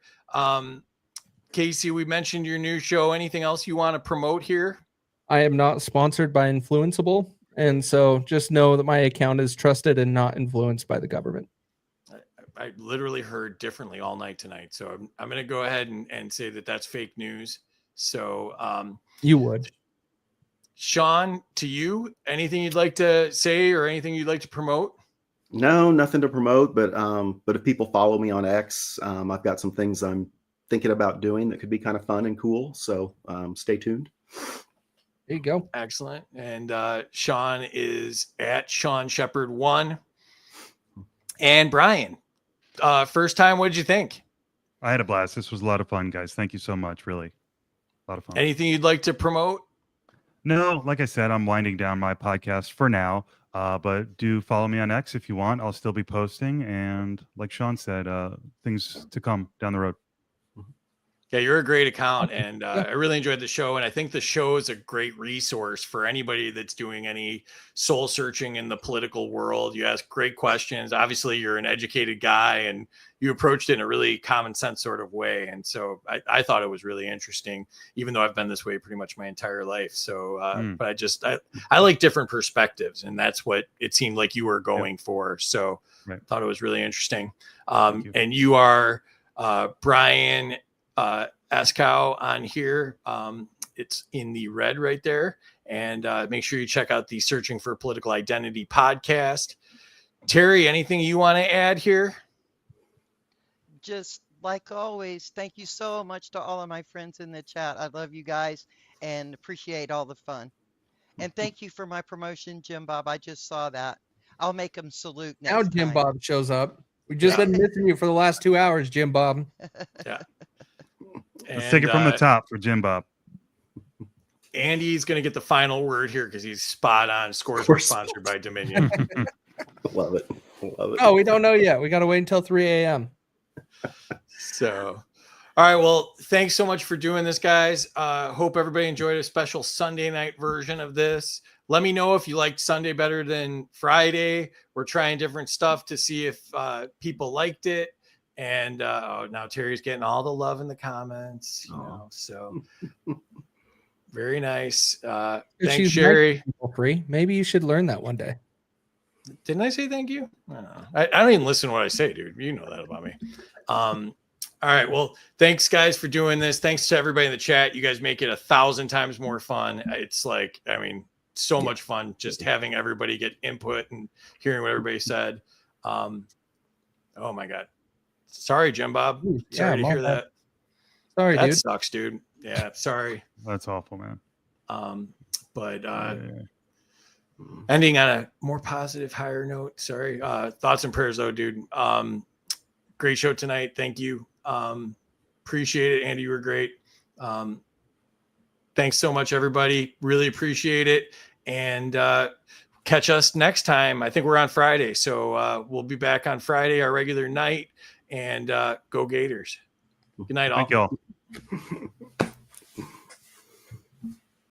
Casey, we mentioned your new show. Anything else you want to promote here? I am not sponsored by Influenceable, and so just know that my account is trusted and not influenced by the government. I literally heard differently all night tonight, so I'm going to go ahead and say that that's fake news. So you would. Sean, to you, anything you'd like to say or anything you'd like to promote? No, nothing to promote, but if people follow me on X, I've got some things I'm thinking about doing that could be kind of fun and cool. So stay tuned. There you go. Excellent. And Sean is at Sean Shepherd 1. And Brian, first time, what did you think? I had a blast. This was a lot of fun, guys. Thank you so much. Really, a lot of fun. Anything you'd like to promote? No, like I said, I'm winding down my podcast for now. But do follow me on X if you want. I'll still be posting. And like Sean said, things to come down the road. Yeah, you're a great account, and I really enjoyed the show. And I think the show is a great resource for anybody that's doing any soul searching in the political world. You ask great questions. Obviously, you're an educated guy, and you approached it in a really common sense sort of way. And so I thought it was really interesting, even though I've been this way pretty much my entire life. So, but I like different perspectives, and that's what it seemed like you were going for. So I thought it was really interesting. And you are Brian Escow on here. It's in the red right there. And make sure you check out the Searching for Political Identity podcast. Terry, anything you want to add here? Just like always, thank you so much to all of my friends in the chat. I love you guys and appreciate all the fun. And thank you for my promotion, Jim Bob. I just saw that. I'll make them salute next now time. Jim Bob shows up. We've just been missing you for the last 2 hours, Jim Bob. Yeah. Let's take it from the top for Jim Bob. Andy's going to get the final word here because he's spot on. Scores were sponsored by Dominion. Love it. Love it. Oh, we don't know yet. We got to wait until 3 a.m. So, all right. Well, thanks so much for doing this, guys. Hope everybody enjoyed a special Sunday night version of this. Let me know if you liked Sunday better than Friday. We're trying different stuff to see if people liked it. And now Terry's getting all the love in the comments. You know, so very nice. Thanks, Sherry. Free. Maybe you should learn that one day. Didn't I say thank you? I don't even listen to what I say, dude. You know that about me. All right. Well, thanks, guys, for doing this. Thanks to everybody in the chat. You guys make it 1,000 times more fun. It's like, I mean, so much fun just having everybody get input and hearing what everybody said. Oh, my God. Sorry, Jim Bob. Sorry to hear that. Sorry, that dude. sucks, dude. Yeah, sorry. That's awful, man. Ending on a more positive, higher note. Sorry. Thoughts and prayers, though, dude. Great show tonight. Thank you. Appreciate it. Andy, you were great. Thanks so much, everybody. Really appreciate it. And catch us next time. I think we're on Friday. So we'll be back on Friday, our regular night. And go Gators. Good night, all. Thank you all.